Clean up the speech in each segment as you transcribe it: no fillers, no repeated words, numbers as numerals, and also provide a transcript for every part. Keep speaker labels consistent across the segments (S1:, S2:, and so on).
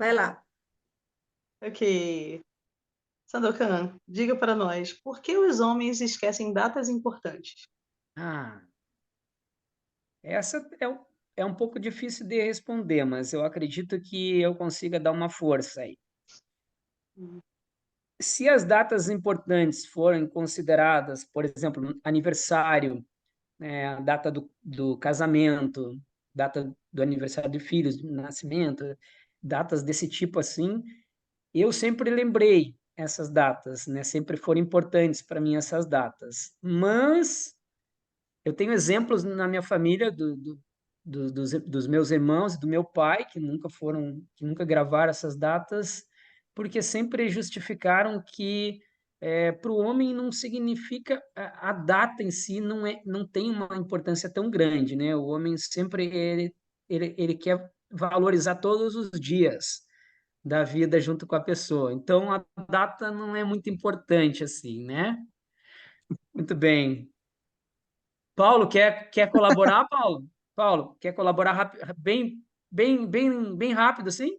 S1: Vai lá.
S2: Ok. Sandokan, diga para nós, por que os homens esquecem datas importantes?
S3: Ah, essa é um pouco difícil de responder, mas eu acredito que eu consiga dar uma força aí.
S2: Hum.
S3: Se as datas importantes forem consideradas, por exemplo, aniversário, a data do casamento, data do aniversário de filhos, do nascimento, datas desse tipo assim, eu sempre lembrei essas datas, né? Sempre foram importantes para mim essas datas. Mas eu tenho exemplos na minha família dos meus irmãos e do meu pai que nunca gravaram essas datas, porque sempre justificaram que para o homem não significa a data em si não tem uma importância tão grande, né? O homem sempre ele quer valorizar todos os dias da vida junto com a pessoa. Então a data não é muito importante assim, né? Muito bem. Paulo, quer colaborar, Paulo? Paulo, quer colaborar bem rápido, assim?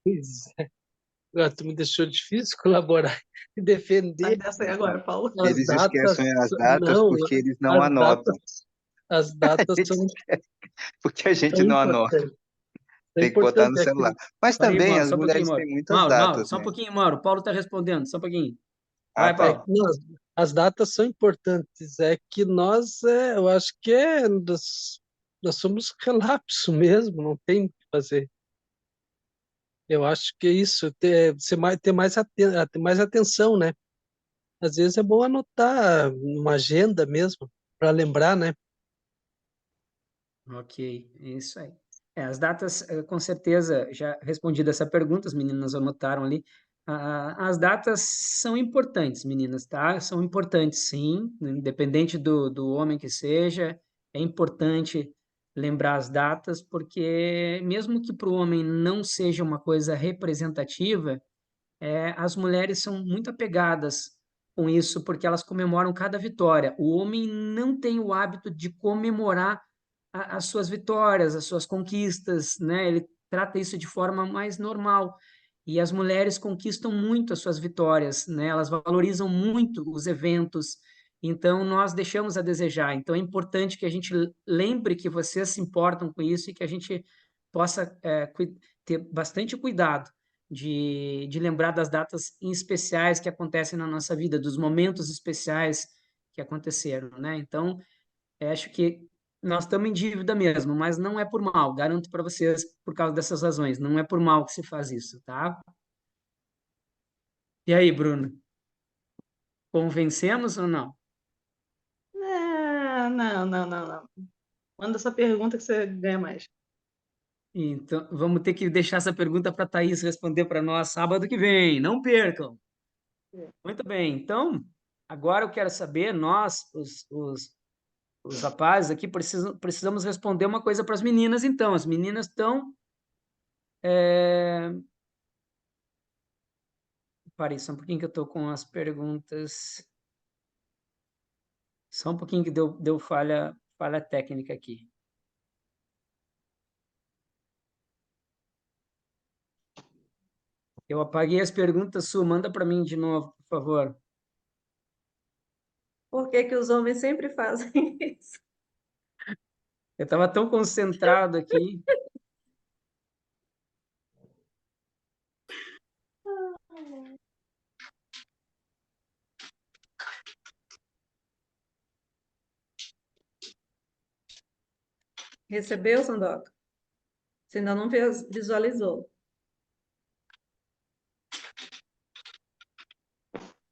S4: Pois é. Agora tu me deixou difícil colaborar e
S2: Sai
S4: defender
S2: dessa aí agora, Paulo.
S4: as
S5: Eles
S4: datas.
S5: esquecem as datas
S4: Não,
S5: porque eles não
S4: as
S5: anotam.
S4: datas, as datas
S5: Eles esquecem porque a gente
S4: são
S5: não anota.
S4: importantes. É
S5: Tem que botar no
S4: importante, é
S5: celular.
S4: que
S5: Mas
S3: Peraí,
S5: também
S3: Mauro,
S5: as
S3: só um pouquinho,
S5: mulheres têm
S3: Mauro.
S5: muitas
S3: Mauro,
S5: datas,
S3: só um
S5: né?
S3: pouquinho, Mauro. O Paulo está respondendo, só um pouquinho.
S5: Ah,
S3: Vai,
S5: tá.
S3: Paulo.
S4: não, as datas são importantes. É que nós, eu acho que nós somos relapso mesmo, não tem o que fazer. Eu acho que é isso, ter mais atenção, né? Às vezes é bom anotar numa agenda mesmo, para lembrar, né?
S3: Ok, é isso aí. As datas, com certeza, já respondi dessa pergunta, as meninas anotaram ali. As datas são importantes, meninas, tá? São importantes, sim, independente do homem que seja, é importante lembrar as datas, porque mesmo que para o homem não seja uma coisa representativa, as mulheres são muito apegadas com isso, porque elas comemoram cada vitória. O homem não tem o hábito de comemorar as suas vitórias, as suas conquistas, né? Ele trata isso de forma mais normal. E as mulheres conquistam muito as suas vitórias, né? Elas valorizam muito os eventos. Então, nós deixamos a desejar. Então, é importante que a gente lembre que vocês se importam com isso e que a gente possa ter bastante cuidado de lembrar das datas em especiais que acontecem na nossa vida, dos momentos especiais que aconteceram, né? Então, acho que nós estamos em dívida mesmo, mas não é por mal, garanto para vocês, por causa dessas razões, não é por mal que se faz isso, tá? E aí, Bruno, convencemos ou não?
S2: Não. Manda essa pergunta que você ganha mais.
S3: Então, vamos ter que deixar essa pergunta para a Thaís responder para nós sábado que vem, não percam. Muito bem, então, agora eu quero saber, nós, os rapazes aqui, precisamos responder uma coisa para as meninas, então. As meninas estão. Parei só um pouquinho que eu estou com as perguntas. Só um pouquinho que deu falha técnica aqui. Eu apaguei as perguntas, Su, manda para mim de novo, por favor.
S1: Por que que os homens sempre fazem isso?
S3: Eu estava tão concentrado aqui.
S1: Recebeu, Sandoca? Você ainda não visualizou.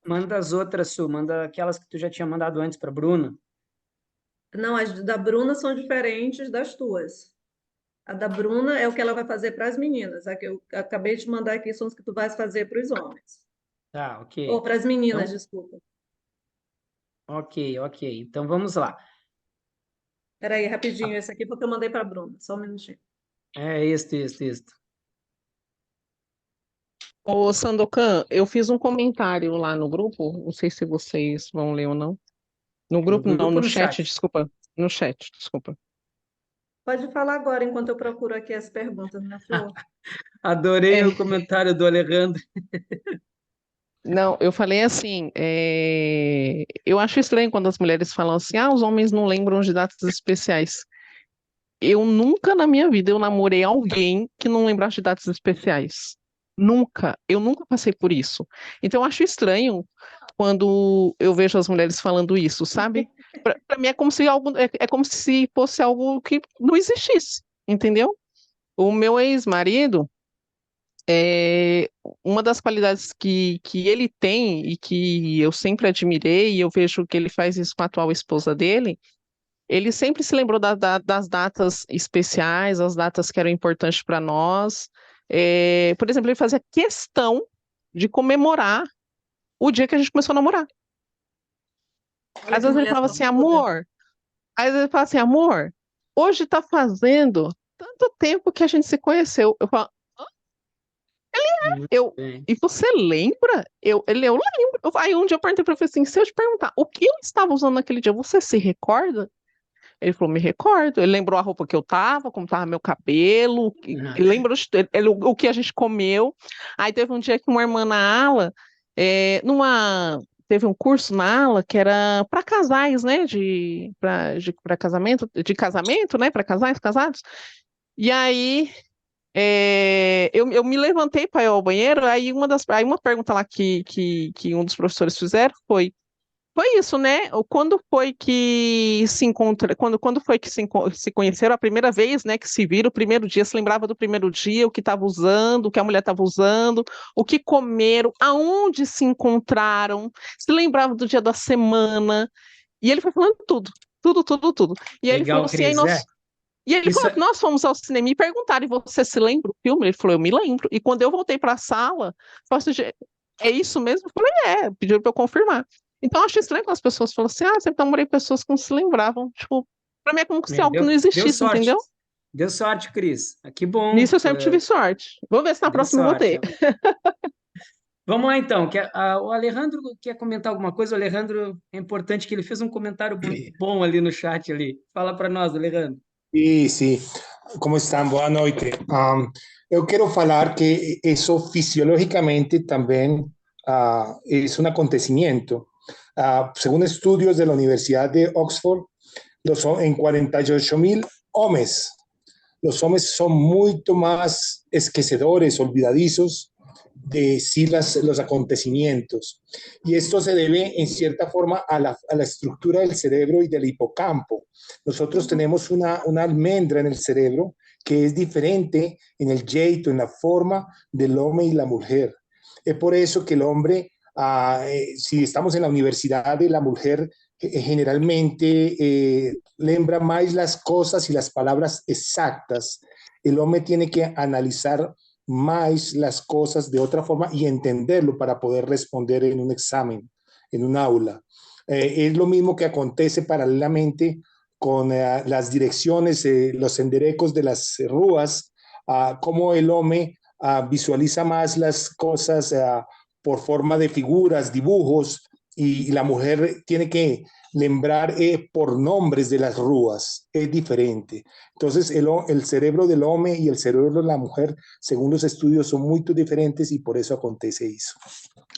S3: Manda as outras, Su, manda aquelas que tu já tinha mandado antes para Bruna.
S1: Não, as da Bruna são diferentes das tuas. A da Bruna é o que ela vai fazer para as meninas. A que eu acabei de mandar aqui são os que tu vais fazer para os homens.
S3: Tá,
S1: Ou
S3: ok.
S1: para as meninas,
S3: Então,
S1: desculpa.
S3: ok. Então vamos lá.
S1: Espera aí, rapidinho, esse aqui foi o que eu mandei para a Bruna. Só um minutinho.
S3: É este.
S6: Ô, Sandokan, eu fiz um comentário lá no grupo, não sei se vocês vão ler ou não. No
S3: No
S6: grupo não,
S3: grupo ou
S6: no
S3: no
S6: chat,
S3: chat?
S6: desculpa. No chat, desculpa.
S1: Pode falar agora, enquanto eu procuro aqui as perguntas, minha flor.
S3: Adorei o
S6: É,
S3: comentário do Alejandro.
S6: não, eu falei assim, eu acho estranho quando as mulheres falam assim, ah, os homens não lembram de datas especiais. Eu nunca na minha vida eu namorei alguém que não lembrasse de datas especiais. Nunca, eu nunca passei por isso. Então eu acho estranho quando eu vejo as mulheres falando isso, sabe? Para mim é como se algo, é como se fosse algo que não existisse, entendeu? O meu ex-marido, é, uma das qualidades que ele tem e que eu sempre admirei, e eu vejo que ele faz isso com a atual esposa dele, ele sempre se lembrou das datas especiais, as datas que eram importantes para nós. Por exemplo, ele fazia questão de comemorar o dia que a gente começou a namorar.
S1: Olha
S6: Às
S1: que
S6: vezes ele
S1: mulher
S6: falava assim,
S1: sortuda.
S6: amor. Às vezes ele falava assim, amor, hoje está fazendo tanto tempo que a gente se conheceu. Eu falo,
S3: Muito
S6: eu,
S3: bem.
S6: e você lembra? Eu lembro. Aí um dia eu perguntei para ele assim, se eu te perguntar, o que eu estava usando naquele dia, você se recorda? Ele falou, me recordo. Ele lembrou a roupa que eu tava, como tava meu cabelo, ele lembrou o que a gente comeu. Aí teve um dia que uma irmã na ala, teve um curso na ala que era para casais, né, para casamento, né, para casais casados. E aí eu me levantei para ir ao banheiro, aí uma pergunta lá que um dos professores fizeram foi isso, né? Quando foi que se encontra, quando foi que se conheceram a primeira vez, né? Que se viram, o primeiro dia, se lembrava do primeiro dia, o que estava usando, o que a mulher estava usando, o que comeram, aonde se encontraram, se lembrava do dia da semana. E ele foi falando tudo, tudo, tudo, tudo. E aí ele falou
S3: Legal,
S6: assim, aí
S3: Cris.
S6: nós. E ele
S3: Isso
S6: falou,
S3: é,
S6: nós fomos ao cinema e perguntaram, e você se lembra do filme? Ele falou, eu me lembro. E quando eu voltei para a sala, eu falei assim, é isso mesmo? Eu falei, pediram para eu confirmar. Então, eu acho estranho quando as pessoas falam assim, sempre namorei pessoas que não se lembravam. Tipo, para mim é como se algo que não
S3: deu
S6: existisse,
S3: sorte.
S6: entendeu?
S3: Deu sorte, Cris. Ah, que bom.
S6: Nisso eu sempre tive sorte. Vou ver se na
S3: Deu
S6: próxima eu vou
S3: sorte.
S6: ter.
S3: Vamos lá, então. O Alejandro quer comentar alguma coisa? O Alejandro, é importante que ele fez um comentário muito bom ali no chat ali. Fala para nós, Alejandro.
S7: Sí, sí. ¿Cómo están? Boa noite. Eu quero falar que eso fisiológicamente también es un acontecimiento. Según estudios de la Universidad de Oxford, en 48.000 hombres, los hombres son mucho más esquecedores, olvidadizos de sí los acontecimientos. Y esto se debe en cierta forma a la estructura del cerebro y del hipocampo. Nosotros tenemos una almendra en el cerebro que es diferente en el jeito, en la forma del hombre y la mujer. Es por eso que el hombre, si estamos en la universidad de la mujer, generalmente lembra más las cosas y las palabras exactas. El hombre tiene que analizar más las cosas de otra forma y entenderlo para poder responder en un examen, en un aula. Es lo mismo que acontece paralelamente con las direcciones, los senderecos de las rúas, cómo el hombre visualiza más las cosas por forma de figuras, dibujos, y la mujer tiene que lembrar por nombres de las rúas, es diferente. Entonces, el cerebro del hombre y el cerebro de la mujer, según los estudios, son muy diferentes y por eso acontece eso.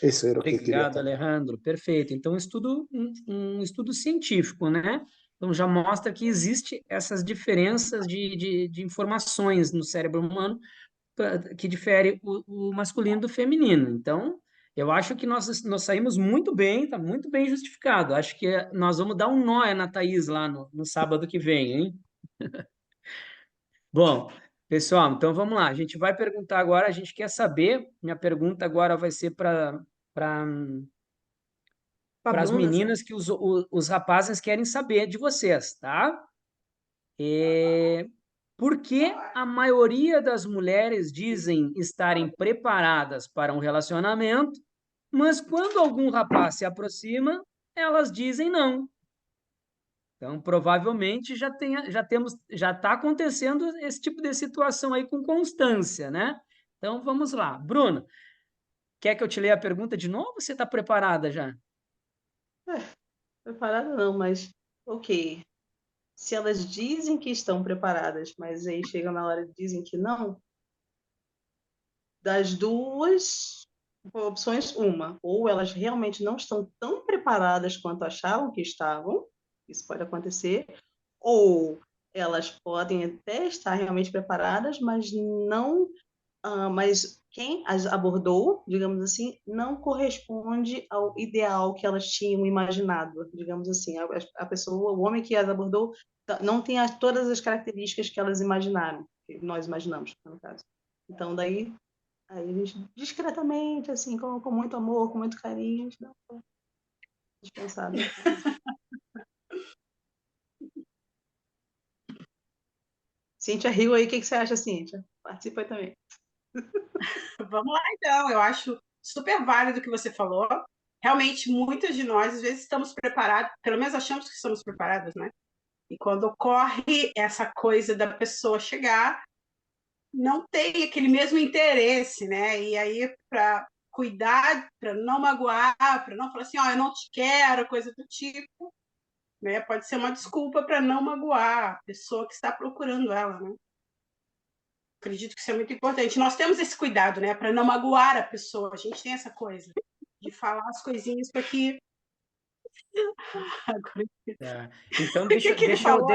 S7: Eso es lo que quería
S3: Obrigado,
S7: falar.
S3: Alejandro. Perfeito. Então, um estudo científico, né? Então, já mostra que existe essas diferenças de informações no cérebro humano que difere o masculino do feminino. Então, eu acho que nós saímos muito bem, está muito bem justificado. Acho que nós vamos dar um nó na Thaís lá no sábado que vem, hein? Bom, pessoal, então vamos lá. A gente vai perguntar agora, a gente quer saber, minha pergunta agora vai ser para as
S1: Bruna,
S3: meninas que os rapazes querem saber de vocês, tá? Por que a maioria das mulheres dizem estarem preparadas para um relacionamento, mas quando algum rapaz se aproxima, elas dizem não? Então, provavelmente já está acontecendo esse tipo de situação aí com constância, né? Então, vamos lá. Bruna, quer que eu te leia a pergunta de novo ou você está preparada já?
S2: Preparada não, mas ok. se elas dizem que estão preparadas, mas aí chega na hora e dizem que não, das duas opções, uma, ou elas realmente não estão tão preparadas quanto achavam que estavam, isso pode acontecer, ou elas podem até estar realmente preparadas, mas não, mas quem as abordou, digamos assim, não corresponde ao ideal que elas tinham imaginado, digamos assim, a pessoa, o homem que as abordou, não tem todas as características que elas imaginaram, que nós imaginamos, no caso. Então, daí aí a gente, discretamente, assim, com muito amor, com muito carinho, a gente dá uma dispensada. Cíntia riu aí, o que você acha, Cíntia? Participa aí também.
S8: Vamos lá, então. Eu acho super válido o que você falou. Realmente, muitas de nós, às vezes, estamos preparados, pelo menos achamos que estamos preparados, né? E quando ocorre essa coisa da pessoa chegar, não tem aquele mesmo interesse, né? E aí, para cuidar, para não magoar, para não falar assim, ó, eu não te quero, coisa do tipo, né? Pode ser uma desculpa para não magoar a pessoa que está procurando ela, né? Acredito que isso é muito importante. Nós temos esse cuidado, né, para não magoar a pessoa. A gente tem essa coisa de falar as coisinhas para que.
S3: Tá. Então,
S8: O que que ele falou?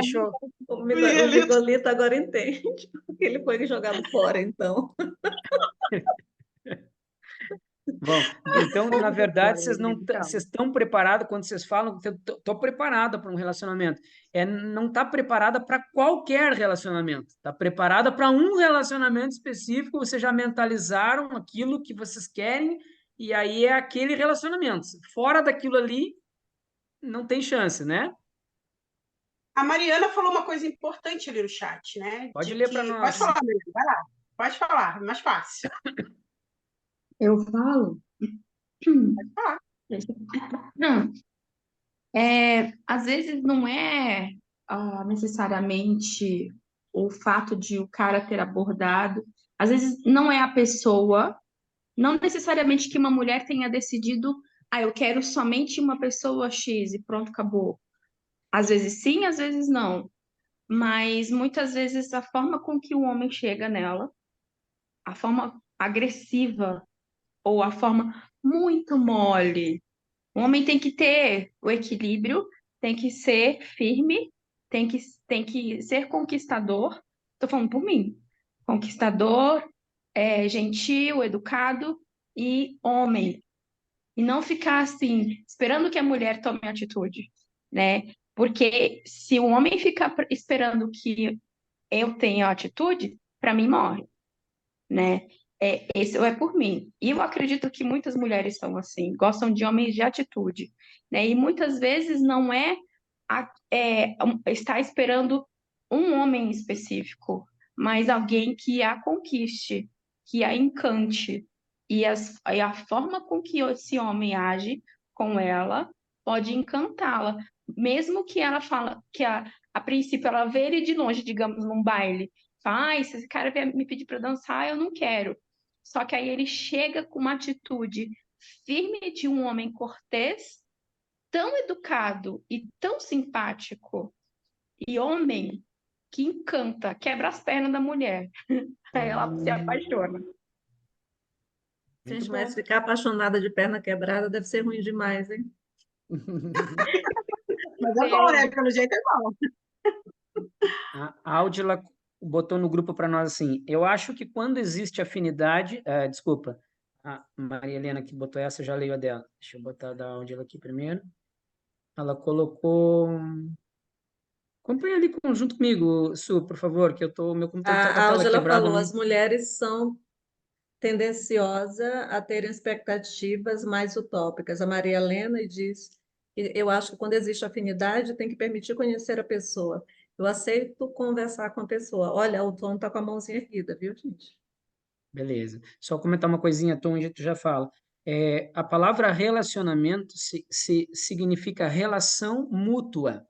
S1: O Miguelito agora entende, porque ele foi jogado fora, então.
S3: Bom, então, na verdade, vocês estão preparados quando vocês falam, estou preparada para um relacionamento. Não está preparada para qualquer relacionamento, está preparada para um relacionamento específico, vocês já mentalizaram aquilo que vocês querem, e aí é aquele relacionamento. Fora daquilo ali, não tem chance, né?
S8: A Mariana falou uma coisa importante ali no chat, né?
S3: Pode ler para
S8: Pode
S3: nós.
S8: falar, Mariana, vai lá. Pode falar, é mais fácil.
S9: Eu falo?
S8: Pode falar.
S9: Não. Às vezes não é necessariamente o fato de o cara ter abordado, às vezes não é a pessoa, não necessariamente que uma mulher tenha decidido, eu quero somente uma pessoa X e pronto, acabou. Às vezes sim, às vezes não. Mas muitas vezes a forma com que o homem chega nela, a forma agressiva ou a forma muito mole. O homem tem que ter o equilíbrio, tem que ser firme, tem que ser conquistador. Estou falando por mim. Conquistador, gentil, educado e homem. E não ficar assim, esperando que a mulher tome atitude, né? Porque se o homem ficar esperando que eu tenha atitude, para mim morre, né? Esse é por mim. E eu acredito que muitas mulheres são assim, gostam de homens de atitude, né? E muitas vezes não está esperando um homem específico, mas alguém que a conquiste, que a encante. E a forma com que esse homem age com ela pode encantá-la, mesmo que ela fala que a princípio ela vê ele de longe, digamos, num baile. Fala, se esse cara vier me pedir para dançar, eu não quero. Só que aí ele chega com uma atitude firme de um homem cortês, tão educado e tão simpático, e homem que encanta, quebra as pernas da mulher. Aí ela se apaixona.
S3: Muito
S1: Gente, mas
S3: bom.
S1: ficar apaixonada de perna quebrada deve ser ruim demais, hein?
S8: Mas é bom, né? Pelo jeito é bom.
S3: A Áudila botou no grupo para nós assim: eu acho que quando existe afinidade. Desculpa, a Maria Helena que botou essa, eu já leio a dela. Deixa eu botar a da Áudila aqui primeiro. Ela colocou. Acompanha ali junto comigo, Su, por favor, que meu computador está com a
S1: A
S3: tela
S1: Ángela
S3: quebrada.
S1: falou, as mulheres são tendenciosas a terem expectativas mais utópicas. A Maria Helena diz que eu acho que quando existe afinidade, tem que permitir conhecer a pessoa. Eu aceito conversar com a pessoa. Olha, o Tom está com a mãozinha erguida, viu, gente?
S3: Beleza. Só comentar uma coisinha, Tom, a gente já fala. A palavra relacionamento significa relação mútua,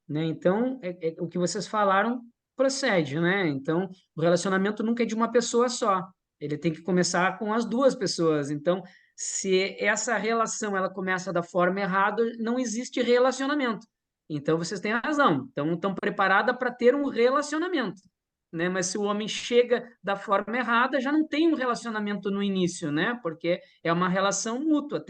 S3: né? Então, o que vocês falaram procede, né? Então, o relacionamento nunca é de uma pessoa só. Ele tem que começar com as duas pessoas. Então, se essa relação ela começa da forma errada, não existe relacionamento. Então, vocês têm razão. Então, estão preparadas para ter um relacionamento, né? Mas se o homem chega da forma errada, já não tem um relacionamento no início, né? Porque é uma relação mútua,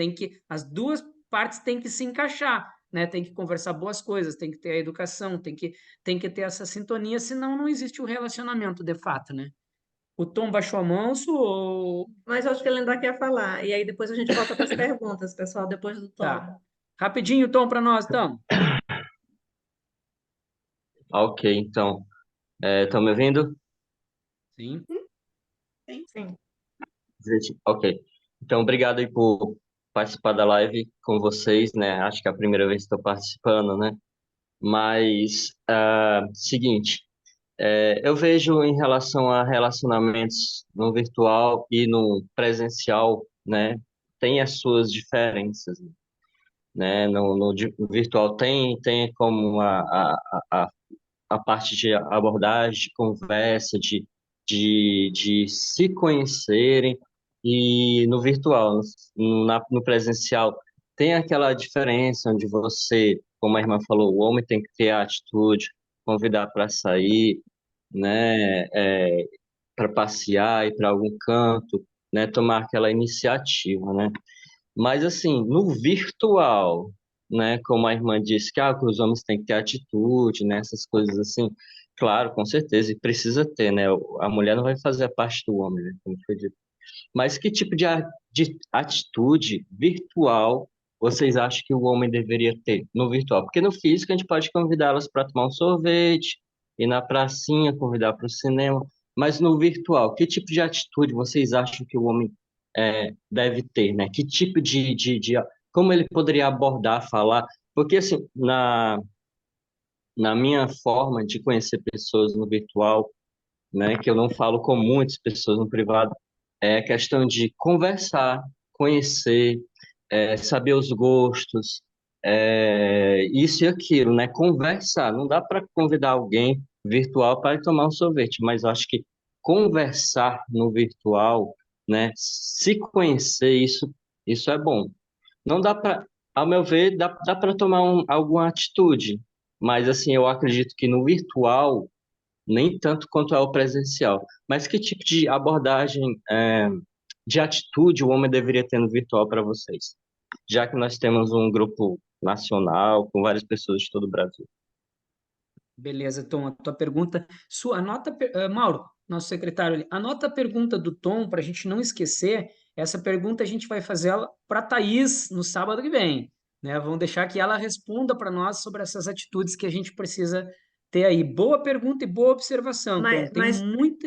S3: as duas partes têm que se encaixar, né? Tem que conversar boas coisas, tem que ter a educação, tem que ter essa sintonia, senão não existe o relacionamento de fato, né? O Tom baixou a mão, ou...
S1: Mas eu acho que ele ainda quer falar. E aí depois a gente volta para as perguntas, pessoal, depois do Tom.
S3: Tá. Rapidinho, Tom, para nós, Tom.
S10: Ok, então. Estão me ouvindo?
S3: Sim.
S1: Sim.
S10: Gente, ok. Então, obrigado aí por participar da live com vocês, né? Acho que é a primeira vez que estou participando, né? Mas, seguinte, eu vejo em relação a relacionamentos no virtual e no presencial, né? Tem as suas diferenças, né? No virtual tem como a parte de abordagem, de conversa, de se conhecerem, e no virtual, no presencial, tem aquela diferença onde você, como a irmã falou, o homem tem que ter a atitude, convidar para sair, né, para passear, ir para algum canto, né, tomar aquela iniciativa, né? Mas assim, no virtual, né, como a irmã disse que os homens têm que ter atitude, né, essas coisas assim, claro, com certeza, e precisa ter, né? A mulher não vai fazer a parte do homem, né, como foi dito. Mas que tipo de atitude virtual vocês acham que o homem deveria ter no virtual? Porque no físico a gente pode convidá-las para tomar um sorvete, ir na pracinha, convidar para o cinema, mas no virtual, que tipo de atitude vocês acham que o homem deve ter, né? Que tipo como ele poderia abordar, falar? Porque assim, na minha forma de conhecer pessoas no virtual, né, que eu não falo com muitas pessoas no privado, é questão de conversar, conhecer, saber os gostos, isso e aquilo, né? Conversar. Não dá para convidar alguém virtual para ir tomar um sorvete, mas eu acho que conversar no virtual, né? Se conhecer, isso é bom. Não dá para, ao meu ver, dá para tomar alguma atitude, mas assim, eu acredito que no virtual nem tanto quanto é o presencial. Mas que tipo de abordagem, de atitude o homem deveria ter no virtual para vocês? Já que nós temos um grupo nacional com várias pessoas de todo o Brasil.
S3: Beleza, Tom, a tua pergunta. Mauro, nosso secretário ali, anota a pergunta do Tom para a gente não esquecer. Essa pergunta a gente vai fazer ela para a Thaís no sábado que vem, né? Vamos deixar que ela responda para nós sobre essas atitudes que a gente precisa ter aí. Boa pergunta e boa observação, Tom. Tem
S1: Mas
S3: muita.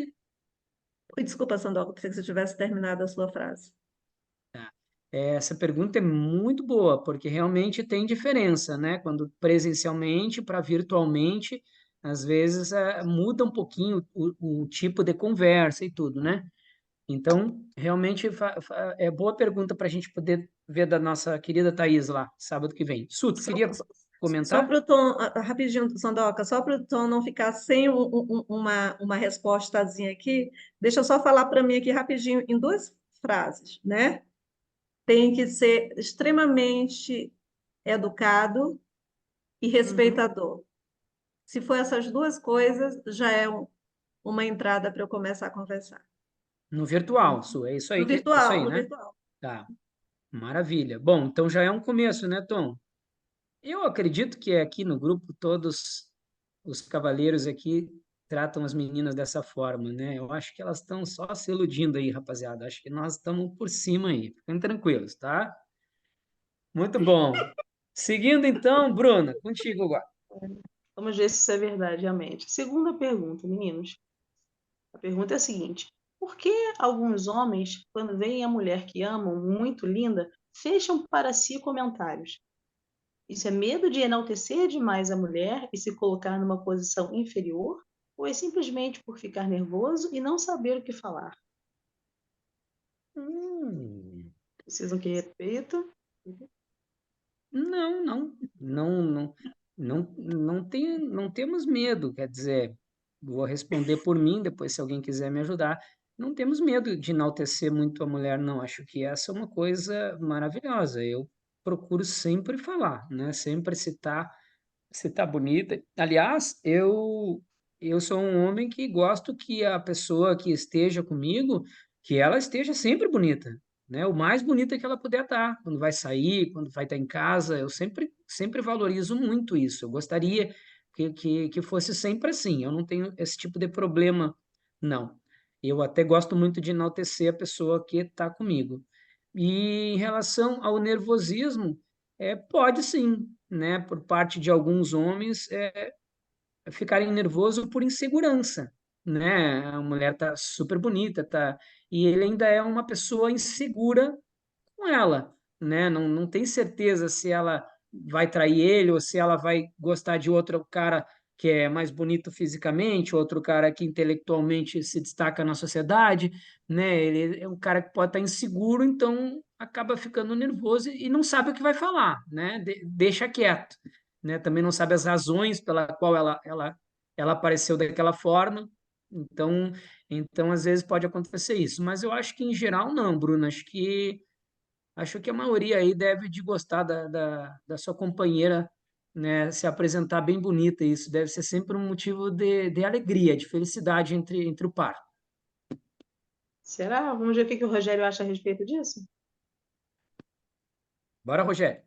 S1: Oi, desculpa, Sandoval, pensei que você tivesse terminado a sua frase.
S3: Tá. Essa pergunta é muito boa, porque realmente tem diferença, né? Quando presencialmente para virtualmente, às vezes muda um pouquinho o tipo de conversa e tudo, né? Então, realmente é boa pergunta para a gente poder ver da nossa querida Thaís lá, sábado que vem. Su, tu
S1: Só,
S3: queria
S1: só
S3: comentar?
S1: para o Tom, rapidinho, Sandoca, só para o Tom não ficar sem uma respostazinha aqui, deixa eu só falar para mim aqui rapidinho, em duas frases, né? Tem que ser extremamente educado e respeitador. Se for essas duas coisas, já é uma entrada para eu começar a conversar.
S3: No virtual, Su, é isso aí,
S1: No
S3: isso
S1: virtual,
S3: aí,
S1: no
S3: né?
S1: virtual.
S3: Tá, maravilha. Bom, então já é um começo, né, Tom? Eu acredito que aqui no grupo todos os cavaleiros aqui tratam as meninas dessa forma, né? Eu acho que elas estão só se iludindo aí, rapaziada. Acho que nós estamos por cima aí. Fiquem tranquilos, tá? Muito bom. Seguindo então, Bruna, contigo agora.
S2: Vamos ver se isso é verdade, realmente. Segunda pergunta, meninos. A pergunta é a seguinte: por que alguns homens, quando veem a mulher que amam muito linda, fecham para si comentários? Isso é medo de enaltecer demais a mulher e se colocar numa posição inferior? Ou é simplesmente por ficar nervoso e não saber o que falar?
S3: Hum,
S2: Precisam que repita?
S3: não, não, não, não, não temos medo, quer dizer, vou responder por mim, depois se alguém quiser me ajudar. Não temos medo de enaltecer muito a mulher, não. Acho que essa é uma coisa maravilhosa. Eu procuro sempre falar, né? Sempre citar Você tá bonita. Aliás, eu sou um homem que gosto que a pessoa que esteja comigo, que ela esteja sempre bonita, né? O mais bonita que ela puder estar, quando vai sair, quando vai estar em casa, eu sempre valorizo muito isso. Eu gostaria que fosse sempre assim. Eu não tenho esse tipo de problema, não. Eu até gosto muito de enaltecer a pessoa que está comigo. E em relação ao nervosismo, pode sim, né, por parte de alguns homens, ficarem nervoso por insegurança, né? A mulher tá super bonita, tá, e ele ainda é uma pessoa insegura com ela, né? Não tem certeza se ela vai trair ele ou se ela vai gostar de outro cara que é mais bonito fisicamente, outro cara que intelectualmente se destaca na sociedade, né? Ele é um cara que pode estar inseguro, então acaba ficando nervoso e não sabe o que vai falar, né? Deixa quieto, né? Também não sabe as razões pela qual ela apareceu daquela forma. Então, então, às vezes pode acontecer isso, mas eu acho que em geral não, Bruno. Acho que a maioria aí deve de gostar da sua companheira, né, se apresentar bem bonita. Isso deve ser sempre um motivo de alegria, de felicidade entre o par.
S2: Será? Vamos ver o que que o Rogério acha a respeito disso?
S3: Bora, Rogério.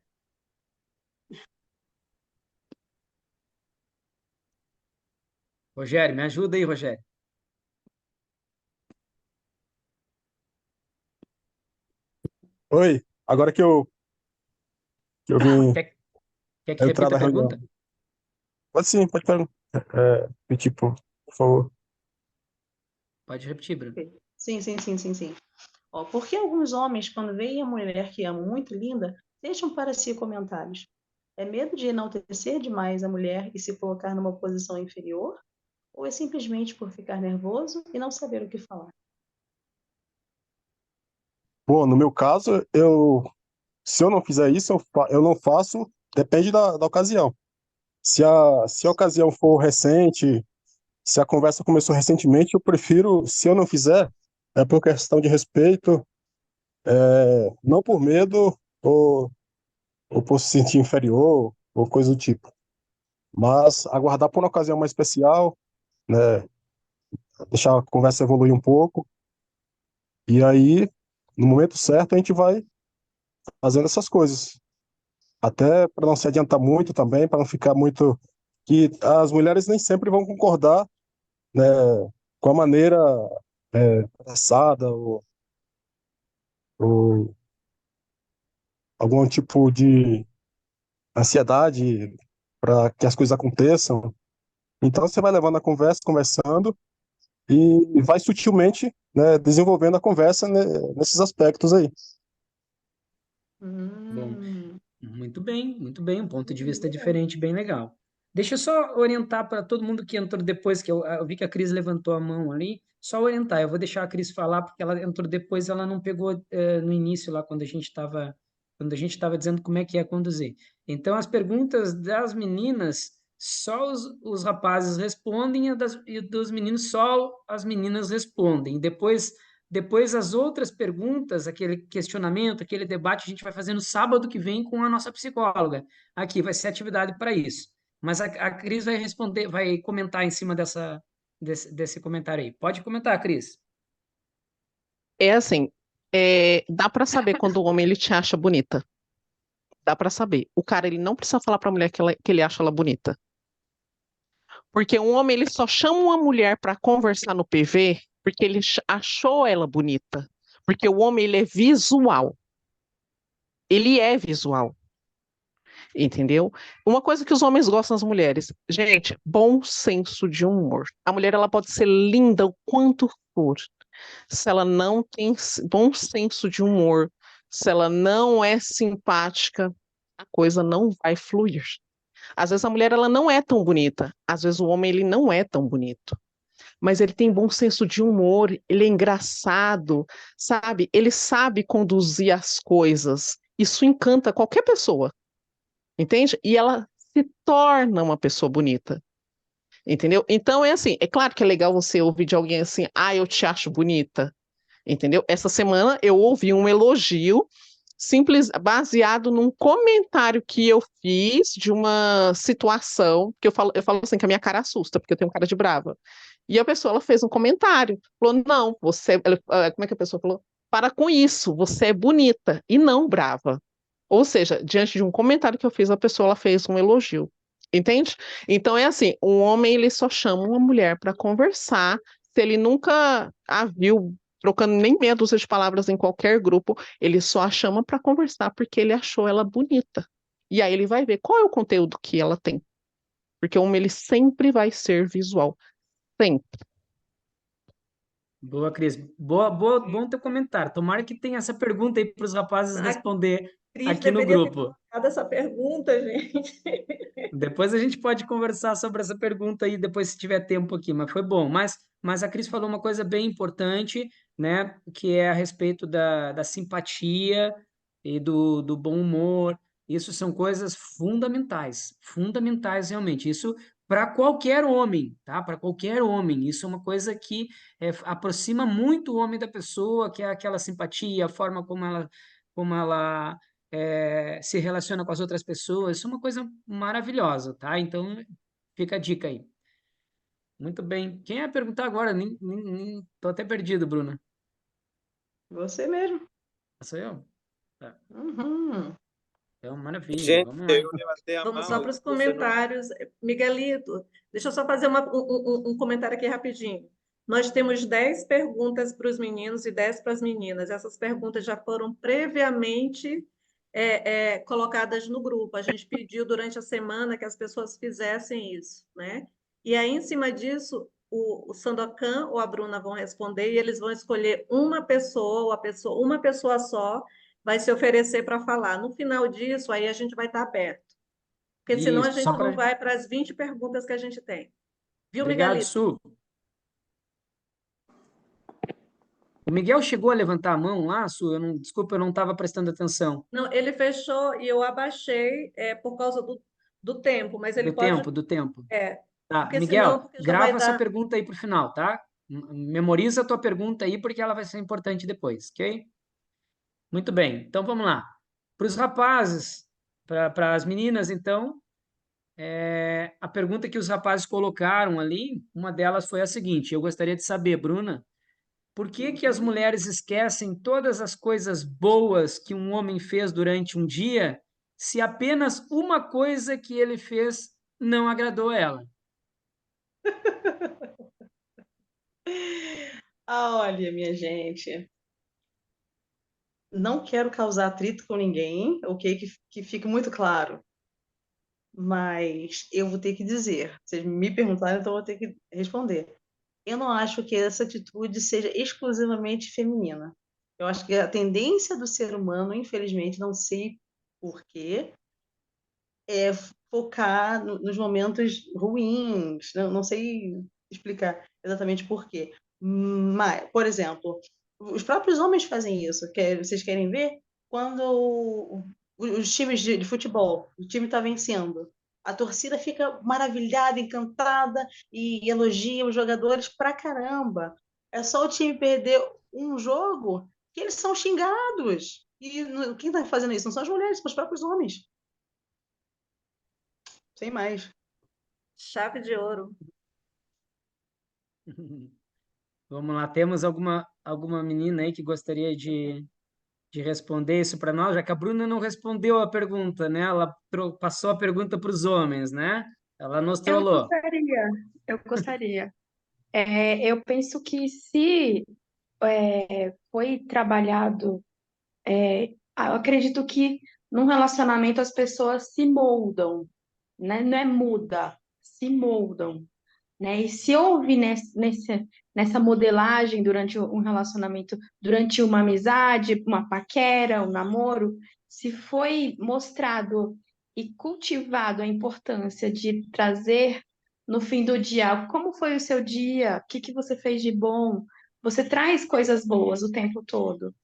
S3: Rogério, me ajuda aí, Rogério.
S11: Oi, agora que eu vim
S3: Quer que
S11: entrar
S3: repita
S11: na
S3: a pergunta?
S11: reunião. Pode sim, pode perguntar. Tipo, por favor.
S3: Pode repetir, Bruno.
S2: Sim, sim, sim, sim, sim. Ó, por que alguns homens, quando veem a mulher que amam muito linda, deixam para si comentários? É medo de enaltecer demais a mulher e se colocar numa posição inferior? Ou é simplesmente por ficar nervoso e não saber o que falar?
S11: Bom, no meu caso, se eu não fizer isso, eu não faço, depende da ocasião. Se a ocasião for recente, se a conversa começou recentemente, eu prefiro, se eu não fizer, é por questão de respeito, não por medo ou por se sentir inferior ou coisa do tipo. Mas aguardar por uma ocasião mais especial, né, deixar a conversa evoluir um pouco, e aí, no momento certo, a gente vai fazendo essas coisas. Até para não se adiantar muito também, para não ficar muito. Que as mulheres nem sempre vão concordar, né, com a maneira passada ou algum tipo de ansiedade para que as coisas aconteçam. Então você vai levando a conversa, conversando e vai sutilmente, né, desenvolvendo a conversa, né, nesses aspectos aí.
S3: Bom,
S2: Hum,
S3: muito bem, um ponto de vista diferente, bem legal. Deixa eu só orientar para todo mundo que entrou depois, que eu vi que a Cris levantou a mão ali, só orientar, eu vou deixar a Cris falar, porque ela entrou depois, ela não pegou no início lá, quando a gente estava dizendo como é que é conduzir. Então, as perguntas das meninas, só os rapazes respondem, e dos meninos, só as meninas respondem. Depois, as outras perguntas, aquele questionamento, aquele debate, a gente vai fazer no sábado que vem com a nossa psicóloga. Aqui vai ser atividade para isso. Mas a Cris vai responder, vai comentar em cima desse comentário aí. Pode comentar, Cris.
S6: É assim, dá para saber quando o homem ele te acha bonita. Dá para saber. O cara ele não precisa falar para a mulher que ele acha ela bonita. Porque um homem ele só chama uma mulher para conversar no PV porque ele achou ela bonita. Porque o homem ele é visual. Ele é visual. Entendeu? Uma coisa que os homens gostam das mulheres, gente, bom senso de humor. A mulher ela pode ser linda o quanto for. Se ela não tem bom senso de humor, se ela não é simpática, a coisa não vai fluir. Às vezes a mulher ela não é tão bonita, às vezes o homem ele não é tão bonito, mas ele tem bom senso de humor, ele é engraçado, sabe? Ele sabe conduzir as coisas. Isso encanta qualquer pessoa, entende? E ela se torna uma pessoa bonita. Entendeu? Então é assim, é claro que é legal você ouvir de alguém assim, eu te acho bonita, entendeu? Essa semana eu ouvi um elogio simples, baseado num comentário que eu fiz de uma situação, que eu falo assim que a minha cara assusta, porque eu tenho cara de brava. E a pessoa, ela fez um comentário, falou, não, como é que a pessoa falou? Para com isso, você é bonita e não brava. Ou seja, diante de um comentário que eu fiz, a pessoa, ela fez um elogio. Entende? Então é assim, um homem, ele só chama uma mulher para conversar se ele nunca a viu trocando nem meia dúzia de palavras em qualquer grupo, ele só a chama para conversar porque ele achou ela bonita. E aí ele vai ver qual é o conteúdo que ela tem. Porque o homem, ele sempre vai ser visual. Sempre.
S3: Boa, Cris. Bom teu comentário. Tomara que tenha essa pergunta aí para os rapazes
S1: A
S3: responder
S1: Cris
S3: aqui no
S1: deveria ter
S3: grupo.
S1: colocado essa pergunta, gente.
S3: Depois a gente pode conversar sobre essa pergunta aí, depois se tiver tempo aqui, mas foi bom. Mas a Cris falou uma coisa bem importante, né, que é a respeito da simpatia e do bom humor. Isso são coisas fundamentais realmente. Isso para qualquer homem, tá? Para qualquer homem. Isso é uma coisa que aproxima muito o homem da pessoa, que é aquela simpatia, a forma como ela se relaciona com as outras pessoas, isso é uma coisa maravilhosa, tá? Então, fica a dica aí. Muito bem. Quem ia perguntar agora? Tô até perdido, Bruna.
S2: Você mesmo.
S3: Sou eu? Tá.
S2: Uhum.
S3: Então, maravilha.
S12: Gente,
S3: Vamos lá.
S12: eu levantei a
S1: Vamos só
S12: mão
S1: para os
S12: e você não.
S1: comentários. Miguelito, deixa eu só fazer um comentário aqui rapidinho. Nós temos 10 perguntas para os meninos e 10 para as meninas. Essas perguntas já foram previamente colocadas no grupo. A gente pediu durante a semana que as pessoas fizessem isso, né? E aí, em cima disso, o Sandokan ou a Bruna vão responder e eles vão escolher uma pessoa, uma pessoa só vai se oferecer para falar. No final disso, aí a gente vai estar aberto. Porque senão a
S3: Isso, só
S1: gente não
S3: para.
S1: vai para as 20 perguntas que a gente tem. Viu,
S3: Obrigado,
S1: Miguelito?
S3: Su. O Miguel chegou a levantar a mão lá, Su? Desculpa, eu não estava prestando atenção.
S1: Não, ele fechou e eu abaixei por causa do tempo, mas ele pode.
S3: Do tempo.
S1: É,
S3: Tá,
S1: porque senão,
S3: Miguel,
S1: porque já vai
S3: grava essa
S1: dar.
S3: pergunta aí para o final, tá? Memoriza a tua pergunta aí, porque ela vai ser importante depois, ok? Muito bem, então vamos lá. Para os rapazes, para as meninas, então, a pergunta que os rapazes colocaram ali, uma delas foi a seguinte: eu gostaria de saber, Bruna, por que as mulheres esquecem todas as coisas boas que um homem fez durante um dia, se apenas uma coisa que ele fez não agradou ela?
S2: Olha, minha gente, não quero causar atrito com ninguém, ok? Que fique muito claro. Mas eu vou ter que dizer. Vocês me perguntaram, então eu vou ter que responder. Eu não acho que essa atitude seja exclusivamente feminina. Eu acho que a tendência do ser humano, infelizmente, não sei por quê, é focar nos momentos ruins. Não sei explicar exatamente por quê. Mas, por exemplo, os próprios homens fazem isso. Vocês querem ver? Quando os times de futebol, o time está vencendo, a torcida fica maravilhada, encantada e elogia os jogadores pra caramba. É só o time perder um jogo que eles são xingados. E quem está fazendo isso? Não são as mulheres, são os próprios homens. Sem mais.
S1: Chave de ouro.
S3: Vamos lá, temos alguma menina aí que gostaria de responder isso para nós, já que a Bruna não respondeu a pergunta, né? Ela passou a pergunta para os homens, né? Ela nos
S9: Eu
S3: trollou.
S9: gostaria, eu gostaria. Eu penso que se foi trabalhado, eu acredito que num relacionamento as pessoas se moldam, né? Não é muda, se moldam, né? E se houve nessa modelagem durante um relacionamento, durante uma amizade, uma paquera, um namoro, se foi mostrado e cultivado a importância de trazer no fim do dia, como foi o seu dia, o que que você fez de bom, você traz coisas boas o tempo todo.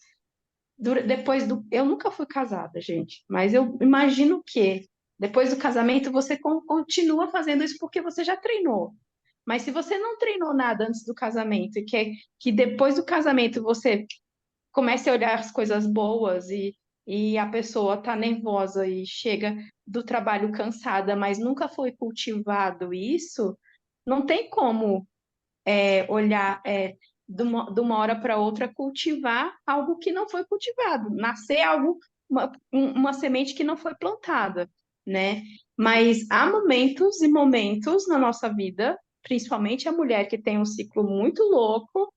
S9: Eu nunca fui casada, gente, mas eu imagino que depois do casamento você continua fazendo isso porque você já treinou. Mas se você não treinou nada antes do casamento e quer que depois do casamento você comece a olhar as coisas boas e a pessoa tá nervosa e chega do trabalho cansada, mas nunca foi cultivado isso, não tem como olhar de uma hora para outra cultivar algo que não foi cultivado, nascer algo, uma semente que não foi plantada, né? Mas há momentos e momentos na nossa vida, principalmente a mulher que tem um ciclo muito louco,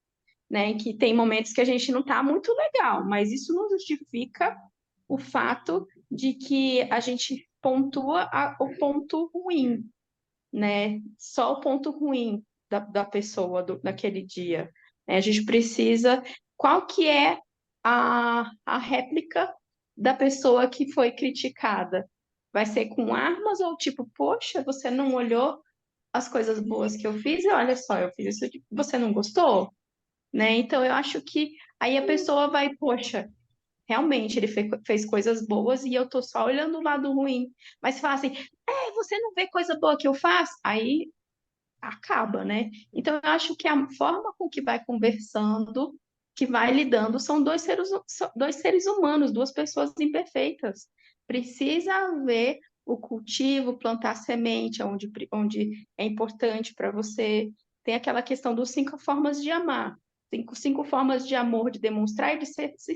S9: né? Que tem momentos que a gente não está muito legal, mas isso não justifica o fato de que a gente pontua o ponto ruim, né? Só o ponto ruim da pessoa daquele dia. Né? A gente precisa. Qual que é a réplica da pessoa que foi criticada? Vai ser com armas ou tipo, poxa, você não olhou as coisas boas que eu fiz e olha só, eu fiz isso, você não gostou? Né? Então eu acho que aí a pessoa vai, poxa, realmente ele fez coisas boas e eu tô só olhando o lado ruim. Mas se fala assim, você não vê coisa boa que eu faço? Aí acaba, né? Então, eu acho que a forma com que vai conversando, que vai lidando, são dois seres humanos, duas pessoas imperfeitas. Precisa haver o cultivo, plantar semente, onde é importante para você. Tem aquela questão dos 5 formas de amar. Cinco formas de amor, de demonstrar e de se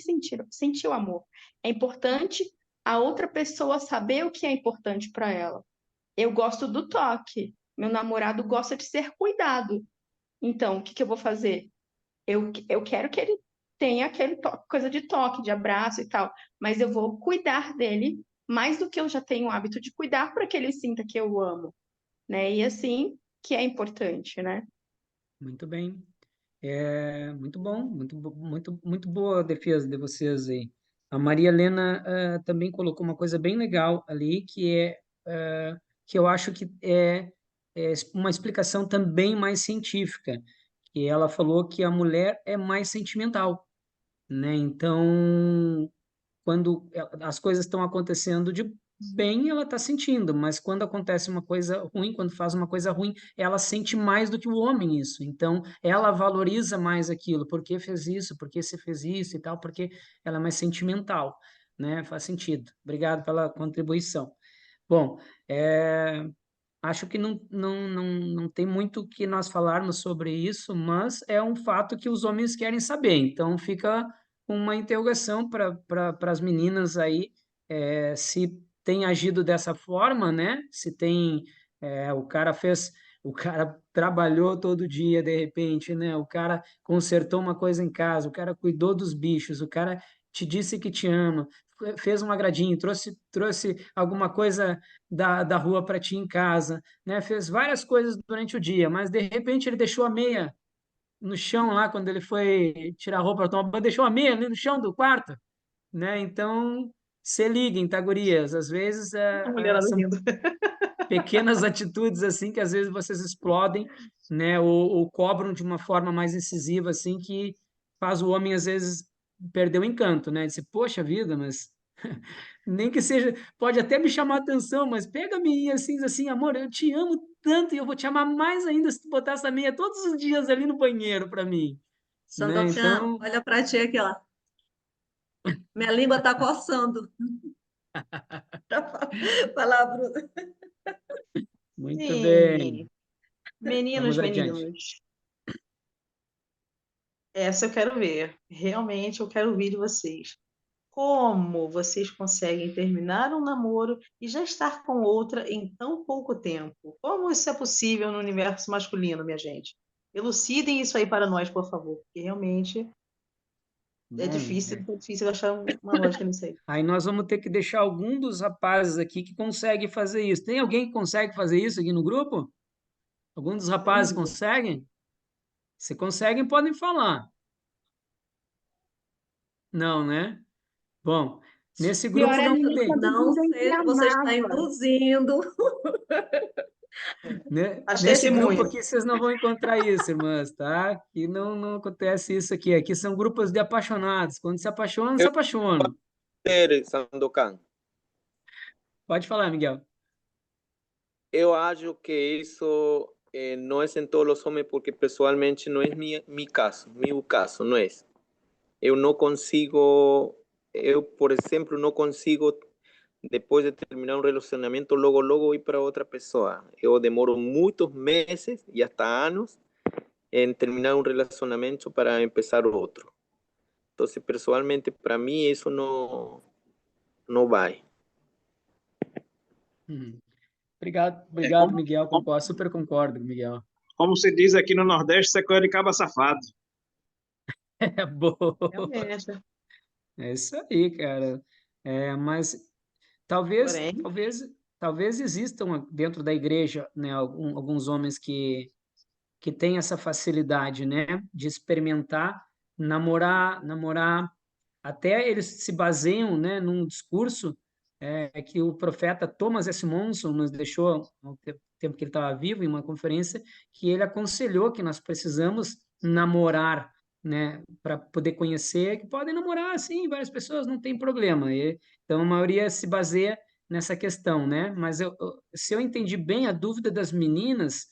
S9: sentir o amor. É importante a outra pessoa saber o que é importante para ela. Eu gosto do toque. Meu namorado gosta de ser cuidado. Então, o que que eu vou fazer? Eu quero que ele tenha aquele coisa de toque, de abraço e tal, mas eu vou cuidar dele mais do que eu já tenho o hábito de cuidar para que ele sinta que eu o amo, né? E assim que é importante, né?
S3: Muito bem. Muito bom, muito boa a defesa de vocês aí. A Maria Helena também colocou uma coisa bem legal ali, que eu acho que é uma explicação também mais científica, que ela falou que a mulher é mais sentimental, né? Então, quando as coisas estão acontecendo de bem, ela está sentindo, mas quando acontece uma coisa ruim, quando faz uma coisa ruim, ela sente mais do que o homem isso. Então, ela valoriza mais aquilo. Por que fez isso? Por que você fez isso e tal? Porque ela é mais sentimental, né? Faz sentido. Obrigado pela contribuição. Bom, acho que não tem muito o que nós falarmos sobre isso, mas é um fato que os homens querem saber. Então, fica uma interrogação para as meninas aí, se tem agido dessa forma, né? Se tem, o cara trabalhou todo dia, de repente, né? O cara consertou uma coisa em casa, o cara cuidou dos bichos, o cara te disse que te ama, fez um agradinho, trouxe alguma coisa da rua para ti em casa, né? Fez várias coisas durante o dia, mas de repente ele deixou a meia no chão lá quando ele foi tirar a roupa para tomar banho, deixou a meia ali no chão do quarto, né? Então, se liguem, tá, gurias? Às vezes
S2: A mulherada
S3: são
S2: rindo.
S3: pequenas atitudes assim que às vezes vocês explodem, né? Ou cobram de uma forma mais incisiva assim que faz o homem às vezes perder o encanto, né? Dizer, poxa vida, mas nem que seja, pode até me chamar a atenção, mas pega a meinha assim, diz assim, amor, eu te amo tanto e eu vou te amar mais ainda se tu botar essa meia todos os dias ali no banheiro para mim, né?
S1: Xandochan,
S3: Então,
S1: olha para ti aqui, ó. Minha língua está coçando. Falar, Bruna.
S3: muito bem.
S2: Sim. Meninos,
S3: Vamos adiante.
S2: meninos, essa eu quero ver. Realmente eu quero ouvir de vocês. Como vocês conseguem terminar um namoro e já estar com outra em tão pouco tempo? Como isso é possível no universo masculino, minha gente? Elucidem isso aí para nós, por favor, porque realmente é
S3: Bom,
S2: difícil achar uma lógica nisso aí.
S3: aí nós vamos ter que deixar algum dos rapazes aqui que consegue fazer isso. Tem alguém que consegue fazer isso aqui no grupo? Algum dos rapazes
S2: Hum.
S3: conseguem? Se conseguem, podem falar. Não, né? Bom, nesse grupo
S9: Pior é a
S3: vamos
S9: Lili
S3: ter,
S9: quando
S1: Não
S9: dizem que
S1: sei se você está
S9: amava.
S1: induzindo.
S3: né?
S2: As
S3: Nesse grupo
S2: testemunhas.
S3: aqui vocês não vão encontrar isso, irmãs, tá? Aqui não acontece isso aqui. Aqui são grupos de apaixonados. Quando se apaixonam, se
S12: Eu
S3: apaixonam.
S12: ter Sandokan.
S3: Pode falar, Miguel.
S12: Eu acho que isso não é em todos os homens, porque pessoalmente não é meu caso, não é. Eu não consigo eu, por exemplo, não consigo, depois de terminar um relacionamento, logo ir para outra pessoa. Eu demoro muitos meses e até anos em terminar um relacionamento para começar outro. Então, pessoalmente, para mim, isso não vai.
S3: Obrigado, Miguel. Concordo, super concordo, Miguel.
S13: Como se diz aqui no Nordeste, isso é coisa de caba safado.
S3: É boa.
S2: Realmente.
S3: É isso aí, cara. Mas talvez,
S2: Porém,
S3: talvez existam dentro da igreja, né, alguns homens que têm essa facilidade, né, de experimentar, namorar. Até eles se baseiam, né, num discurso que o profeta Thomas S. Monson nos deixou no tempo que ele estava vivo, em uma conferência, que ele aconselhou que nós precisamos namorar, né, para poder conhecer, que podem namorar, sim, várias pessoas, não tem problema. Então, a maioria se baseia nessa questão, né? Mas se eu entendi bem, a dúvida das meninas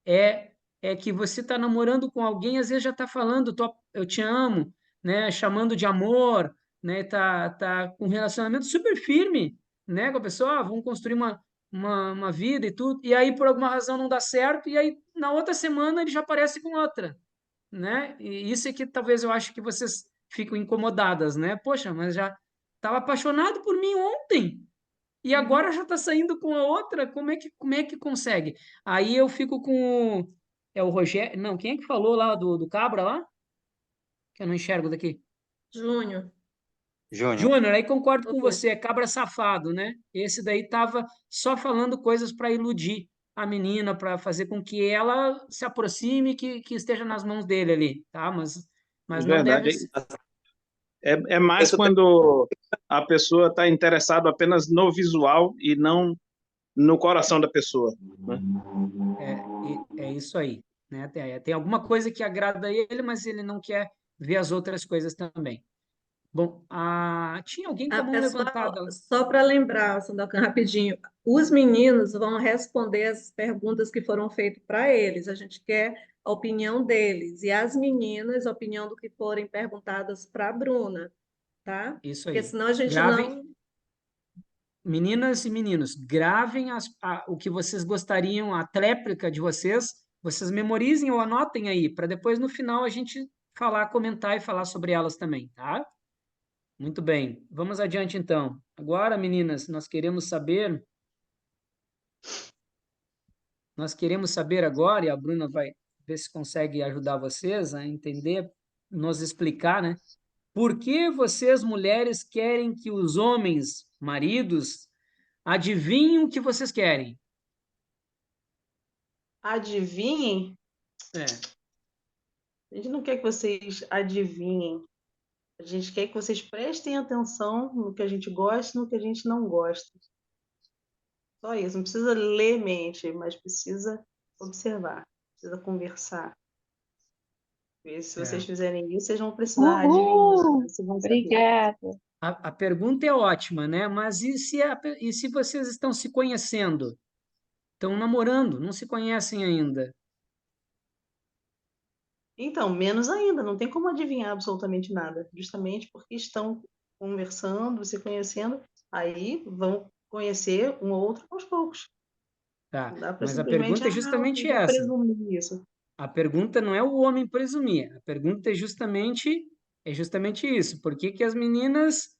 S3: é, é que você está namorando com alguém, às vezes já está falando, eu te amo, né? Chamando de amor, né? Tá com um relacionamento super firme, né? Com a pessoa, vamos construir uma vida e tudo, e aí por alguma razão não dá certo, e aí na outra semana ele já aparece com outra, né? E isso é que talvez eu acho que vocês ficam incomodadas, né? Poxa, mas já estava apaixonado por mim ontem e agora já está saindo com a outra, como é que consegue? Aí eu fico com o Rogério, não, quem é que falou lá do Cabra lá? Que eu não enxergo daqui.
S1: Júnior.
S5: Júnior.
S3: Júnior, aí concordo com você, é cabra safado, né? Esse daí tava só falando coisas para iludir a menina, para fazer com que ela se aproxime, que esteja nas mãos dele ali, tá? Mas não deve
S13: Verdade. É mais
S12: Isso
S13: quando a pessoa está interessada apenas no visual e não no coração da pessoa, né?
S3: é isso aí, né? Tem alguma coisa que agrada ele, mas ele não quer ver as outras coisas também. Bom, tinha alguém com a mão
S1: Pessoal,
S3: levantada.
S1: só para lembrar, Sandokan, rapidinho, os meninos vão responder as perguntas que foram feitas para eles. A gente quer a opinião deles. E as meninas, a opinião do que forem perguntadas para a Bruna, tá?
S3: Isso
S1: Porque
S3: aí.
S1: senão a gente
S3: Gravem,
S1: não.
S3: meninas e meninos, gravem o que vocês gostariam, a tréplica de vocês memorizem ou anotem aí, para depois no final a gente comentar e falar sobre elas também, tá? Muito bem, vamos adiante então. Agora, meninas, nós queremos saber agora, e a Bruna vai ver se consegue ajudar vocês a entender, nos explicar, né? Por que vocês, mulheres, querem que os homens, maridos, adivinhem o que vocês querem?
S2: adivinhem,
S3: É,
S2: a gente não quer que vocês adivinhem. A gente quer que vocês prestem atenção no que a gente gosta e no que a gente não gosta. Só isso. Não precisa ler mente, mas precisa observar, precisa conversar. E se vocês fizerem isso, vocês vão precisar adivinhar. Vocês vão saber.
S9: Obrigada.
S3: a pergunta é ótima, né? Mas e se vocês estão se conhecendo? Estão namorando, não se conhecem ainda?
S2: Então, menos ainda, não tem como adivinhar absolutamente nada, justamente porque estão conversando, se conhecendo, aí vão conhecer um ou outro aos poucos.
S3: Tá,
S2: Não dá para
S3: mas a
S2: simplesmente,
S3: pergunta é justamente
S2: vou
S3: essa.
S2: presumir isso.
S3: A pergunta não é o homem presumir, a pergunta é justamente isso. Por que que as meninas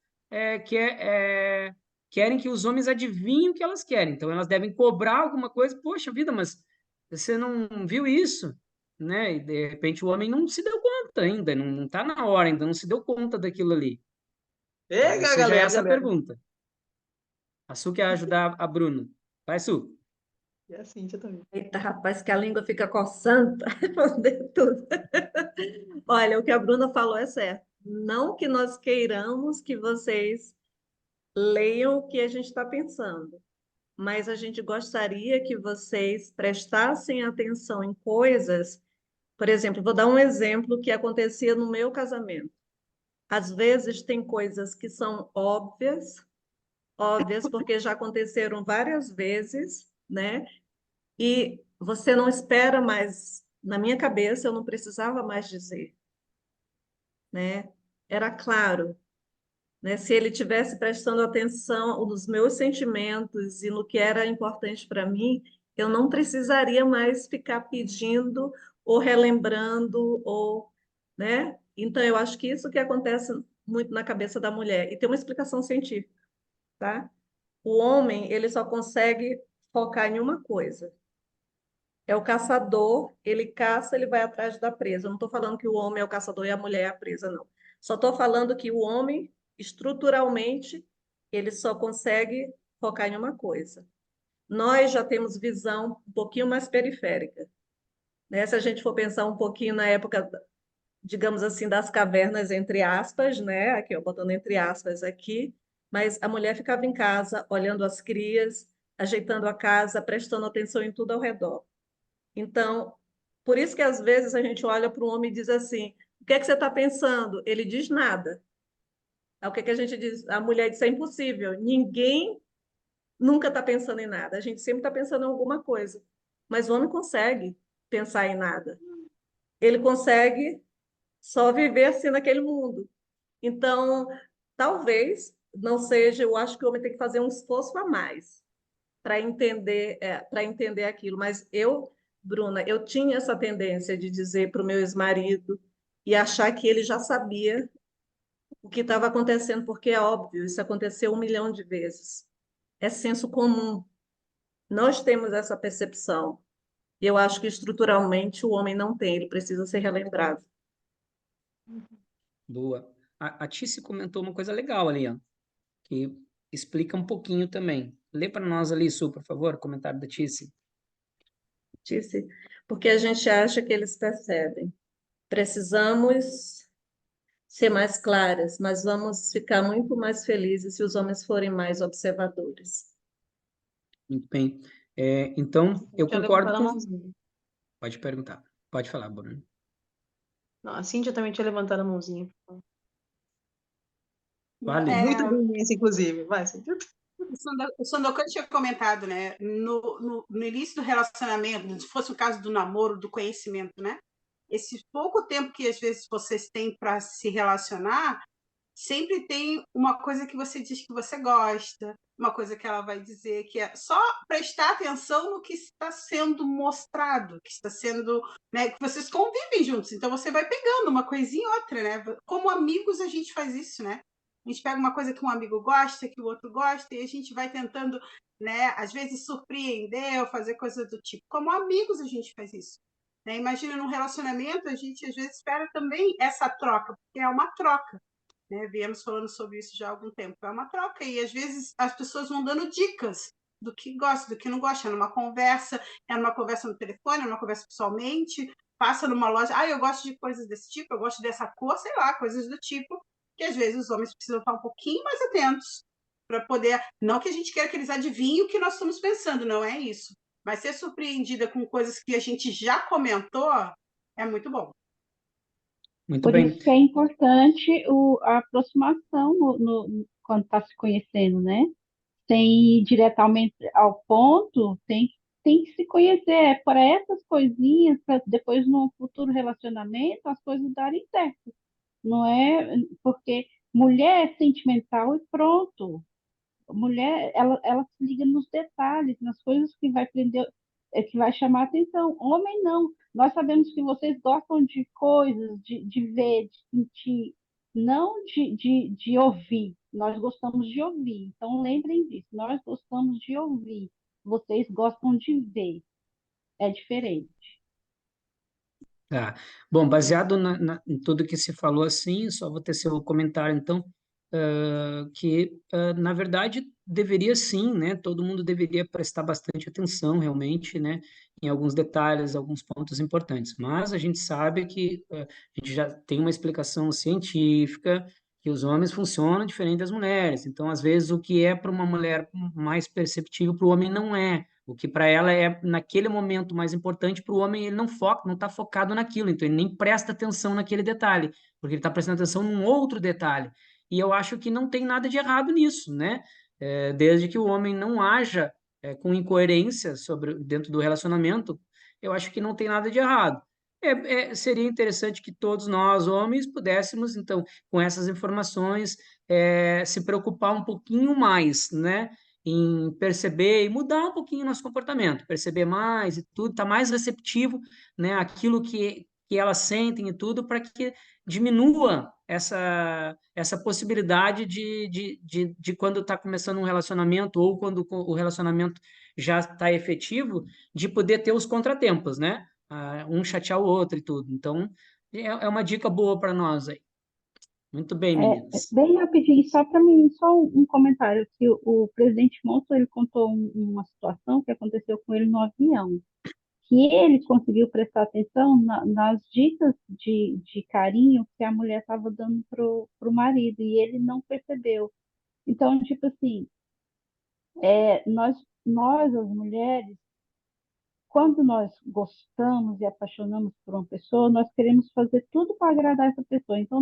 S3: querem que os homens adivinhem o que elas querem? Então elas devem cobrar alguma coisa. Poxa vida, mas você não viu isso, né? E de repente o homem não se deu conta ainda, não está na hora ainda, não se deu conta daquilo ali.
S2: Ei,
S3: Isso já é
S2: galera,
S3: essa
S2: galera.
S3: pergunta. A Su quer ajudar a Bruna. Vai, Su.
S2: E a Cíntia também.
S1: Eita, rapaz, que a língua fica coçando para responder tudo. Olha, o que a Bruna falou é certo. Não que nós queiramos que vocês leiam o que a gente está pensando, mas a gente gostaria que vocês prestassem atenção em coisas. Por exemplo, vou dar um exemplo que acontecia no meu casamento. Às vezes tem coisas que são óbvias porque já aconteceram várias vezes, né? E você não espera mais, na minha cabeça, eu não precisava mais dizer, né? Era claro. né? Se ele tivesse prestando atenção nos meus sentimentos e no que era importante para mim, eu não precisaria mais ficar pedindo ou relembrando ou, né? Então eu acho que isso que acontece muito na cabeça da mulher e tem uma explicação científica, tá? O homem, ele só consegue focar em uma coisa. É o caçador, ele caça, ele vai atrás da presa. Eu não estou falando que o homem é o caçador e a mulher é a presa, não. Só estou falando que o homem, estruturalmente, ele só consegue focar em uma coisa. Nós já temos visão um pouquinho mais periférica, né? Se a gente for pensar um pouquinho na época, digamos assim, das cavernas, entre aspas, né? Aqui, ó, botando entre aspas aqui, mas a mulher ficava em casa, olhando as crias, ajeitando a casa, prestando atenção em tudo ao redor. Então, por isso que às vezes a gente olha para o homem e diz assim: o que é que você está pensando? Ele diz nada. Aí o que é que a gente diz? A mulher diz: é impossível. Ninguém nunca está pensando em nada. A gente sempre está pensando em alguma coisa. Mas o homem consegue pensar em nada. Ele consegue só viver assim naquele mundo. Então, talvez não seja, eu acho que o homem tem que fazer um esforço a mais para entender aquilo. Mas eu, Bruna, eu tinha essa tendência de dizer para o meu ex-marido e achar que ele já sabia o que estava acontecendo, porque é óbvio, isso aconteceu 1 milhão de vezes. É senso comum. Nós temos essa percepção. E eu acho que estruturalmente o homem não tem, ele precisa ser relembrado.
S3: Boa. A Tice comentou uma coisa legal ali, ó, que explica um pouquinho também. Lê para nós ali, Su, por favor, o comentário da Tice.
S1: Disse, porque a gente acha que eles percebem. Precisamos ser mais claras, mas vamos ficar muito mais felizes se os homens forem mais observadores.
S3: Muito bem. Então, eu
S2: Tinha
S3: concordo
S2: levantado a
S3: com...
S2: mãozinha.
S3: Pode perguntar. Pode falar, Bruno.
S2: Não, a Cíntia também tinha levantado a mãozinha.
S3: Vale.
S2: Muita veemência, inclusive. Vai, Cíntia.
S8: O Sandokan tinha comentado, né? No início do relacionamento, se fosse o caso do namoro, do conhecimento, né? Esse pouco tempo que às vezes vocês têm para se relacionar, sempre tem uma coisa que você diz que você gosta, uma coisa que ela vai dizer que é só prestar atenção no que está sendo mostrado, que está sendo, né, que vocês convivem juntos. Então você vai pegando uma coisinha e outra, né? Como amigos a gente faz isso, né? A gente pega uma coisa que um amigo gosta, que o outro gosta, e a gente vai tentando, né, às vezes surpreender ou fazer coisas do tipo. Como amigos a gente faz isso. Né? Imagina num relacionamento, a gente às vezes espera também essa troca, porque é uma troca. Né? Viemos falando sobre isso já há algum tempo. É uma troca, e às vezes as pessoas vão dando dicas do que gosta, do que não gosta. É numa conversa no telefone, é numa conversa pessoalmente, passa numa loja, eu gosto de coisas desse tipo, eu gosto dessa cor, sei lá, coisas do tipo, que às vezes os homens precisam estar um pouquinho mais atentos para poder, não que a gente queira que eles adivinhem o que nós estamos pensando, não é isso, mas ser surpreendida com coisas que a gente já comentou é muito bom.
S3: Muito
S14: Por
S3: bem.
S14: isso que é importante a aproximação quando está se conhecendo, né? Sem ir diretamente ao ponto, tem que se conhecer. É para essas coisinhas, para depois no futuro relacionamento as coisas darem certo. Não é porque mulher é sentimental e pronto. Mulher, ela se liga nos detalhes, nas coisas que vai prender, que vai chamar a atenção. Homem não. Nós sabemos que vocês gostam de coisas, de ver, de sentir, não de ouvir. Nós gostamos de ouvir. Então lembrem disso. Nós gostamos de ouvir. Vocês gostam de ver. É diferente.
S3: Tá. Bom, baseado em tudo que se falou assim, só vou ter seu comentário, então, na verdade, deveria sim, né? Todo mundo deveria prestar bastante atenção, realmente, né? Em alguns detalhes, alguns pontos importantes. Mas a gente sabe que a gente já tem uma explicação científica que os homens funcionam diferente das mulheres. Então, às vezes, o que é para uma mulher mais perceptível para o homem não é. O que para ela é naquele momento mais importante, para o homem ele não foca, não está focado naquilo, então ele nem presta atenção naquele detalhe, porque ele está prestando atenção num outro detalhe. E eu acho que não tem nada de errado nisso, né? Desde que o homem não haja com incoerência dentro do relacionamento, eu acho que não tem nada de errado. Seria interessante que todos nós, homens, pudéssemos, então, com essas informações, se preocupar um pouquinho mais, né, em perceber e mudar um pouquinho o nosso comportamento, perceber mais e tudo, estar mais receptivo, né, àquilo que elas sentem e tudo, para que diminua essa possibilidade de quando está começando um relacionamento ou quando o relacionamento já está efetivo, de poder ter os contratempos, né? Um chatear o outro e tudo. Então, é uma dica boa para nós aí. Muito bem, meninas.
S14: Bem rapidinho, só para mim, só um comentário, que o presidente Monson, ele contou uma situação que aconteceu com ele no avião, que ele conseguiu prestar atenção nas dicas de carinho que a mulher estava dando pro marido, e ele não percebeu. Então, tipo assim, nós, as mulheres, quando nós gostamos e apaixonamos por uma pessoa, nós queremos fazer tudo para agradar essa pessoa. Então,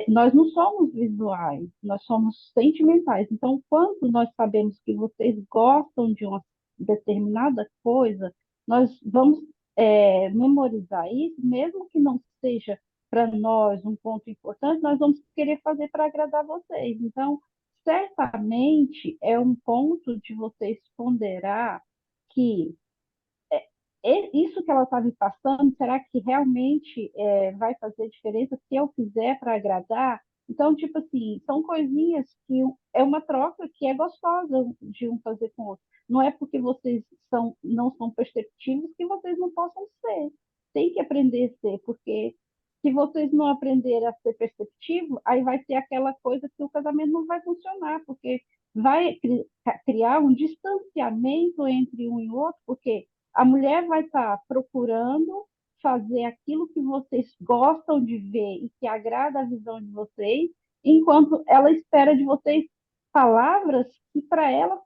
S14: nós não somos visuais, nós somos sentimentais. Então, quando nós sabemos que vocês gostam de uma determinada coisa, nós vamos memorizar isso, mesmo que não seja para nós um ponto importante, nós vamos querer fazer para agradar vocês. Então, certamente é um ponto de vocês ponderar que isso que ela está me passando, será que realmente vai fazer diferença se eu fizer para agradar? Então, tipo assim, são coisinhas que é uma troca que é gostosa de um fazer com o outro. Não é porque vocês não são perceptivos que vocês não possam ser. Tem que aprender a ser, porque se vocês não aprenderem a ser perceptivo, aí vai ter aquela coisa que o casamento não vai funcionar, porque vai criar um distanciamento entre um e o outro, porque a mulher vai estar procurando fazer aquilo que vocês gostam de ver e que agrada a visão de vocês, enquanto ela espera de vocês palavras que para ela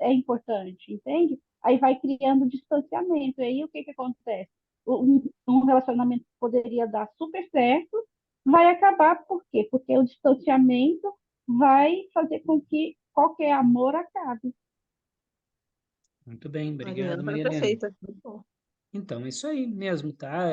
S14: é importante, entende? Aí vai criando distanciamento. E aí o que acontece? Um relacionamento que poderia dar super certo vai acabar por quê? Porque o distanciamento vai fazer com que qualquer amor acabe.
S3: Muito bem, obrigado,
S2: Mariana,
S3: Maria Helena.
S2: perfeita. Muito bom.
S3: Então, é isso aí mesmo, tá?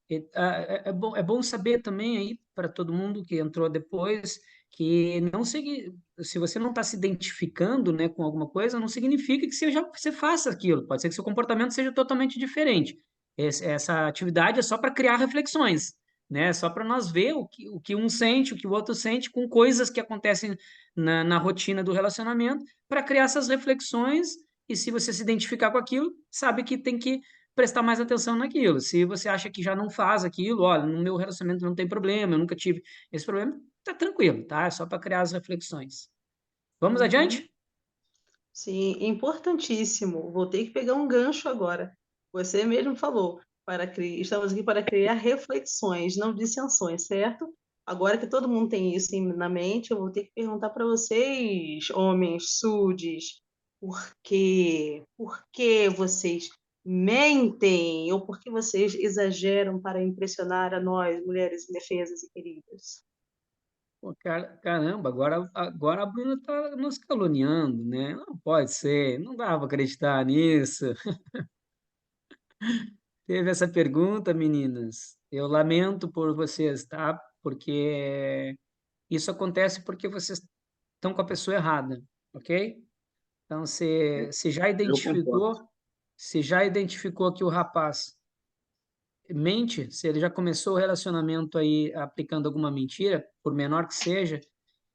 S3: É bom saber também aí para todo mundo que entrou depois que não segui, se você não está se identificando, né, com alguma coisa, não significa que você faça aquilo. Pode ser que seu comportamento seja totalmente diferente. Essa atividade é só para criar reflexões, né? Só para nós ver o que um sente, o que o outro sente com coisas que acontecem na rotina do relacionamento, para criar essas reflexões. E se você se identificar com aquilo, sabe que tem que prestar mais atenção naquilo. Se você acha que já não faz aquilo, olha, no meu relacionamento não tem problema, eu nunca tive esse problema, tá tranquilo, tá? É só para criar as reflexões. Vamos adiante?
S2: Sim, importantíssimo. Vou ter que pegar um gancho agora. Você mesmo falou, estamos aqui para criar reflexões, não dissensões, certo? Agora que todo mundo tem isso na mente, eu vou ter que perguntar para vocês, homens sudes, por quê? Por que vocês mentem? Ou por que vocês exageram para impressionar a nós, mulheres indefesas e queridas?
S3: Pô, caramba, agora a Bruna está nos caluniando, né? Não pode ser, não dá para acreditar nisso. Teve essa pergunta, meninas. Eu lamento por vocês, tá? Porque isso acontece porque vocês estão com a pessoa errada, ok? Então, se já
S10: Eu concordo.
S3: identificou que o rapaz mente, se ele já começou o relacionamento aí aplicando alguma mentira, por menor que seja,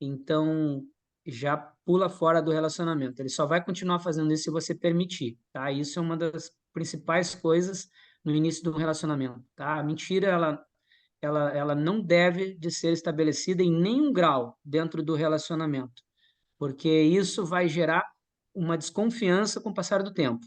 S3: então já pula fora do relacionamento. Ele só vai continuar fazendo isso se você permitir, tá? Isso é uma das principais coisas no início do relacionamento, tá? A mentira, ela não deve de ser estabelecida em nenhum grau dentro do relacionamento, porque isso vai gerar uma desconfiança com o passar do tempo,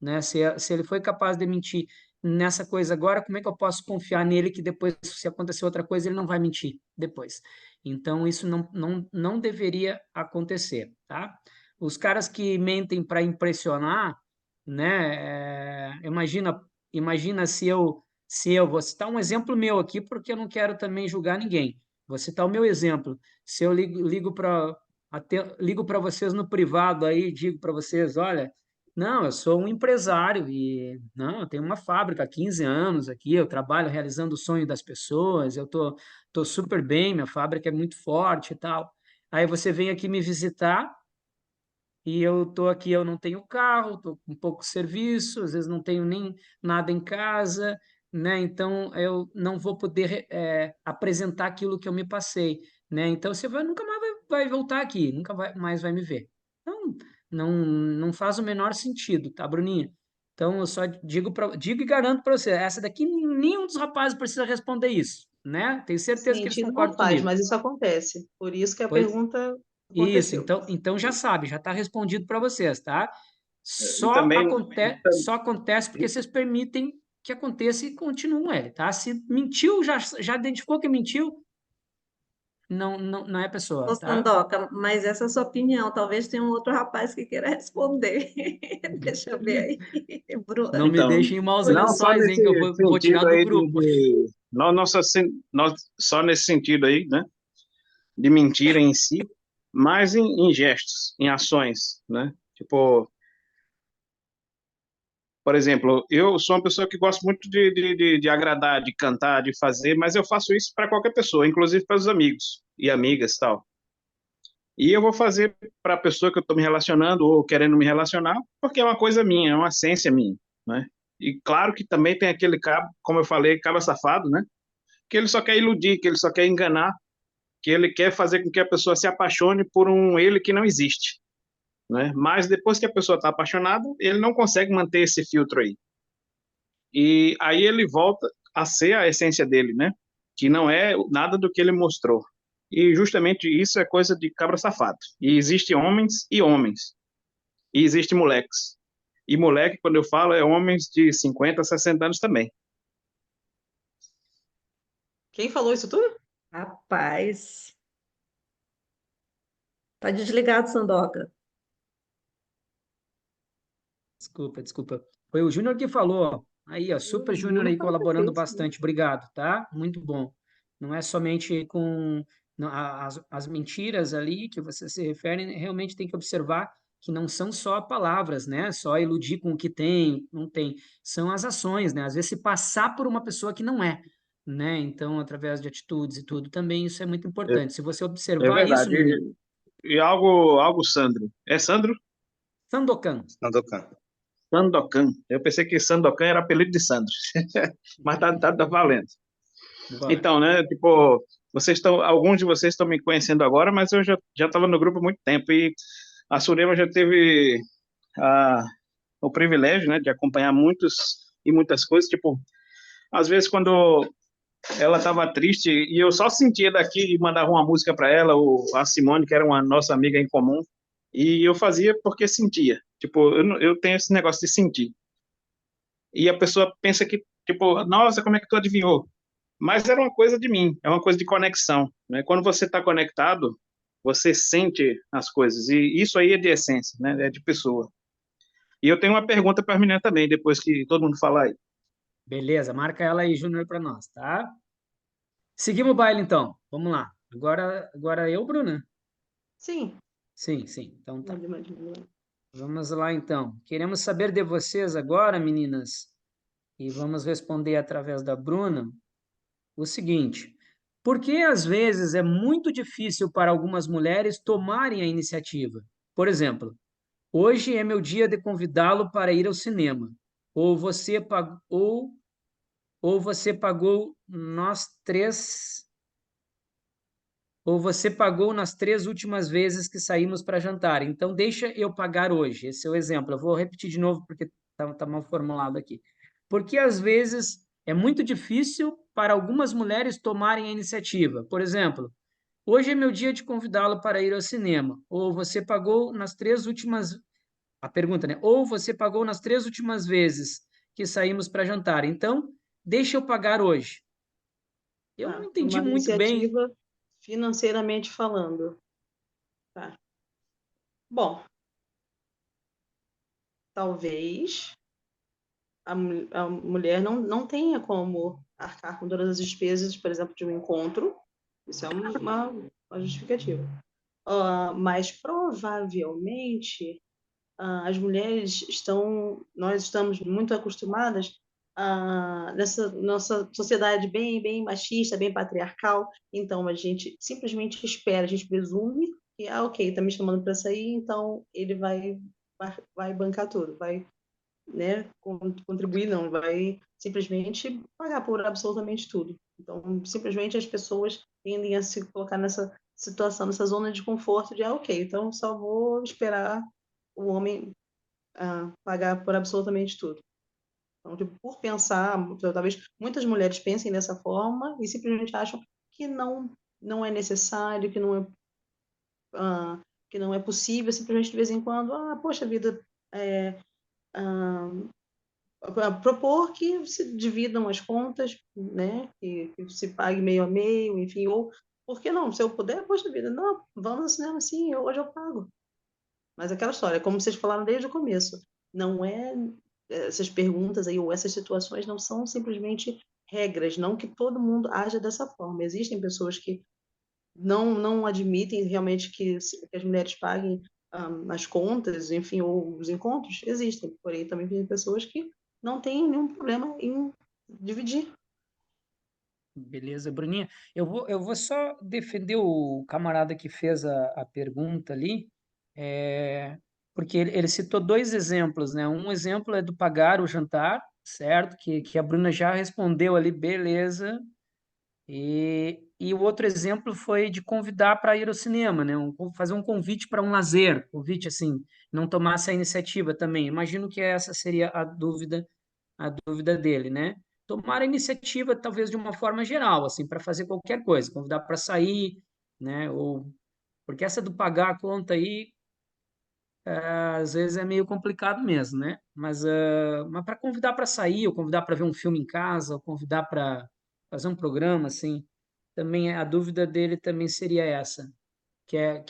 S3: né? Se ele foi capaz de mentir nessa coisa agora, como é que eu posso confiar nele que depois, se acontecer outra coisa, ele não vai mentir depois? Então, isso não deveria acontecer, tá? Os caras que mentem para impressionar, né? Imagina se eu vou citar um exemplo meu aqui, porque eu não quero também julgar ninguém. Vou citar o meu exemplo. Se eu ligo para vocês no privado aí, digo para vocês, olha, Não, eu sou um empresário e não, eu tenho uma fábrica há 15 anos aqui, eu trabalho realizando o sonho das pessoas, tô super bem, minha fábrica é muito forte e tal. Aí você vem aqui me visitar e eu tô aqui, eu não tenho carro, tô com pouco serviço, às vezes não tenho nem nada em casa, né? Então eu não vou poder apresentar aquilo que eu me passei, né? Então você nunca mais vai voltar aqui, nunca mais vai me ver. Então não faz o menor sentido, tá, Bruninha? Então eu só digo e garanto para você, essa daqui nenhum dos rapazes precisa responder isso, né? Tenho certeza que eles
S2: Sentido não
S3: concordam
S2: faz,
S3: comigo.
S2: mas isso acontece. Por isso que a
S3: Pois
S2: pergunta
S3: isso,
S2: aconteceu.
S3: então já sabe, já está respondido para vocês, tá?
S13: E também,
S3: Só acontece porque vocês permitem que aconteça e continuam ele, tá? Se mentiu, já identificou que mentiu, não é pessoa,
S1: Ô,
S3: tá?
S1: Sandoca, mas essa é a sua opinião. Talvez tenha um outro rapaz que queira responder. Deixa eu ver aí.
S3: Não me
S13: então,
S3: deixem em maus
S13: não só
S3: lençóis, hein,
S13: nesse
S3: que eu vou tirar
S13: sentido
S3: do
S13: aí
S3: grupo.
S13: nós, só nesse sentido aí, né, de mentira em si, mas em gestos, em ações, né? Tipo, por exemplo, eu sou uma pessoa que gosta muito de agradar, de cantar, de fazer, mas eu faço isso para qualquer pessoa, inclusive para os amigos e amigas e tal. E eu vou fazer para a pessoa que eu estou me relacionando ou querendo me relacionar, porque é uma coisa minha, é uma essência minha, né? E claro que também tem aquele cabo, como eu falei, cabo safado, né? Que ele só quer iludir, que ele só quer enganar, que ele quer fazer com que a pessoa se apaixone por um ele que não existe, né? Mas depois que a pessoa está apaixonada, ele não consegue manter esse filtro aí. E aí ele volta a ser a essência dele, né? Que não é nada do que ele mostrou. E justamente isso é coisa de cabra safado. E existe homens e homens. E existe moleques. E moleque, quando eu falo, é homens de 50, 60 anos também.
S2: Quem falou isso tudo?
S1: Rapaz, tá desligado, Sandoca.
S3: Desculpa. Foi o Júnior que falou. Aí, ó, Super Júnior aí colaborando bastante. Obrigado, tá? Muito bom. Não é somente com as mentiras ali que você se refere, realmente tem que observar que não são só palavras, né? Só iludir com o que tem, não tem. São as ações, né? Às vezes se passar por uma pessoa que não é, né? Então, através de atitudes e tudo, também isso é muito importante. Se você
S13: É
S3: observar isso,
S13: verdade.
S3: menino,
S13: E algo Sandro. É Sandro?
S3: Sandokan.
S5: Sandokan.
S13: Sandokan. Eu pensei que Sandokan era apelido de Sandro. Mas tá valendo.
S3: Bora.
S13: Então, né, tipo, alguns de vocês estão me conhecendo agora, mas eu já estava no grupo há muito tempo e a Surema já teve o privilégio, né, de acompanhar muitas coisas, tipo, às vezes quando ela estava triste e eu só sentia daqui e mandava uma música para ela, a Simone, que era uma nossa amiga em comum, e eu fazia porque sentia. Tipo, eu tenho esse negócio de sentir. E a pessoa pensa que, tipo, nossa, como é que tu adivinhou? Mas era uma coisa de mim, é uma coisa de conexão, né? Quando você está conectado, você sente as coisas, e isso aí é de essência, né? É de pessoa. E eu tenho uma pergunta para a menina também, depois que todo mundo falar aí.
S3: Beleza, marca ela aí, Júnior, para nós, tá? Seguimos o baile, então. Vamos lá. Agora eu, Bruna?
S2: Sim.
S3: Sim. Então tá.
S2: Mande.
S3: Vamos lá, então. Queremos saber de vocês agora, meninas, e vamos responder através da Bruna o seguinte: por que às vezes é muito difícil para algumas mulheres tomarem a iniciativa? Por exemplo, hoje é meu dia de convidá-lo para ir ao cinema. Ou você pagou, ou você pagou nós três, ou você pagou nas 3 últimas vezes que saímos para jantar. Então deixa eu pagar hoje. Esse é o exemplo. Eu vou repetir de novo porque tá mal formulado aqui. Porque às vezes é muito difícil para algumas mulheres tomarem a iniciativa. Por exemplo, hoje é meu dia de convidá-lo para ir ao cinema. Ou você pagou nas 3 últimas. A pergunta, né? Ou você pagou nas 3 últimas vezes que saímos para jantar. Então, deixa eu pagar hoje. Eu não entendi
S2: Uma
S3: muito bem.
S2: iniciativa financeiramente falando. Tá. Bom, talvez a mulher não tenha como arcar com todas as despesas, por exemplo, de um encontro. Isso é uma justificativa. Mas provavelmente as mulheres nós estamos muito acostumadas nessa nossa sociedade bem machista, bem patriarcal, então a gente simplesmente espera, a gente presume que, ok, está me chamando para sair, então ele vai bancar tudo, vai, né, contribuir, não, vai simplesmente pagar por absolutamente tudo. Então, simplesmente as pessoas tendem a se colocar nessa situação, nessa zona de conforto de, ok, então só vou esperar o homem pagar por absolutamente tudo. Então, tipo, por pensar, talvez muitas mulheres pensem dessa forma e simplesmente acham que não é necessário, que não é possível, simplesmente de vez em quando, poxa vida, propor que se dividam as contas, né? Que se pague meio a meio, enfim, ou por que não? Se eu puder, poxa vida, não, vamos ao cinema sim, hoje eu pago. Mas aquela história, como vocês falaram desde o começo, não é essas perguntas aí ou essas situações não são simplesmente regras, não que todo mundo haja dessa forma. Existem pessoas que não admitem realmente que as mulheres paguem as contas, enfim, ou os encontros, existem. Porém, também tem pessoas que não têm nenhum problema em dividir.
S3: Beleza, Bruninha. Eu vou só defender o camarada que fez a pergunta ali, porque ele citou dois exemplos, né? Um exemplo é do pagar o jantar, certo? Que a Bruna já respondeu ali, beleza. E o outro exemplo foi de convidar para ir ao cinema, né? Fazer um convite para um lazer, convite assim, não tomar essa iniciativa também. Imagino que essa seria a dúvida dele, né? Tomar a iniciativa, talvez de uma forma geral, assim, para fazer qualquer coisa, convidar para sair, né? Ou porque essa do pagar a conta aí, às vezes é meio complicado mesmo, né? Mas para convidar para sair, ou convidar para ver um filme em casa, ou convidar para fazer um programa, assim, também a dúvida dele também seria essa. Quer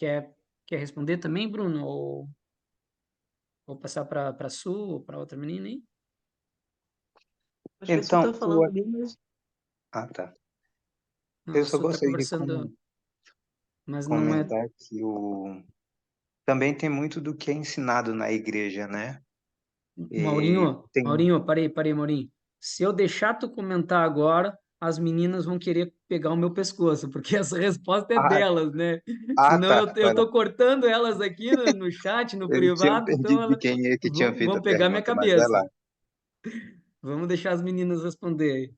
S3: responder também, Bruno? Ou vou passar para a Su ou para outra menina aí?
S2: Acho que você
S5: Então,
S2: está falando bem, mas
S5: ah, tá.
S3: Não,
S5: Eu
S3: a
S5: só
S3: Su está
S5: gostaria de
S3: conversando, mas não é.
S5: comentar que também tem muito do que é ensinado na igreja, né? E tem.
S3: Maurinho, parei, Maurinho. Se eu deixar tu comentar agora, as meninas vão querer pegar o meu pescoço, porque essa resposta é
S5: Ah,
S3: delas, né? Senão
S5: tá.
S3: eu tô cortando elas aqui no chat, no
S5: Eu tinha
S3: privado, então
S5: perdido de
S3: elas
S5: quem é que tinha feito
S3: vão
S5: a
S3: pegar minha
S5: pergunta, mas vai
S3: cabeça.
S5: lá.
S3: Vamos deixar as meninas responder aí.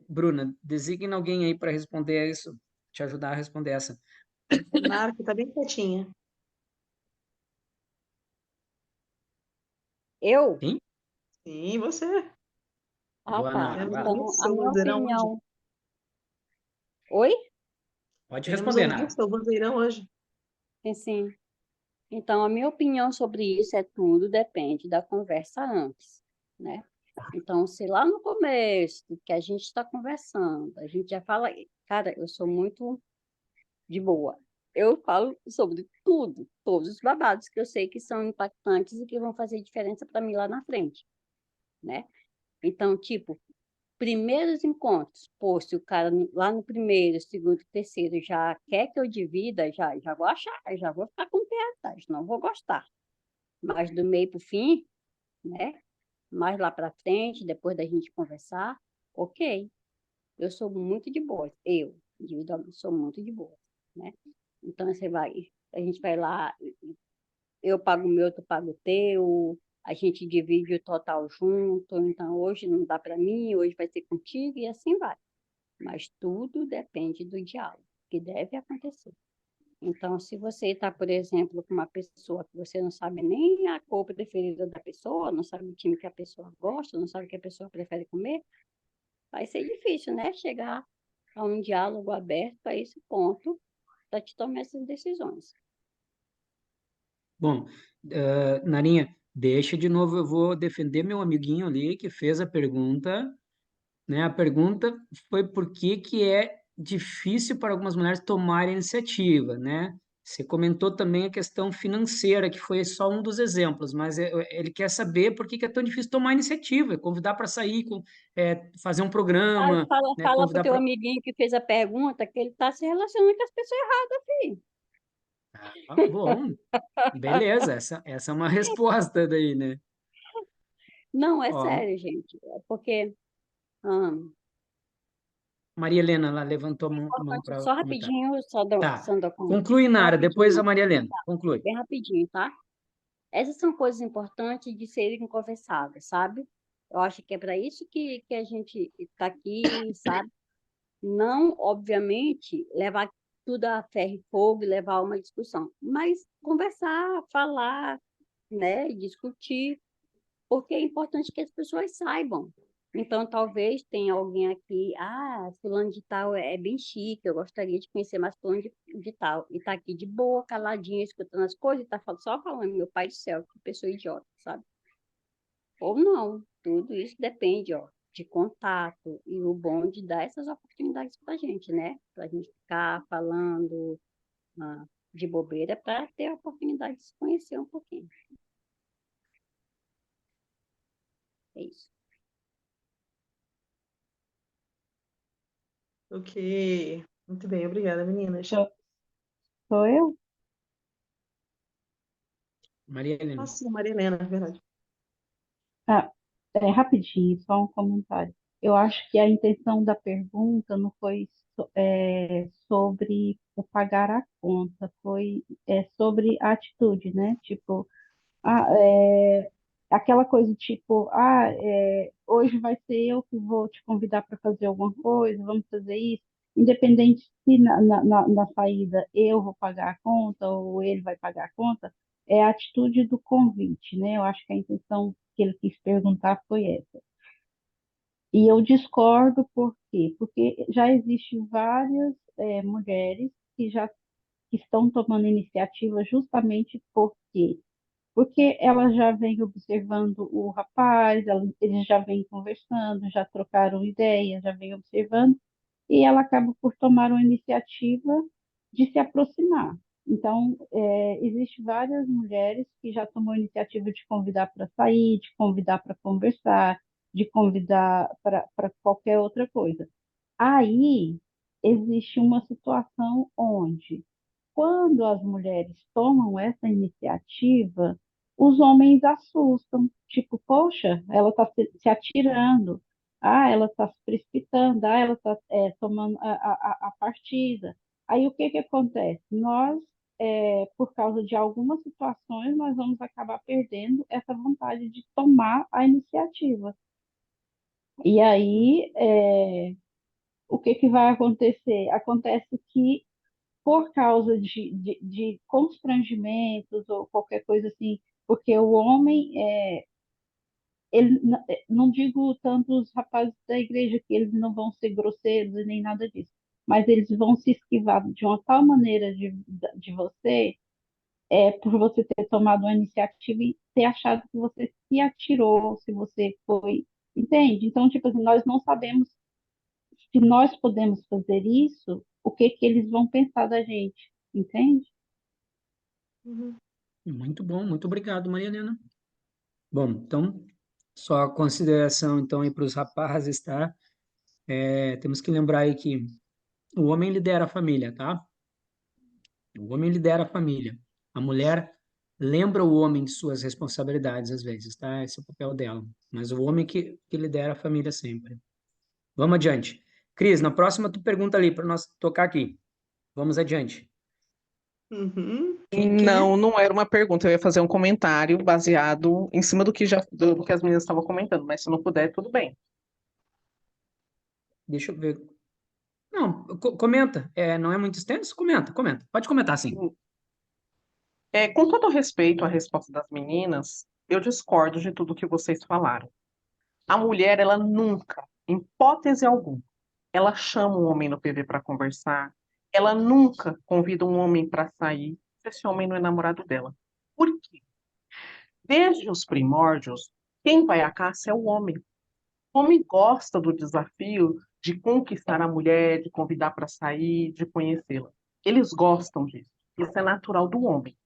S3: Bruna, designa alguém aí para responder isso, te ajudar a responder essa.
S2: Nara, que está bem quietinha.
S15: Eu?
S3: Sim?
S2: Sim, você.
S15: Ah,
S3: Boa,
S15: tá.
S3: Nara, vai lá.
S2: Queremos ouvir
S15: Então, a
S2: seu
S15: minha
S2: vozeirão hoje.
S15: opinião. Oi?
S3: Pode
S2: Queremos
S3: responder,
S2: ouvir
S3: Nara.
S2: seu vozeirão hoje.
S15: Sim, sim. Então, a minha opinião sobre isso é tudo depende da conversa antes, né? Então, se lá no começo que a gente está conversando, a gente já fala, cara, eu sou muito de boa. Eu falo sobre tudo, todos os babados que eu sei que são impactantes e que vão fazer diferença para mim lá na frente, né? Então, tipo, primeiros encontros, pô, se o cara lá no primeiro, segundo, terceiro já quer que eu divida, já vou achar, já vou ficar com o pé atrás, não vou gostar. Mas do meio para o fim, né? Mais lá para frente, depois da gente conversar, ok. Eu sou muito de boa, eu, individualmente, sou muito de boa, né? Então, a gente vai lá, eu pago o meu, tu paga o teu, a gente divide o total junto, então hoje não dá para mim, hoje vai ser contigo, e assim vai. Mas tudo depende do diálogo, que deve acontecer. Então, se você está, por exemplo, com uma pessoa que você não sabe nem a cor preferida da pessoa, não sabe o time que a pessoa gosta, não sabe o que a pessoa prefere comer, vai ser difícil, né? Chegar a um diálogo aberto a esse ponto para te tomar essas decisões.
S3: Bom, Narinha, deixa de novo, eu vou defender meu amiguinho ali que fez a pergunta, né? A pergunta foi por que que é difícil para algumas mulheres tomarem iniciativa, né? Você comentou também a questão financeira, que foi só um dos exemplos, mas ele quer saber por que que é tão difícil tomar iniciativa, convidar para sair, fazer um programa, né,
S15: Fala pro
S3: convidar
S15: teu
S3: para...
S15: amiguinho que fez a pergunta que ele está se relacionando com as pessoas erradas, filho.
S3: Ah, bom, beleza, essa é uma resposta daí, né?
S15: Não, é
S3: Ó,
S15: sério, gente. É porque ah,
S3: Maria Helena, ela levantou a mão
S15: importante,
S3: para
S15: só
S3: comentar.
S15: rapidinho,
S3: Tá,
S15: Sandra,
S3: conclui,
S15: só
S3: Nara, depois a
S15: rapidinho,
S3: Maria Helena, conclui.
S15: bem rapidinho, tá? Essas são coisas importantes de serem conversadas, sabe? Eu acho que é para isso que a gente está aqui, sabe? Não, obviamente, levar tudo a ferro e fogo e levar a uma discussão, mas conversar, falar, né, discutir, porque é importante que as pessoas saibam. Então, talvez tenha alguém aqui, fulano de tal é bem chique, eu gostaria de conhecer mais fulano de tal, e está aqui de boa, caladinha, escutando as coisas, e está só falando, meu pai do céu, que pessoa idiota, sabe? Ou não, tudo isso depende, ó, de contato, e o bom de dar essas oportunidades para a gente, né? Para a gente ficar falando de bobeira, para ter a oportunidade de se conhecer um pouquinho. É isso.
S2: Ok. Muito bem, obrigada, meninas.
S14: Sou eu?
S3: Maria Helena.
S2: Sim, Maria Helena, é verdade.
S14: Rapidinho, só um comentário. Eu acho que a intenção da pergunta não foi sobre o pagar a conta, foi sobre a atitude, né? Tipo, ah, é, aquela coisa tipo, hoje vai ser eu que vou te convidar para fazer alguma coisa, vamos fazer isso, independente se na saída eu vou pagar a conta ou ele vai pagar a conta, é a atitude do convite, né? Eu acho que a intenção que ele quis perguntar foi essa. E eu discordo por quê? Porque já existem várias mulheres que já estão tomando iniciativa justamente porque ela já vem observando o rapaz, eles já vêm conversando, já trocaram ideias, já vêm observando, e ela acaba por tomar uma iniciativa de se aproximar. Então, existem várias mulheres que já tomou a iniciativa de convidar para sair, de convidar para conversar, de convidar para qualquer outra coisa. Aí, existe uma situação onde quando as mulheres tomam essa iniciativa, os homens assustam, tipo, poxa, ela está se atirando, ela está se precipitando, ela está tomando a partida. Aí o que que acontece? Nós, por causa de algumas situações, nós vamos acabar perdendo essa vontade de tomar a iniciativa. E aí, o que que vai acontecer? Acontece que por causa de constrangimentos ou qualquer coisa assim, porque o homem, não digo tanto os rapazes da igreja, que eles não vão ser grosseiros e nem nada disso, mas eles vão se esquivar de uma tal maneira de você, por você ter tomado uma iniciativa e ter achado que você se atirou, se você foi, entende? Então, tipo assim, nós não sabemos se nós podemos fazer isso, o que que eles vão pensar da gente, entende?
S3: Muito bom, muito obrigado, Maria Helena. Bom, então, só a consideração, então, aí para os rapazes, tá? Temos que lembrar aí que o homem lidera a família, tá? O homem lidera a família. A mulher lembra o homem de suas responsabilidades, às vezes, tá? Esse é o papel dela. Mas o homem que lidera a família sempre. Vamos adiante. Cris, na próxima tu pergunta ali para nós tocar aqui. Vamos adiante.
S6: Não, não era uma pergunta, eu ia fazer um comentário baseado em cima do que as meninas estavam comentando, mas se não puder, tudo bem.
S3: Deixa eu ver. Não, comenta. Não é muito extenso? Comenta. Pode comentar, sim.
S6: Com todo respeito à resposta das meninas, eu discordo de tudo que vocês falaram. A mulher, ela nunca, em hipótese alguma, ela chama um homem no PV para conversar, ela nunca convida um homem para sair, se esse homem não é namorado dela. Por quê? Desde os primórdios, quem vai à caça é o homem. O homem gosta do desafio de conquistar a mulher, de convidar para sair, de conhecê-la. Eles gostam disso. Isso é natural do homem.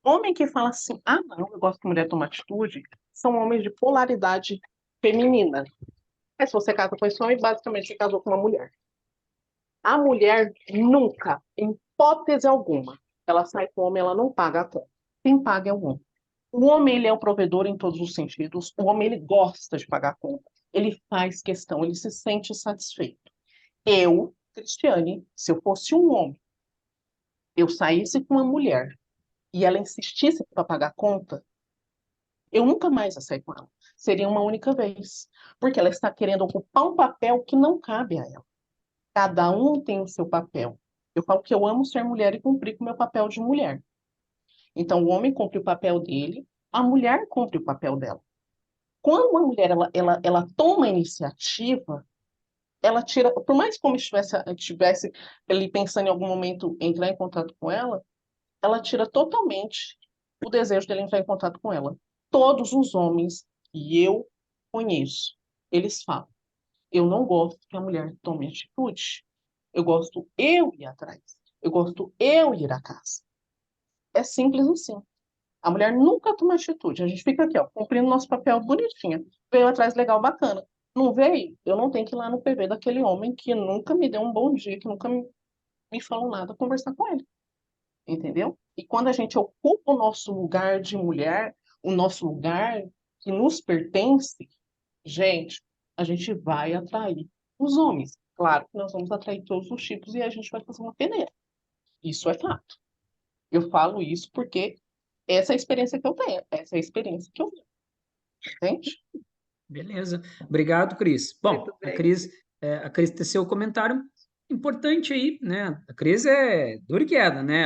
S6: Homem que fala assim, ah, não, eu gosto que mulher toma atitude, são homens de polaridade feminina. Mas se você casa com esse homem, basicamente você casou com uma mulher. A mulher nunca, em hipótese alguma, ela sai com o homem, ela não paga a conta. Quem paga é o homem. O homem, ele é o provedor em todos os sentidos. O homem, ele gosta de pagar a conta. Ele faz questão, ele se sente satisfeito. Eu, Cristiane, se eu fosse um homem, eu saísse com uma mulher e ela insistisse para pagar a conta, eu nunca mais ia sair com ela. Seria uma única vez. Porque ela está querendo ocupar um papel que não cabe a ela. Cada um tem o seu papel. Eu falo que eu amo ser mulher e cumprir com o meu papel de mulher. Então, o homem cumpre o papel dele, a mulher cumpre o papel dela. Quando uma mulher ela toma a iniciativa, ela tira, por mais que o homem estivesse ali pensando em algum momento em entrar em contato com ela tira totalmente o desejo dele entrar em contato com ela. Todos os homens que eu conheço, eles falam, eu não gosto que a mulher tome atitude. Eu gosto eu ir atrás. Eu gosto eu ir à casa. É simples assim. A mulher nunca toma atitude. A gente fica aqui, ó, cumprindo nosso papel bonitinho. Veio atrás legal, bacana. Não veio? Eu não tenho que ir lá no PV daquele homem que nunca me deu um bom dia, que nunca me falou nada, conversar com ele. Entendeu? E quando a gente ocupa o nosso lugar de mulher, o nosso lugar que nos pertence, gente, a gente vai atrair os homens. Claro que nós vamos atrair todos os tipos e a gente vai fazer uma peneira. Isso é fato. Eu falo isso porque essa é a experiência que eu tenho, essa é a experiência que eu tenho. Entende?
S3: Beleza. Obrigado, Cris. Bom,
S1: Muito
S3: a
S1: bem.
S3: Cris teceu um comentário importante aí, né? A Cris é dura e queda, né?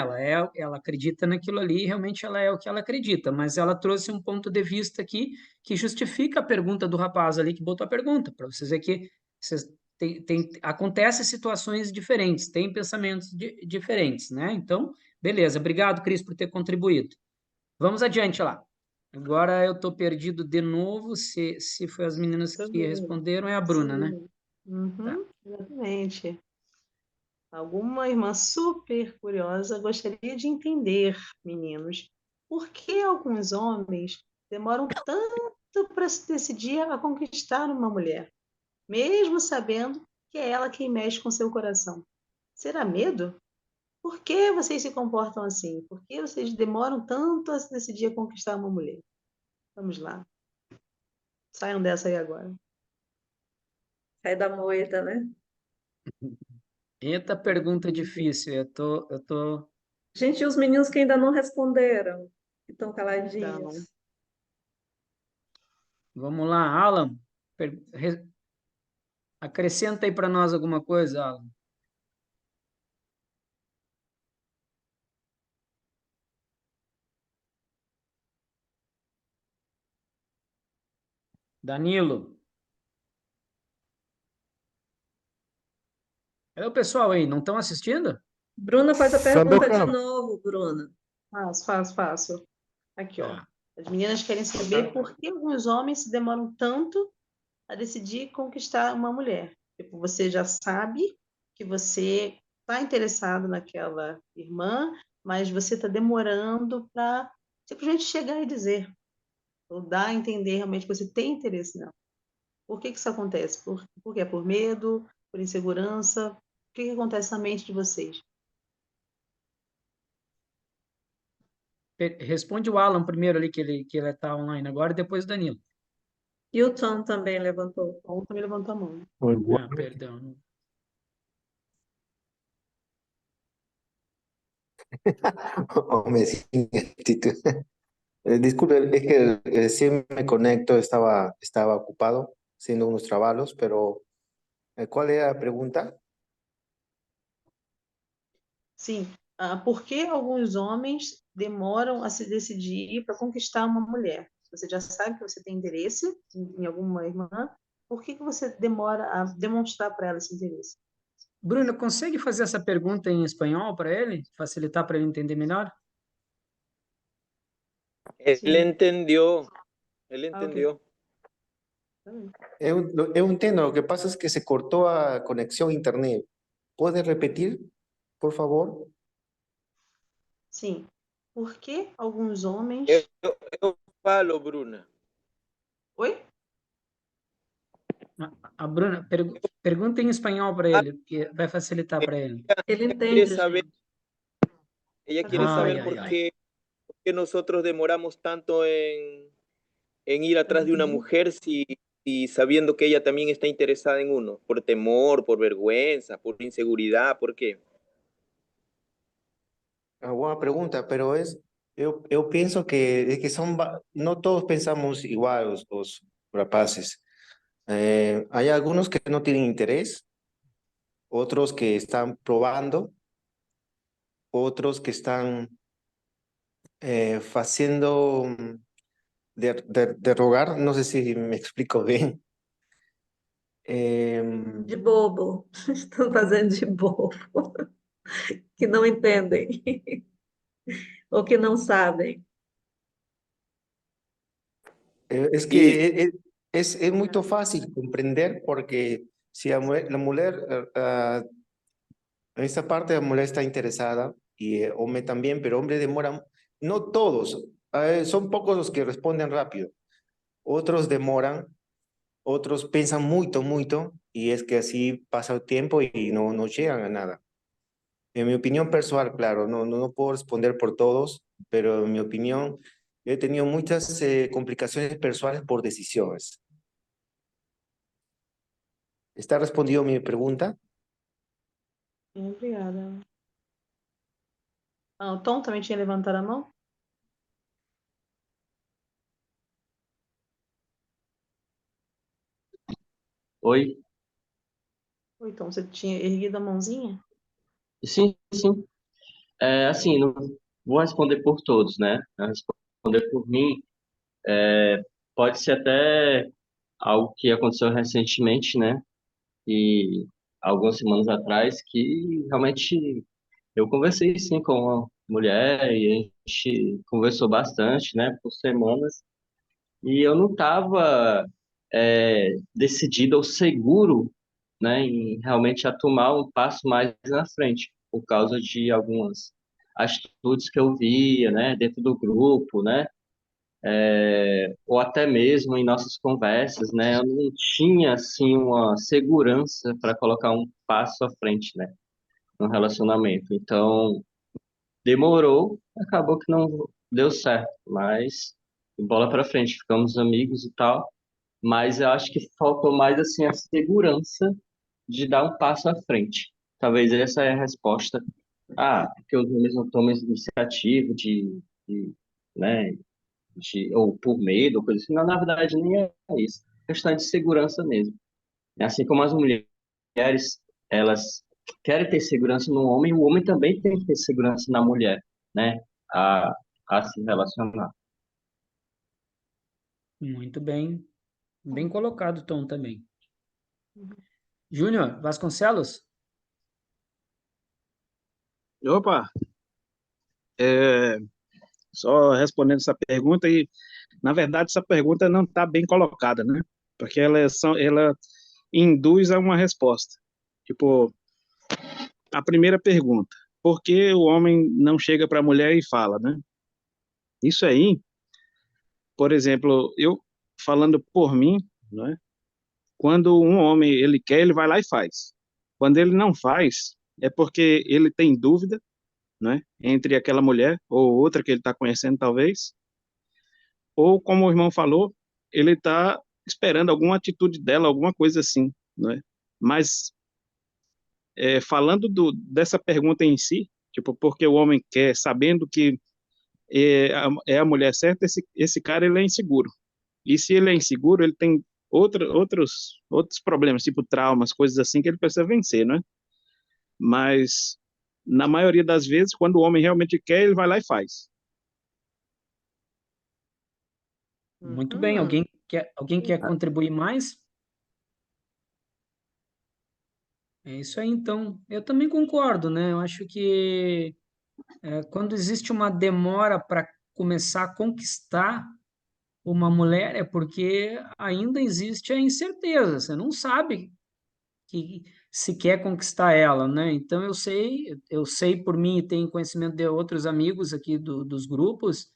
S3: Ela acredita naquilo ali, realmente ela é o que ela acredita, mas ela trouxe um ponto de vista aqui que justifica a pergunta do rapaz ali que botou a pergunta, para vocês verem que vocês acontecem situações diferentes, tem pensamentos diferentes, né? Então, beleza. Obrigado, Cris, por ter contribuído. Vamos adiante lá. Agora eu estou perdido de novo. Se foi as meninas que
S2: Também.
S3: responderam, é a Bruna, né?
S2: Sim.
S3: Tá.
S2: Exatamente. Alguma irmã super curiosa gostaria de entender, meninos, por que alguns homens demoram tanto para se decidir a conquistar uma mulher, mesmo sabendo que é ela quem mexe com seu coração? Será medo? Por que vocês se comportam assim? Por que vocês demoram tanto a se decidir a conquistar uma mulher? Vamos lá. Saiam dessa aí agora.
S1: Sai da moita, né?
S3: Eita, pergunta difícil. Eu tô...
S1: Gente, e os meninos que ainda não responderam, que estão
S2: Então,
S1: caladinhos.
S3: Vamos lá, Alan. Acrescenta aí para nós alguma coisa, Alan. Danilo. Cadê o pessoal aí? Não estão assistindo?
S1: Bruna, faz a pergunta de novo, Bruna.
S2: Faço. Aqui, ó.
S3: Tá.
S2: As meninas querem saber por que alguns homens se demoram tanto a decidir conquistar uma mulher. Tipo, você já sabe que você está interessado naquela irmã, mas você está demorando para simplesmente chegar e dizer, ou dar a entender realmente que você tem interesse nela. Por que isso acontece? Por quê? Por medo? Por insegurança? O que acontece na mente de vocês?
S3: Responde o Alan primeiro ali, que ele está online agora, e depois o Danilo.
S1: E o Tom também levantou.
S2: O Tom também levantou a mão.
S3: Ah, perdão.
S16: Hombre, sin actitud. Disculpe, es que recién me conecto, estaba ocupado haciendo unos trabajos, pero ¿cuál era la pregunta?
S2: Sim. Por que alguns homens demoram a se decidir para conquistar uma mulher? Você já sabe que você tem interesse em alguma irmã, por que você demora a demonstrar para ela esse interesse?
S3: Bruno, consegue fazer essa pergunta em espanhol para ele? Facilitar para ele entender melhor?
S12: Él entendió,
S2: Ok.
S16: Eu entendo, lo que pasa es que se cortó a conexión a internet. ¿Puede repetir, por favor?
S2: Sim. Por que alguns homens...
S12: Eu falo, Bruna.
S2: Oi?
S3: A Bruna, pergunta em espanhol para ele, que vai facilitar para ele.
S1: Ele
S12: Ella quiere
S1: entende,
S12: saber,
S1: gente.
S12: ella quiere
S3: Ay,
S12: saber
S3: ay,
S12: por
S3: ay.
S12: qué nosotros demoramos tanto en ir atrás de una mujer si sabiendo que ella también está interesada en uno, por temor, por vergüenza, por inseguridad, ¿por qué?
S16: Buena pregunta, pero yo pienso que no todos pensamos igual los rapaces. Hay algunos que no tienen interés, otros que están probando, otros que están haciendo de rogar, no sé si me explico bien.
S1: De bobo. Estão fazendo de bobo. Que não entendem. Ou que não sabem.
S16: Es que es muy fácil comprender porque si la mujer, en esta parte la mujer está interesada y hombre también, pero hombre demora, no todos, son pocos los que responden rápido, otros demoran, otros piensan mucho y es que así pasa el tiempo y no llegan a nada. En mi opinión personal, claro, no puedo responder por todos, pero en mi opinión, yo he tenido muchas complicaciones personales por decisiones. ¿Está respondido mi pregunta?
S2: Obrigada. O Tom também tinha levantado a mão?
S10: Oi?
S2: Oi, Tom, você tinha erguido a mãozinha?
S10: Sim, sim. Assim, não vou responder por todos, né? Vou responder por mim. Pode ser até algo que aconteceu recentemente, né? E algumas semanas atrás, que realmente eu conversei sim com uma mulher e a gente conversou bastante, né? Por semanas. E eu não estava decidido ou seguro, né, em realmente a tomar um passo mais na frente, por causa de algumas atitudes que eu via, né, dentro do grupo, né, ou até mesmo em nossas conversas, né, eu não tinha assim uma segurança para colocar um passo à frente, né, no relacionamento. Então, demorou, acabou que não deu certo, mas bola para frente, ficamos amigos e tal. Mas eu acho que faltou mais assim a segurança de dar um passo à frente. Talvez essa é a resposta. Ah, porque os homens não tomam iniciativa né, ou por medo, ou coisa assim. Não, na verdade, nem é isso. É questão de segurança mesmo. É assim como as mulheres, elas querem ter segurança no homem, o homem também tem que ter segurança na mulher, né? A, a se relacionar.
S3: Muito bem. Bem colocado, Tom, também. Júnior Vasconcelos?
S13: Opa, só respondendo essa pergunta, e na verdade essa pergunta não está bem colocada, né? Porque ela induz a uma resposta. Tipo, a primeira pergunta, por que o homem não chega para a mulher e fala, né? Isso aí, por exemplo, eu falando por mim, né? Quando um homem ele quer, ele vai lá e faz. Quando ele não faz, é porque ele tem dúvida, né? Entre aquela mulher ou outra que ele está conhecendo, talvez. Ou, como o irmão falou, ele está esperando alguma atitude dela, alguma coisa assim, né? Mas, falando dessa pergunta em si, tipo, porque o homem quer, sabendo que é a mulher certa, esse cara ele é inseguro. E se ele é inseguro, ele tem outros problemas, tipo traumas, coisas assim, que ele precisa vencer, né? Mas, na maioria das vezes, quando o homem realmente quer, ele vai lá e faz.
S3: Muito bem. Alguém quer contribuir mais? É isso aí, então. Eu também concordo, né? Eu acho que quando existe uma demora para começar a conquistar uma mulher, é porque ainda existe a incerteza. Você não sabe que se quer conquistar ela, né? Então eu sei por mim e tenho conhecimento de outros amigos aqui dos grupos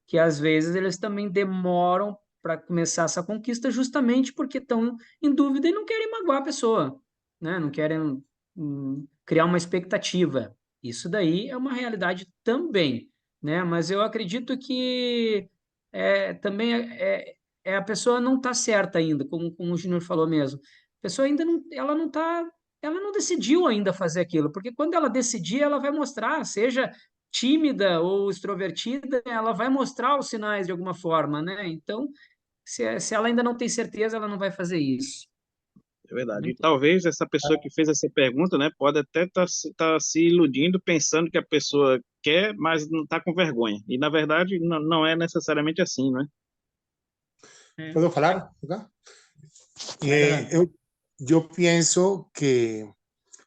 S3: que às vezes eles também demoram para começar essa conquista justamente porque estão em dúvida e não querem magoar a pessoa, né? Não querem criar uma expectativa. Isso daí é uma realidade também, né? Mas eu acredito que também a pessoa não está certa ainda, como o Júnior falou mesmo. A pessoa ainda não, ela não decidiu ainda fazer aquilo, porque quando ela decidir, ela vai mostrar, seja tímida ou extrovertida, ela vai mostrar os sinais de alguma forma, né? Então, se ela ainda não tem certeza, ela não vai fazer isso.
S13: É verdade. E talvez essa pessoa que fez essa pergunta, né, pode até estar se iludindo, pensando que a pessoa quer, mas não está com vergonha. E, na verdade, não é necessariamente assim, né?
S7: ¿Puedo falar? Yo pienso que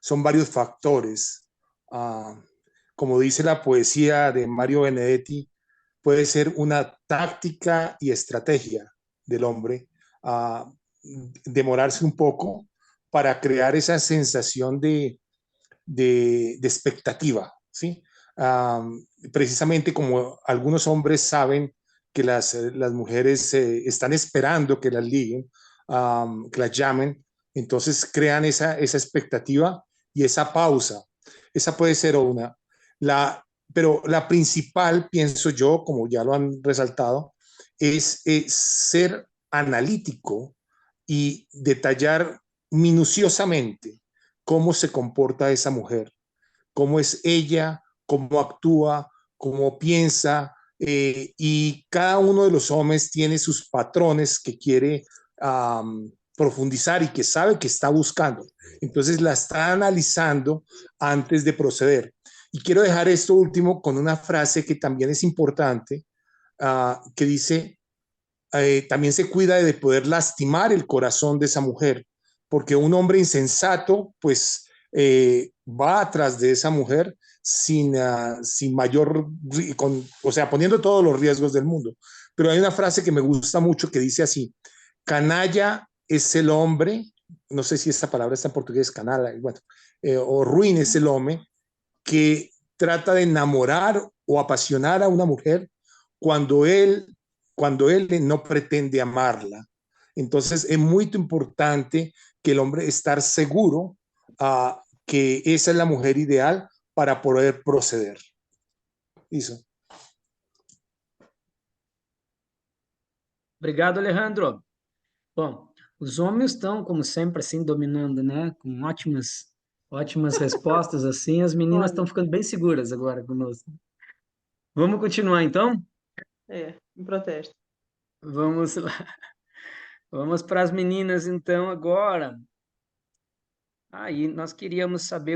S7: son varios factores. Como dice la poesía de Mario Benedetti, puede ser una táctica y estrategia del hombre demorarse un poco para crear esa sensación de expectativa, ¿sí? Precisamente como algunos hombres saben que las mujeres están esperando que las liguen, que las llamen, entonces crean esa expectativa y esa pausa. Esa puede ser una. Pero la principal, pienso yo, como ya lo han resaltado, es ser analítico y detallar minuciosamente cómo se comporta esa mujer, cómo es ella, cómo actúa, cómo piensa, y cada uno de los hombres tiene sus patrones que quiere profundizar y que sabe que está buscando. Entonces la está analizando antes de proceder. Y quiero dejar esto último con una frase que también es importante, que dice, también se cuida de poder lastimar el corazón de esa mujer, porque un hombre insensato, pues, va atrás de esa mujer sin mayor, o sea, poniendo todos los riesgos del mundo. Pero hay una frase que me gusta mucho que dice así: canalla es el hombre, no sé si esa palabra está en portugués, canalla, bueno, o ruin es el hombre que trata de enamorar o apasionar a una mujer cuando él no pretende amarla. Entonces es muy importante que el hombre estar seguro que esa es la mujer ideal para poder proceder. Isso.
S3: Obrigado, Alejandro. Bom, os homens estão, como sempre, assim, dominando, né? Com ótimas respostas, assim. As meninas estão ficando bem seguras agora conosco. Vamos continuar, então?
S2: Em protesto.
S3: Vamos lá. Vamos para as meninas, então, agora. Aí, nós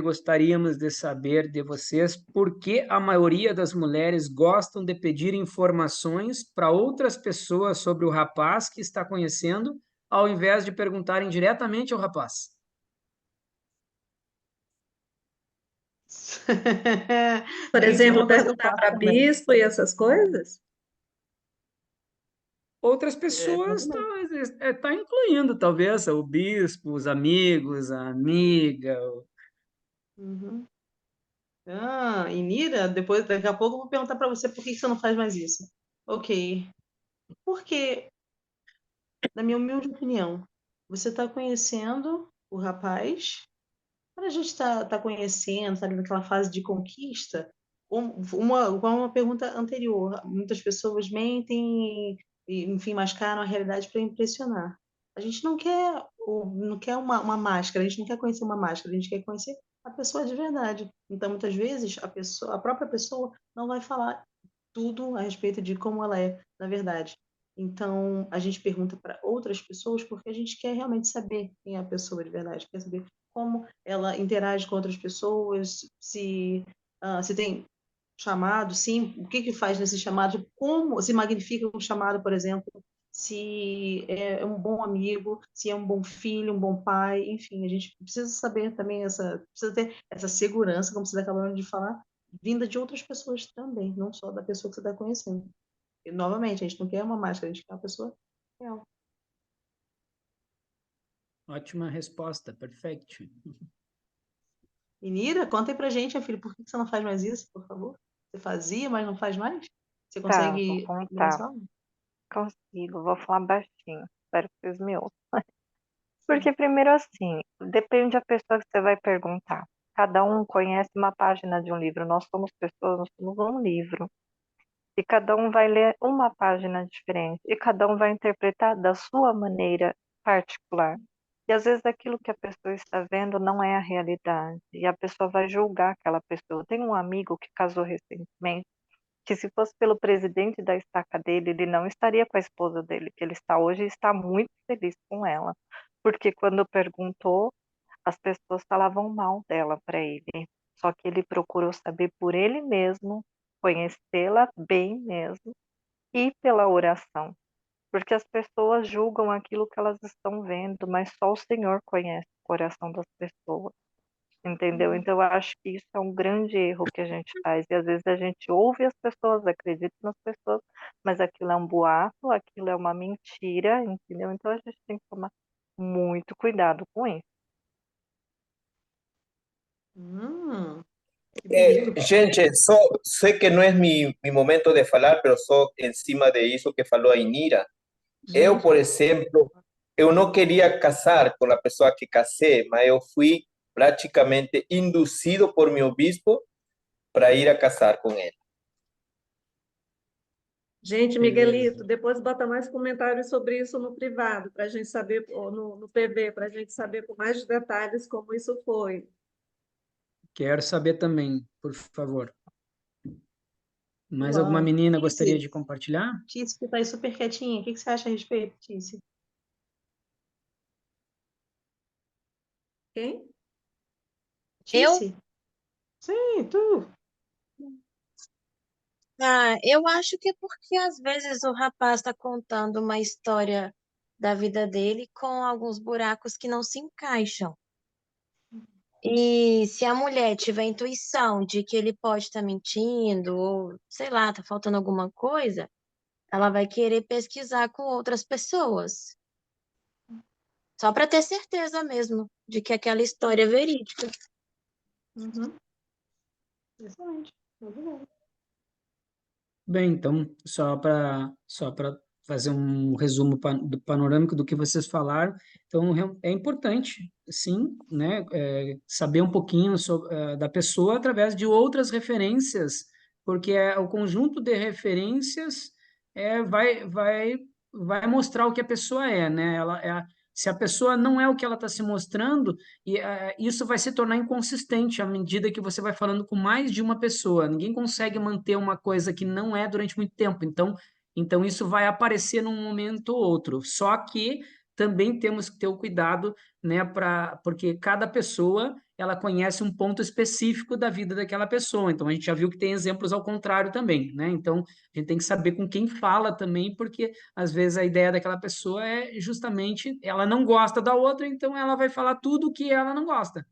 S3: gostaríamos de saber de vocês por que a maioria das mulheres gostam de pedir informações para outras pessoas sobre o rapaz que está conhecendo, ao invés de perguntarem diretamente ao rapaz.
S1: Por exemplo, perguntar para bispo e essas coisas?
S3: Outras pessoas tá incluindo, talvez, o bispo, os amigos, a amiga.
S2: Inira, daqui a pouco eu vou perguntar para você por que você não faz mais isso. Ok. Porque, na minha humilde opinião, você está conhecendo o rapaz, quando a gente está conhecendo, sabe, naquela fase de conquista, uma pergunta anterior, muitas pessoas mentem e, enfim, mascaram a realidade para impressionar. A gente não quer uma máscara, a gente não quer conhecer uma máscara, a gente quer conhecer a pessoa de verdade. Então, muitas vezes, a própria pessoa não vai falar tudo a respeito de como ela é, na verdade. Então, a gente pergunta para outras pessoas porque a gente quer realmente saber quem é a pessoa de verdade, quer saber como ela interage com outras pessoas, se tem chamado, sim, o que faz nesse chamado, como se magnifica um chamado, por exemplo, se é um bom amigo, se é um bom filho, um bom pai, enfim, a gente precisa saber também precisa ter essa segurança, como vocês acabaram de falar, vinda de outras pessoas também, não só da pessoa que você está conhecendo. E, novamente, a gente não quer uma máscara, a gente quer uma pessoa real.
S3: Ótima resposta, perfeito.
S2: Inira, conta aí pra gente, minha filha, por que você não faz mais isso, por favor? Você fazia, mas não faz mais? Você
S17: Tá, vou
S2: consegue
S17: contar.
S2: começar?
S17: Consigo, vou falar baixinho. Espero que vocês me ouçam. Porque primeiro assim, depende da pessoa que você vai perguntar. Cada um conhece uma página de um livro. Nós somos pessoas, nós somos um livro. E cada um vai ler uma página diferente. E cada um vai interpretar da sua maneira particular. E às vezes aquilo que a pessoa está vendo não é a realidade. E a pessoa vai julgar aquela pessoa. Tem um amigo que casou recentemente, que se fosse pelo presidente da estaca dele, ele não estaria com a esposa dele, que ele está hoje e está muito feliz com ela. Porque quando perguntou, as pessoas falavam mal dela para ele. Só que ele procurou saber por ele mesmo, conhecê-la bem mesmo, e pela oração. Porque as pessoas julgam aquilo que elas estão vendo, mas só o Senhor conhece o coração das pessoas. Entendeu? Então, eu acho que isso é um grande erro que a gente faz. E às vezes a gente ouve as pessoas, acredita nas pessoas, mas aquilo é um boato, aquilo é uma mentira, entendeu? Então, a gente tem que tomar muito cuidado com isso.
S2: Que bonito.
S12: Gente, sé que no es mi momento de falar, pero só encima de isso que falou a Inira. Eu,
S2: Gente,
S12: por exemplo, eu não queria casar com a pessoa que casei, mas eu fui praticamente induzido por meu bispo para ir a casar com ele.
S1: Gente,
S3: Beleza.
S1: Miguelito, depois bota mais comentários sobre isso no privado, para a gente saber, ou no PV, para a gente saber com mais detalhes como isso foi.
S3: Quero saber também, por favor. Mais alguma
S2: uau.
S3: menina gostaria
S2: Tice,
S3: de compartilhar?
S2: Tice, que tá aí super quietinha. O que você acha a respeito, Tice?
S1: Quem?
S18: Eu?
S2: Tice? Sim, tu.
S18: Eu acho que é porque às vezes o rapaz está contando uma história da vida dele com alguns buracos que não se encaixam. E se a mulher tiver intuição de que ele pode estar mentindo, ou sei lá, tá faltando alguma coisa, ela vai querer pesquisar com outras pessoas, só para ter certeza mesmo de que aquela história é verídica.
S2: Uhum. Excelente. Muito bom.
S3: Bem, então, só para fazer um resumo do panorâmico do que vocês falaram, então é importante, sim, né, saber um pouquinho da pessoa através de outras referências, porque o conjunto de referências vai mostrar o que a pessoa é, né? Se a pessoa não é o que ela está se mostrando, isso vai se tornar inconsistente à medida que você vai falando com mais de uma pessoa. Ninguém consegue manter uma coisa que não é durante muito tempo. Então isso vai aparecer num momento ou outro. Só que também temos que ter o cuidado, né, porque cada pessoa ela conhece um ponto específico da vida daquela pessoa. Então a gente já viu que tem exemplos ao contrário também, né? Então a gente tem que saber com quem fala também, porque às vezes a ideia daquela pessoa é justamente ela não gosta da outra, então ela vai falar tudo o que ela não gosta,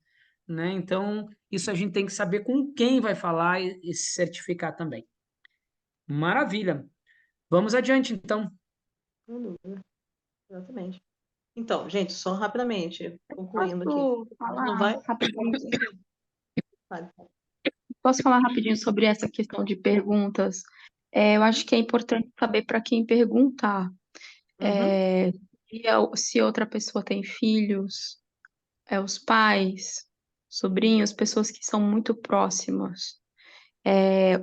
S3: né? Então isso a gente tem que saber com quem vai falar e se certificar também. Maravilha. Vamos adiante, então.
S2: Sem dúvida. Exatamente. Então, gente, só rapidamente, concluindo aqui.
S9: Posso
S2: A gente não
S9: falar
S2: vai.
S9: rapidinho?
S2: Vale.
S9: Posso falar rapidinho sobre essa questão de perguntas? Eu acho que é importante saber para quem perguntar.
S2: Uhum.
S9: Se outra pessoa tem filhos, os pais, sobrinhos, pessoas que são muito próximas.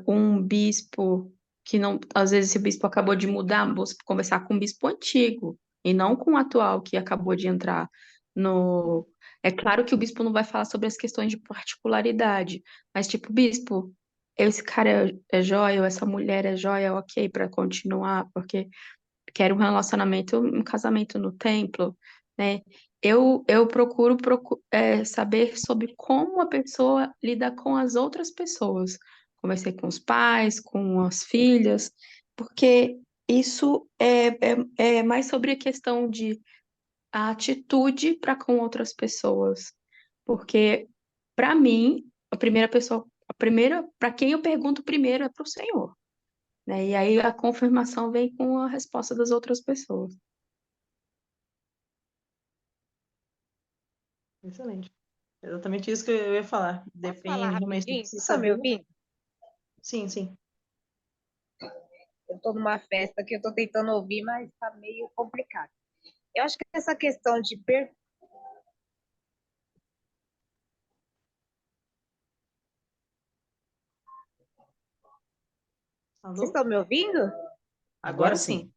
S9: Um bispo que não, às vezes esse bispo acabou de mudar, vou conversar com um bispo antigo e não com o atual que acabou de entrar no. É claro que o bispo não vai falar sobre as questões de particularidade, mas tipo, bispo, esse cara é jóia, ou essa mulher é jóia, ok, para continuar, porque quero um relacionamento, um casamento no templo, né? Eu procuro saber sobre como a pessoa lida com as outras pessoas. Conversei com os pais, com as filhas, porque isso é mais sobre a questão de a atitude para com outras pessoas. Porque, para mim, para quem eu pergunto primeiro é para o Senhor, né? E aí a confirmação vem com a resposta das outras pessoas.
S2: Excelente. Exatamente isso que eu ia falar.
S19: Posso falar
S2: Depende, realmente,
S19: rapidinho?
S2: precisa
S19: Vocês estão me
S2: saber.
S19: ouvindo?
S2: Sim, sim.
S19: Eu estou numa festa que eu estou tentando ouvir, mas está meio complicado. Eu acho que essa questão de Vocês estão me ouvindo?
S2: Agora sim.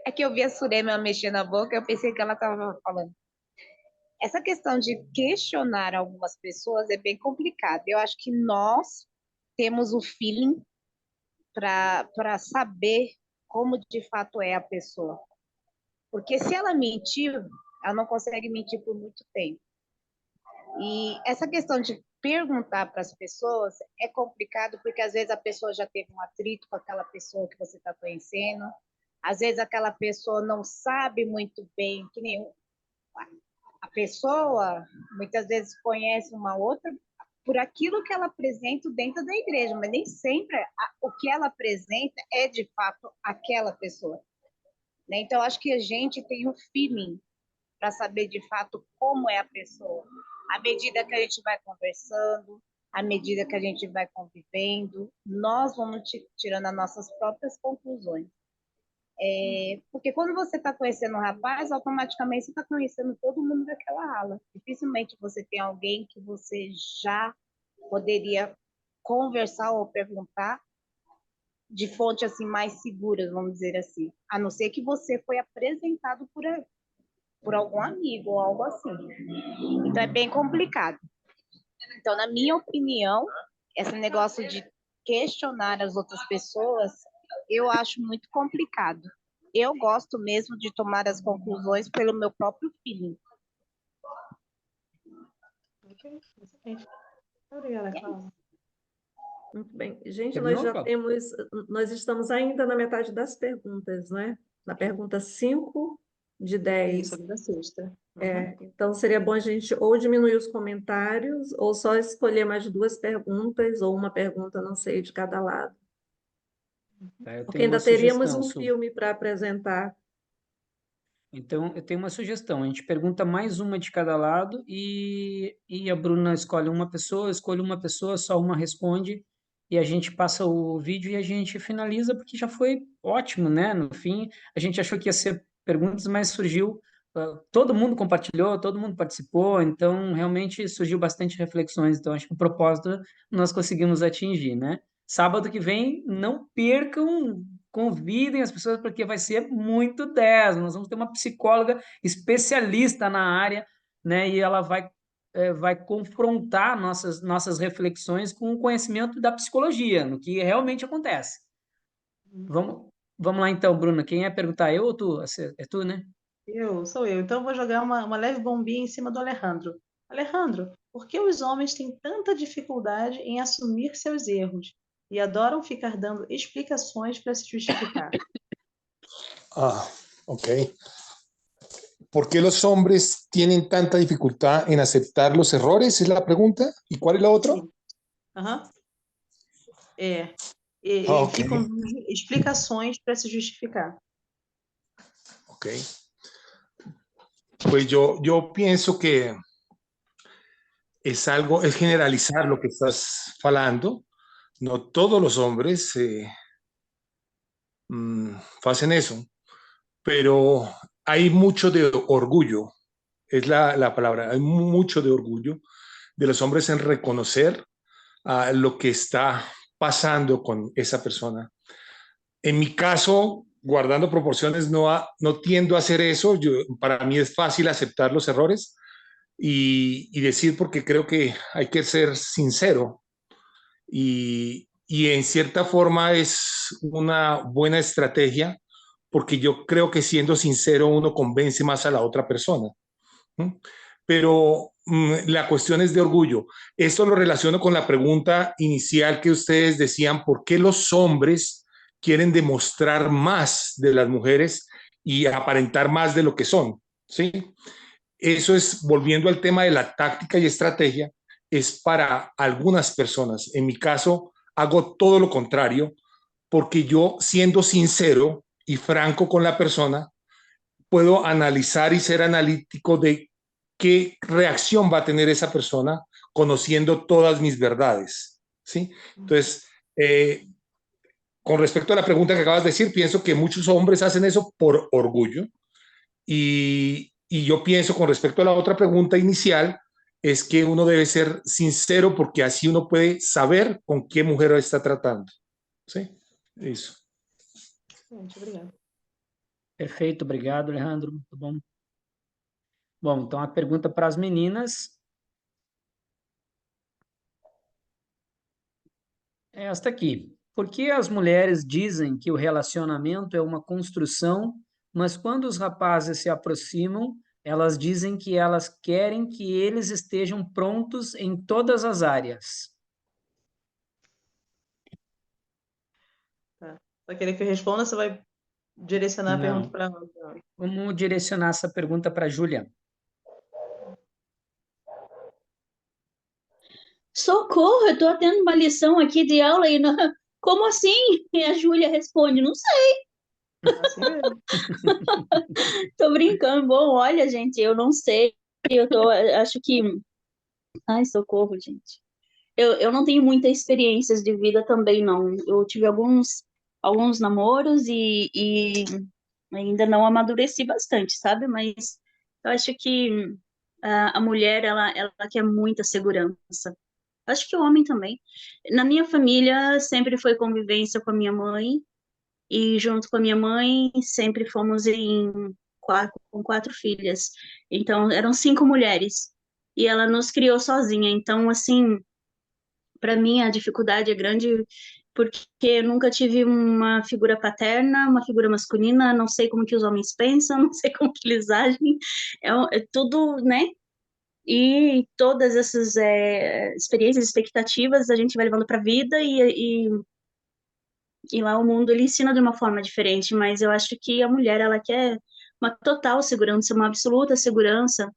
S19: É que eu vi a Surema mexer na boca, eu pensei que ela estava falando. Essa questão de questionar algumas pessoas é bem complicado. Eu acho que nós temos o feeling para saber como de fato é a pessoa. Porque se ela mentiu, ela não consegue mentir por muito tempo. E essa questão de perguntar para as pessoas é complicado, porque às vezes a pessoa já teve um atrito com aquela pessoa que você está conhecendo, às vezes aquela pessoa não sabe muito bem, que nem a pessoa muitas vezes conhece uma outra por aquilo que ela apresenta dentro da igreja, mas nem sempre o que ela apresenta é de fato aquela pessoa. Né? Então, acho que a gente tem um feeling para saber de fato como é a pessoa. À medida que a gente vai conversando, à medida que a gente vai convivendo, nós vamos tirando as nossas próprias conclusões. Porque quando você está conhecendo um rapaz, automaticamente você está conhecendo todo mundo daquela ala. Dificilmente você tem alguém que você já poderia conversar ou perguntar de fontes assim mais seguras, vamos dizer assim. A não ser que você foi apresentado por algum amigo ou algo assim. Então é bem complicado. Então, na minha opinião, esse negócio de questionar as outras pessoas, eu acho muito complicado. Eu gosto mesmo de tomar as conclusões pelo meu próprio feeling.
S2: Ok, excelente. Obrigada, Cláudia.
S1: Muito bem. Gente,
S3: Terminou, Cláudia?
S1: nós estamos ainda na metade das perguntas, né? Na pergunta 5 de 10.
S2: Isso, da sexta.
S1: Então, seria bom a gente ou diminuir os comentários, ou só escolher mais 2 perguntas, ou uma pergunta, não sei, de cada lado.
S3: Tá, eu
S1: Porque
S3: tenho
S1: ainda
S3: uma
S1: teríamos
S3: sugestão,
S1: um
S3: Su.
S1: filme para apresentar.
S3: Então, eu tenho uma sugestão. A gente pergunta mais uma de cada lado e a Bruna escolhe uma pessoa, eu escolho uma pessoa, só uma responde e a gente passa o vídeo e a gente finaliza porque já foi ótimo, né? No fim, a gente achou que ia ser perguntas, mas surgiu, todo mundo compartilhou, todo mundo participou, então realmente surgiu bastante reflexões. Então, acho que o propósito nós conseguimos atingir, né? Sábado que vem, não percam, convidem as pessoas, porque vai ser muito 10. Nós vamos ter uma psicóloga especialista na área, né? E ela vai confrontar nossas reflexões com o conhecimento da psicologia, no que realmente acontece. Vamos lá então, Bruna. Quem é perguntar? Eu ou tu? É tu, né?
S2: Sou eu. Então, eu vou jogar uma leve bombinha em cima do Alejandro. Alejandro, por que os homens têm tanta dificuldade em assumir seus erros e adoram ficar dando explicações para se justificar?
S7: Ok. ¿Por qué los hombres tienen tanta dificultad en aceptar los errores? Es la pregunta. ¿Y cuál es la otra?
S2: Aham.
S7: Ok.
S2: Ficam dando explicações para se justificar.
S7: Ok. Pues yo pienso que es generalizar lo que estás falando. No todos los hombres hacen eso, pero hay mucho de orgullo, es la palabra, hay mucho de orgullo de los hombres en reconocer lo que está pasando con esa persona. En mi caso, guardando proporciones, no tiendo a hacer eso. Para mí es fácil aceptar los errores y decir, porque creo que hay que ser sincero y en cierta forma es una buena estrategia porque yo creo que siendo sincero uno convence más a la otra persona. Pero la cuestión es de orgullo. Esto lo relaciono con la pregunta inicial que ustedes decían, ¿por qué los hombres quieren demostrar más de las mujeres y aparentar más de lo que son? ¿Sí? Eso es, volviendo al tema de la táctica y estrategia, es para algunas personas. En mi caso, hago todo lo contrario, porque yo, siendo sincero y franco con la persona, puedo analizar y ser analítico de ¿qué reacción va a tener esa persona conociendo todas mis verdades? ¿Sí? Entonces, con respecto a la pregunta que acabas de decir, pienso que muchos hombres hacen eso por orgullo. Y yo pienso con respecto a la otra pregunta inicial, es que uno debe ser sincero porque así uno puede saber con qué mujer está tratando. ¿Sí? Isso.
S2: Gente, obrigada.
S3: Perfeito, obrigado, Alejandro. Muito bom. Bom, então a pergunta para as meninas é esta aqui. Por que as mulheres dizem que o relacionamento é uma construção, mas quando os rapazes se aproximam, elas dizem que elas querem que eles estejam prontos em todas as áreas?
S2: Tá. Vai querer que eu responda ou você vai direcionar a pergunta
S3: Não.
S2: para ela?
S3: Vamos direcionar essa pergunta para a Júlia.
S9: Socorro, eu tô tendo uma lição aqui de aula e não... Como assim? E a Júlia responde, não sei.
S2: Assim mesmo.
S9: Tô brincando. Bom, olha, gente, eu não sei. Acho que... Ai, socorro, gente. Eu não tenho muitas experiências de vida também, não. Eu tive alguns namoros e ainda não amadureci bastante, sabe? Mas eu acho que a mulher, ela quer muita segurança. Acho que o homem também. Na minha família, sempre foi convivência com a minha mãe, e junto com a minha mãe, sempre fomos com 4 filhas. Então, eram 5 mulheres. E ela nos criou sozinha. Então, assim, para mim, a dificuldade é grande porque eu nunca tive uma figura paterna, uma figura masculina, não sei como que os homens pensam, não sei como que eles agem. É tudo, né? E todas essas experiências, expectativas, a gente vai levando para a vida e lá o mundo ele ensina de uma forma diferente, mas eu acho que a mulher, ela quer uma total segurança, uma absoluta segurança,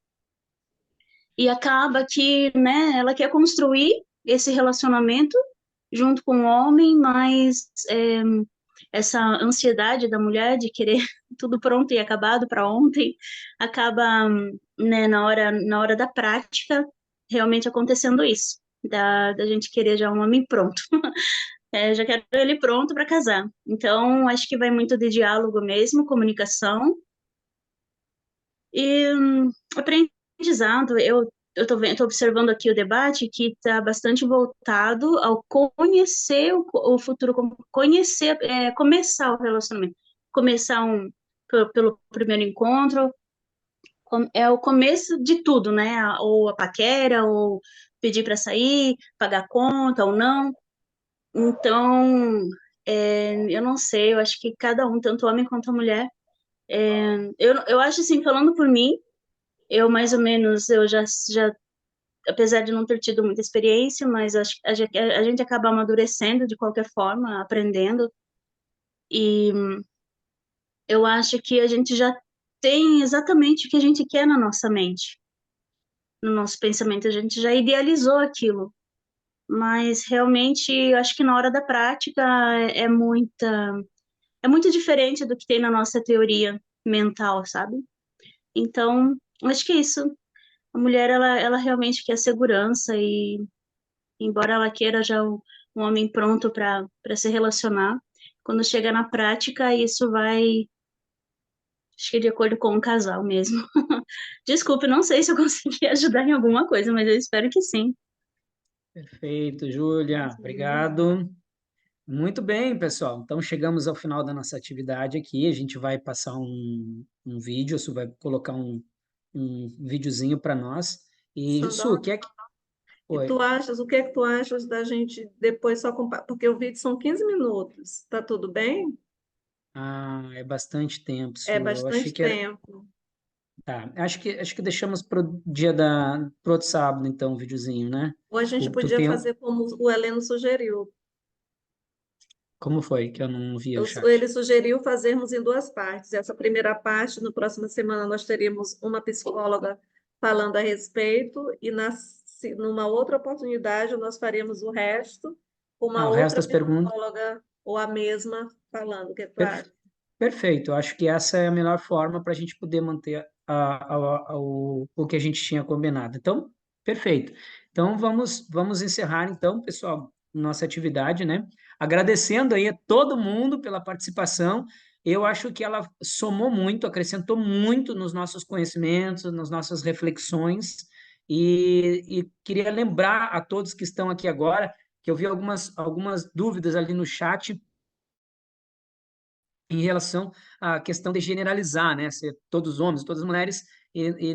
S9: e acaba que, né, ela quer construir esse relacionamento junto com o homem, mas essa ansiedade da mulher de querer tudo pronto e acabado para ontem, acaba, né, na hora da prática, realmente acontecendo isso, da gente querer já um homem pronto. Já quero ele pronto para casar. Então, acho que vai muito de diálogo mesmo, comunicação e aprendizado. Eu tô observando aqui o debate que está bastante voltado ao conhecer o futuro, conhecer, começar o relacionamento, começar pelo primeiro encontro, é o começo de tudo, né? Ou a paquera, ou pedir para sair, pagar conta ou não. Então, eu não sei, eu acho que cada um, tanto homem quanto a mulher, eu acho assim, falando por mim, eu mais ou menos, eu já apesar de não ter tido muita experiência, mas acho que a gente acaba amadurecendo de qualquer forma, aprendendo, e eu acho que a gente já tem exatamente o que a gente quer na nossa mente, no nosso pensamento, a gente já idealizou aquilo, mas realmente eu acho que na hora da prática é muito diferente do que tem na nossa teoria mental, sabe? Então, acho que é isso. A mulher, ela realmente quer segurança e, embora ela queira já um homem pronto para se relacionar, quando chega na prática, isso vai, acho que de acordo com o casal mesmo. Desculpe, não sei se eu consegui ajudar em alguma coisa, mas eu espero que sim.
S3: Perfeito, Júlia. Obrigado. Muito bem, pessoal. Então, chegamos ao final da nossa atividade aqui. A gente vai passar um vídeo, você vai colocar um videozinho para nós. E, Su, o que é que...
S1: E
S3: Oi.
S1: o que é que tu achas da gente depois só comparar? Porque o vídeo são 15 minutos. Tá tudo bem?
S3: Ah, é bastante tempo, Su.
S1: É
S3: Eu achei
S1: bastante
S3: que era...
S1: tempo.
S3: Tá, acho que deixamos pro outro sábado, então, o videozinho, né?
S1: Ou a gente
S3: Tu
S1: podia
S3: tem...
S1: fazer como o Heleno sugeriu.
S3: Como foi que eu não vi o chat?
S1: Ele sugeriu fazermos em 2 partes. Essa primeira parte, na próxima semana, nós teríamos uma psicóloga falando a respeito, e numa outra oportunidade nós faríamos o resto com uma
S3: Ah, o resto
S1: outra
S3: das perguntas...
S1: psicóloga ou a mesma falando. O que tu
S3: Per-
S1: acha?
S3: Perfeito, eu acho que essa é a melhor forma para a gente poder manter o que a gente tinha combinado. Então, perfeito. Então, vamos encerrar, então, pessoal, nossa atividade, né? Agradecendo aí a todo mundo pela participação. Eu acho que ela somou muito, acrescentou muito nos nossos conhecimentos, nas nossas reflexões, e queria lembrar a todos que estão aqui agora, que eu vi algumas dúvidas ali no chat, em relação à questão de generalizar, né? Ser todos homens, todas mulheres,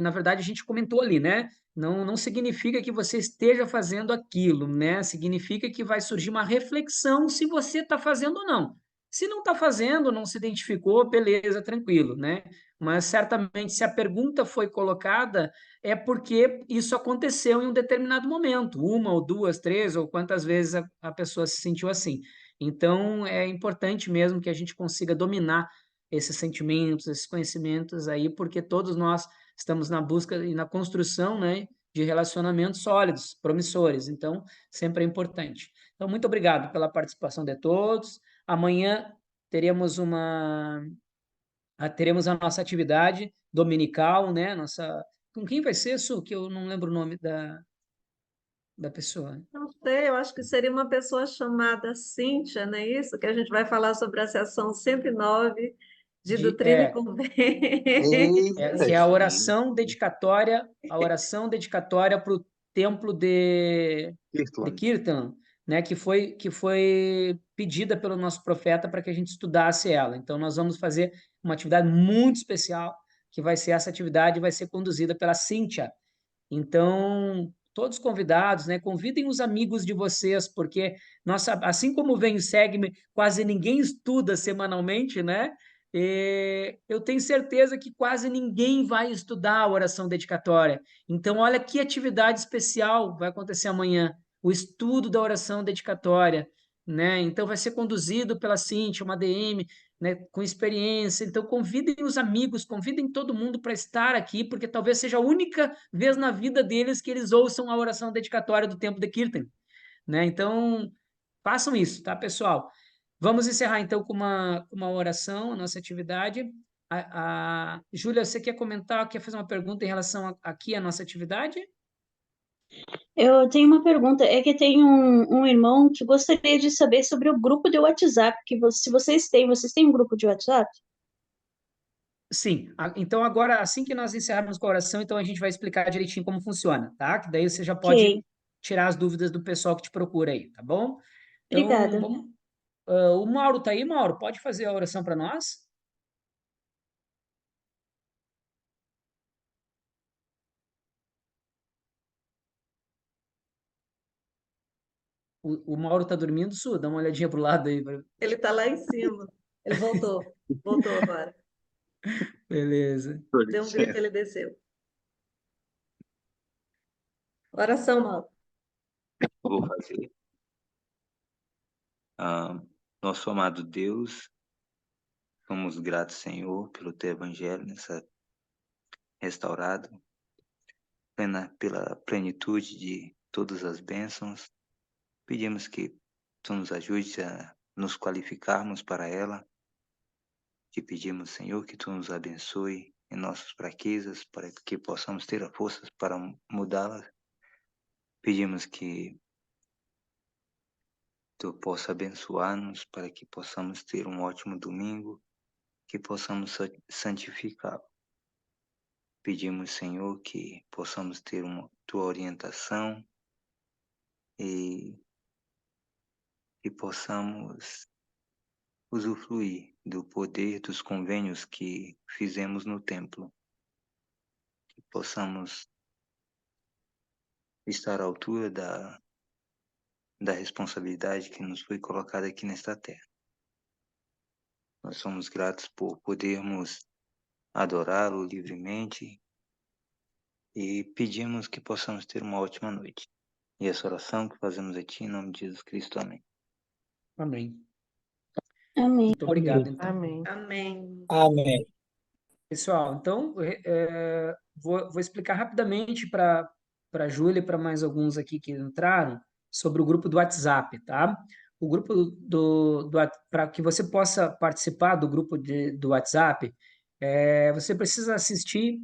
S3: na verdade a gente comentou ali, né? Não significa que você esteja fazendo aquilo, né? Significa que vai surgir uma reflexão se você está fazendo ou não. Se não está fazendo, não se identificou, beleza, tranquilo, né? Mas certamente, se a pergunta foi colocada, é porque isso aconteceu em um determinado momento, uma ou duas, três, ou quantas vezes a pessoa se sentiu assim. Então, é importante mesmo que a gente consiga dominar esses sentimentos, esses conhecimentos aí, porque todos nós estamos na busca e na construção, né, de relacionamentos sólidos, promissores. Então, sempre é importante. Então, muito obrigado pela participação de todos. Amanhã teremos a nossa atividade dominical, né? Com quem vai ser, Su? Que eu não lembro o nome da pessoa.
S1: Não sei, eu acho que seria uma pessoa chamada Cíntia, não é isso? Que a gente vai falar sobre a seção 109 de Doutrina e Convênio.
S3: Que é a oração dedicatória para o templo de Kirtan, né, que foi pedida pelo nosso profeta para que a gente estudasse ela. Então, nós vamos fazer uma atividade muito especial, que vai ser essa atividade, vai ser conduzida pela Cíntia. Então, todos convidados, né? Convidem os amigos de vocês, porque assim como vem o Segme, quase ninguém estuda semanalmente, né? Eu tenho certeza que quase ninguém vai estudar a oração dedicatória. Então, olha que atividade especial vai acontecer amanhã, o estudo da oração dedicatória, né? Então, vai ser conduzido pela Cíntia, uma DM, né, com experiência. Então, convidem os amigos, convidem todo mundo para estar aqui, porque talvez seja a única vez na vida deles que eles ouçam a oração dedicatória do Templo de Kirtan, né? Então, façam isso, tá, pessoal? Vamos encerrar, então, com uma oração, a nossa atividade. Júlia, você quer comentar, quer fazer uma pergunta em relação aqui à nossa atividade?
S9: Eu tenho uma pergunta, é que tem um irmão que gostaria de saber sobre o grupo de WhatsApp, se vocês têm um grupo de WhatsApp?
S3: Sim, então agora, assim que nós encerrarmos com a oração, então a gente vai explicar direitinho como funciona, tá? Que daí você já pode
S9: Ok.
S3: tirar as dúvidas do pessoal que te procura aí, tá bom? Então,
S9: Obrigada.
S3: o Mauro tá aí, Mauro? Pode fazer a oração para nós? O Mauro tá dormindo, Su? Dá uma olhadinha pro lado aí.
S1: Ele está lá em cima. Ele voltou. Voltou agora.
S3: Beleza.
S1: Deu um grito, ele desceu. Oração, Mauro.
S5: Vou fazer. Nosso amado Deus, somos gratos, Senhor, pelo teu evangelho nessa restaurado, pela plenitude de todas as bênçãos. Pedimos que tu nos ajude a nos qualificarmos para ela. Te pedimos, Senhor, que tu nos abençoe em nossas fraquezas, para que possamos ter as forças para mudá-las. Pedimos que tu possa abençoar-nos para que possamos ter um ótimo domingo, que possamos santificá-lo. Pedimos, Senhor, que possamos ter tua orientação e possamos usufruir do poder dos convênios que fizemos no templo. Que possamos estar à altura da responsabilidade que nos foi colocada aqui nesta terra. Nós somos gratos por podermos adorá-lo livremente e pedimos que possamos ter uma ótima noite. E essa oração que fazemos a Ti, em nome de Jesus Cristo. Amém.
S3: Amém.
S9: Amém.
S3: Muito obrigado, então.
S6: Amém.
S1: Amém.
S7: Amém.
S3: Pessoal, então, vou explicar rapidamente para a Júlia e para mais alguns aqui que entraram sobre o grupo do WhatsApp, tá? O grupo para que você possa participar do grupo do WhatsApp, você precisa assistir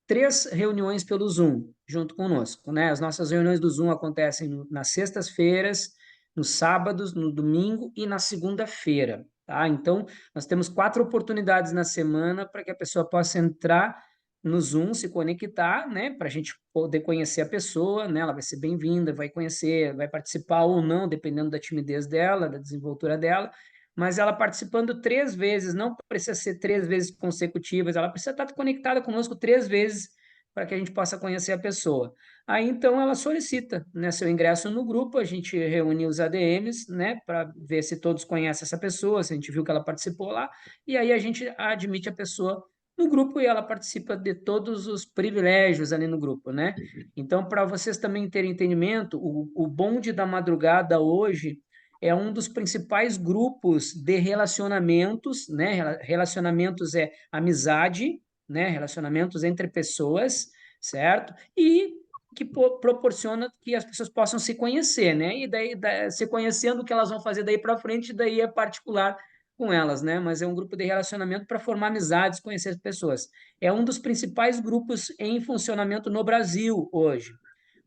S3: 3 reuniões pelo Zoom, junto conosco, né? As nossas reuniões do Zoom acontecem nas sextas-feiras, nos sábados, no domingo e na segunda-feira, tá? Então, nós temos 4 oportunidades na semana para que a pessoa possa entrar no Zoom, se conectar, né? Para a gente poder conhecer a pessoa, né? Ela vai ser bem-vinda, vai conhecer, vai participar ou não, dependendo da timidez dela, da desenvoltura dela, mas ela participando 3 vezes, não precisa ser 3 vezes consecutivas, ela precisa estar conectada conosco 3 vezes para que a gente possa conhecer a pessoa. Aí, então, ela solicita, né, seu ingresso no grupo, a gente reúne os ADMs, né, para ver se todos conhecem essa pessoa, se a gente viu que ela participou lá, e aí a gente admite a pessoa no grupo e ela participa de todos os privilégios ali no grupo, né? Então, para vocês também terem entendimento, o Bonde da Madrugada hoje é um dos principais grupos de relacionamentos, né? Relacionamentos é amizade, né? Relacionamentos entre pessoas, certo? E que proporciona que as pessoas possam se conhecer, né? E daí, se conhecendo, o que elas vão fazer daí para frente, daí é particular com elas, né? Mas é um grupo de relacionamento para formar amizades, conhecer as pessoas. É um dos principais grupos em funcionamento no Brasil hoje.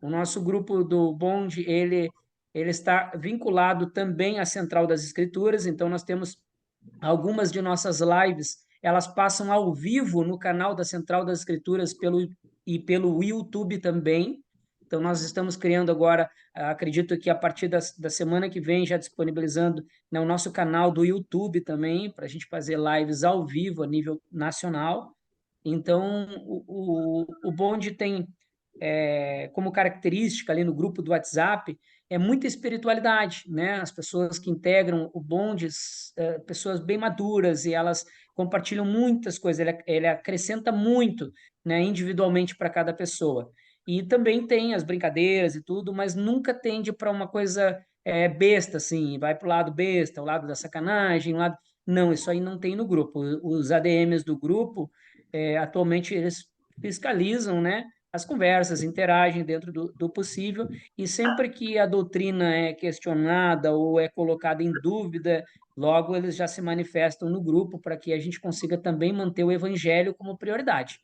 S3: O nosso grupo do Bonde, ele está vinculado também à Central das Escrituras, então nós temos algumas de nossas lives, elas passam ao vivo no canal da Central das Escrituras e pelo YouTube também. Então, nós estamos criando agora, acredito que a partir da semana que vem, já disponibilizando, né, o nosso canal do YouTube também, para a gente fazer lives ao vivo a nível nacional. Então, o Bonde tem como característica ali no grupo do WhatsApp é muita espiritualidade, né? As pessoas que integram o Bonde, pessoas bem maduras e elas compartilham muitas coisas, ele acrescenta muito, né, individualmente para cada pessoa. E também tem as brincadeiras e tudo, mas nunca tende para uma coisa besta, assim, vai para o lado besta, o lado da sacanagem, o lado... Não, isso aí não tem no grupo. Os ADMs do grupo, atualmente, eles fiscalizam, né, as conversas, interagem dentro do possível, e sempre que a doutrina é questionada ou é colocada em dúvida, logo eles já se manifestam no grupo para que a gente consiga também manter o evangelho como prioridade,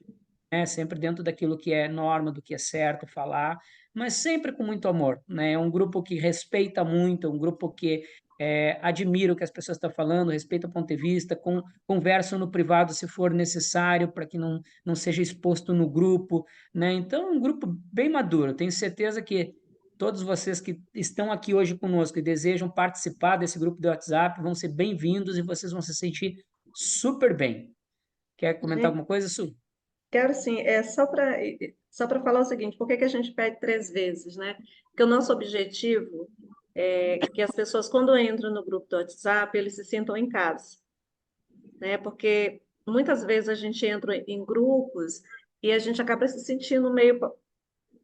S3: né? Sempre dentro daquilo que é norma, do que é certo falar, mas sempre com muito amor, né? É um grupo que respeita muito, é um grupo que admira o que as pessoas estão falando, respeita o ponto de vista, conversam no privado se for necessário, para que não seja exposto no grupo, né? Então, é um grupo bem maduro. Tenho certeza que todos vocês que estão aqui hoje conosco e desejam participar desse grupo de WhatsApp vão ser bem-vindos e vocês vão se sentir super bem. Quer comentar
S1: Gente,
S3: alguma coisa, Su?
S1: quero sim, só para falar o seguinte, por que que a gente pede 3 vezes, né? Porque o nosso objetivo é que as pessoas, quando entram no grupo do WhatsApp, eles se sintam em casa, né? Porque muitas vezes a gente entra em grupos e a gente acaba se sentindo meio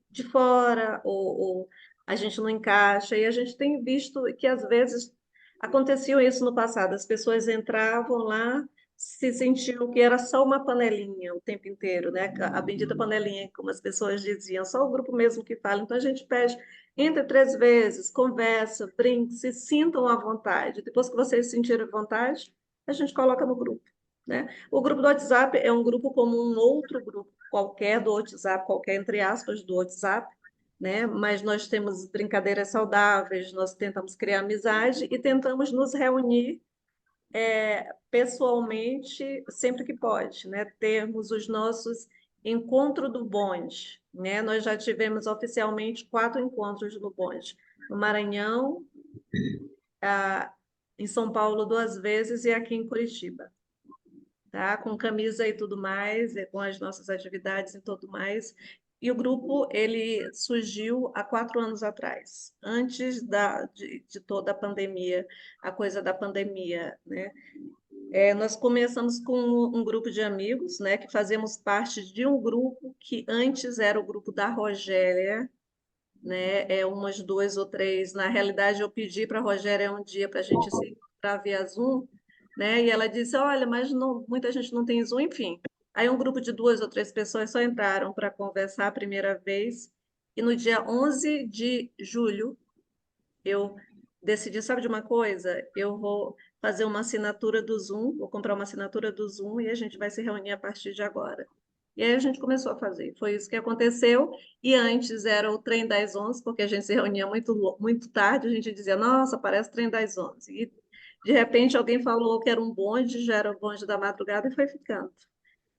S1: de fora, ou a gente não encaixa, e a gente tem visto que às vezes acontecia isso no passado, as pessoas entravam lá, se sentiam que era só uma panelinha o tempo inteiro, né? A bendita panelinha, como as pessoas diziam, só o grupo mesmo que fala. Então a gente pede, entre 3 vezes, conversa, brinque, se sintam à vontade. Depois que vocês se sentirem à vontade, a gente coloca no grupo, né? O grupo do WhatsApp é um grupo como um outro grupo qualquer do WhatsApp, qualquer entre aspas do WhatsApp, né? Mas nós temos brincadeiras saudáveis, nós tentamos criar amizade e tentamos nos reunir pessoalmente sempre que pode, né? Termos os nossos encontros do bonde, né? Nós já tivemos oficialmente 4 encontros no bonde, no Maranhão, em São Paulo 2 vezes e aqui em Curitiba, tá? Com camisa e tudo mais, com as nossas atividades e tudo mais. E o grupo, ele surgiu há 4 anos atrás, antes de toda a pandemia, a coisa da pandemia, né? Nós começamos com um grupo de amigos, né, que fazemos parte de um grupo que antes era o grupo da Rogéria, né, umas 2 ou 3. Na realidade, eu pedi para a Rogéria um dia para a gente se encontrar via Zoom, né, e ela disse, olha, mas não, muita gente não tem Zoom, enfim. Aí um grupo de 2 ou 3 pessoas só entraram para conversar a primeira vez, e no dia 11 de julho, eu decidi, sabe de uma coisa? Eu vou fazer uma assinatura do Zoom, vou comprar uma assinatura do Zoom e a gente vai se reunir a partir de agora. E aí a gente começou a fazer. Foi isso que aconteceu. E antes era o trem das 11, porque a gente se reunia muito tarde, a gente dizia, nossa, parece trem das 11. E de repente alguém falou que era um bonde, já era o bonde da madrugada e foi ficando,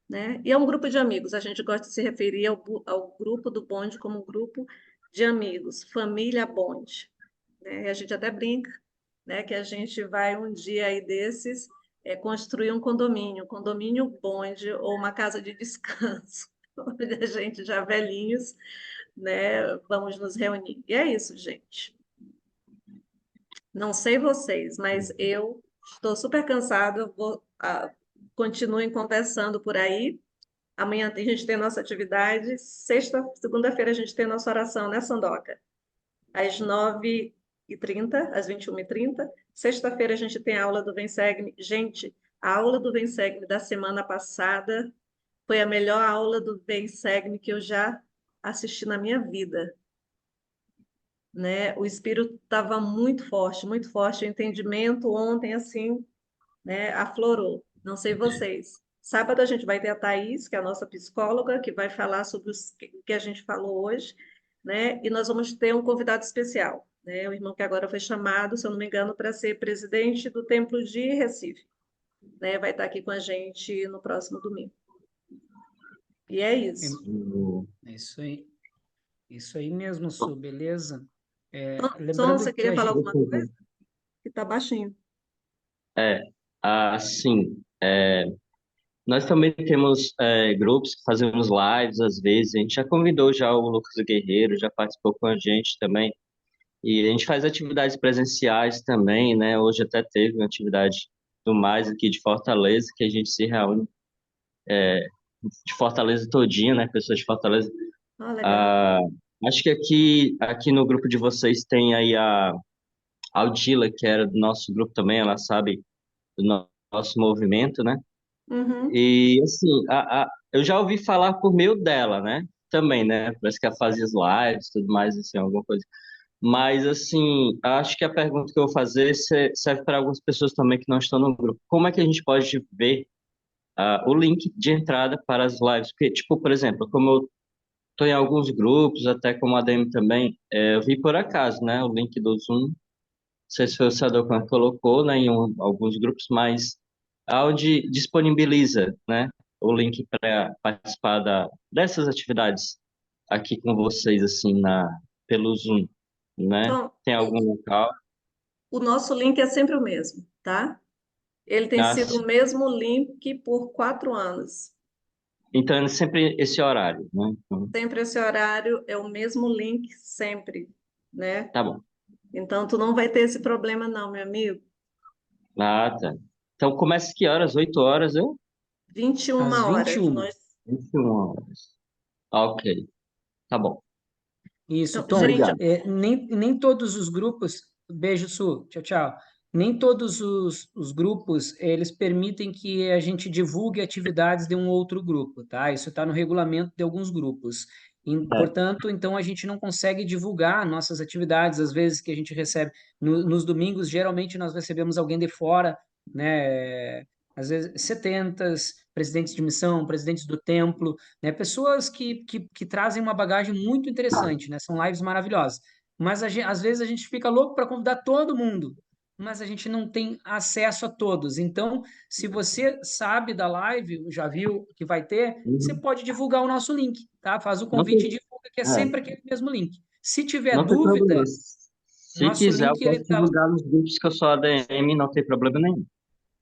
S1: né? E é um grupo de amigos, a gente gosta de se referir ao grupo do bonde como um grupo de amigos, família bonde, né? E a gente até brinca, né, que a gente vai um dia aí desses construir um condomínio bonde ou uma casa de descanso, onde a gente já velhinhos, né, vamos nos reunir. E é isso, gente. Não sei vocês, mas eu estou super cansada, continuem conversando por aí. Amanhã a gente tem nossa atividade, segunda-feira a gente tem nossa oração, né, Sandoca? Às 9h30, às 21h30. Sexta-feira a gente tem a aula do Vem Segue-me. Gente, a aula do Vem Segue-me da semana passada foi a melhor aula do Vem Segue-me que eu já assisti na minha vida, né? O espírito estava muito forte, o entendimento ontem, assim, né, aflorou. Não sei vocês. Sábado a gente vai ter a Thaís, que é a nossa psicóloga, que vai falar sobre o que a gente falou hoje, né? E nós vamos ter um convidado especial, né? O irmão que agora foi chamado, se eu não me engano, para ser presidente do Templo de Recife, né? Vai estar aqui com a gente no próximo domingo. E é isso.
S3: É isso aí. Isso aí mesmo, Su, beleza?
S1: Som,
S3: Lembrando
S1: você
S3: que
S1: queria
S3: a
S1: falar
S3: gente...
S1: alguma coisa? Que está baixinho.
S10: Sim. Nós também temos grupos que fazemos lives às vezes. A gente já convidou já o Lucas Guerreiro, já participou com a gente também. E a gente faz atividades presenciais também, né? Hoje até teve uma atividade do Mais aqui de Fortaleza, que a gente se reúne de Fortaleza todinha, né? Pessoas de Fortaleza.
S1: Ah, legal.
S10: Ah, acho que aqui no grupo de vocês tem aí a Aldila, que era do nosso grupo também, ela sabe do nosso movimento, né?
S1: Uhum.
S10: E assim, eu já ouvi falar por meio dela, né? Também, né? Parece que ela fazia as lives, tudo mais, assim, alguma coisa. Mas assim, acho que a pergunta que eu vou fazer serve para algumas pessoas também que não estão no grupo. Como é que a gente pode ver o link de entrada para as lives? Porque, tipo, por exemplo, como eu estou em alguns grupos, até como a DM também, eu vi por acaso, né? O link do Zoom. Não sei se foi o Sadokan que colocou, né, em alguns grupos, mas onde disponibiliza, né, o link para participar dessas atividades aqui com vocês, assim, pelo Zoom, né?
S1: Então,
S10: Tem algum local?
S1: o nosso link é sempre o mesmo, tá? Ele tem sido
S10: Sim.
S1: o mesmo link por 4 anos.
S10: Então é sempre esse horário, né? Então,
S1: Sempre esse horário é o mesmo link, sempre, né?
S10: tá bom.
S1: Então, tu não vai ter esse problema não, meu amigo.
S10: Tá. Então começa que horas? 8 horas, eu?
S1: 21
S3: Às
S1: horas.
S3: 21.
S10: 21 horas. Ok, tá bom.
S3: Isso,
S1: Então,
S3: Tom.
S1: gente,
S10: Obrigado.
S3: Nem todos os grupos. Beijo, Su. Tchau, tchau. Nem todos os grupos eles permitem que a gente divulgue atividades de um outro grupo, tá? Isso está no regulamento de alguns grupos. Portanto, então a gente não consegue divulgar nossas atividades. Às vezes que a gente recebe nos domingos, geralmente nós recebemos alguém de fora, né? Às vezes setentas, presidentes de missão, presidentes do templo, né? Pessoas que trazem uma bagagem muito interessante, né? São lives maravilhosas. Mas às vezes a gente fica louco para convidar todo mundo, mas a gente não tem acesso a todos. Então, se você sabe da live, já viu que vai ter, você
S10: Uhum.
S3: pode divulgar o nosso link, tá? Faz o
S10: Não
S3: convite e
S10: tem,
S3: divulga, que é sempre aquele mesmo link. Se tiver
S10: não tem problema.
S3: dúvida,
S10: Se
S3: nosso
S10: quiser, eu
S3: link ele
S10: posso
S3: tá.
S10: divulgar nos grupos que eu sou ADM, não tem problema nenhum.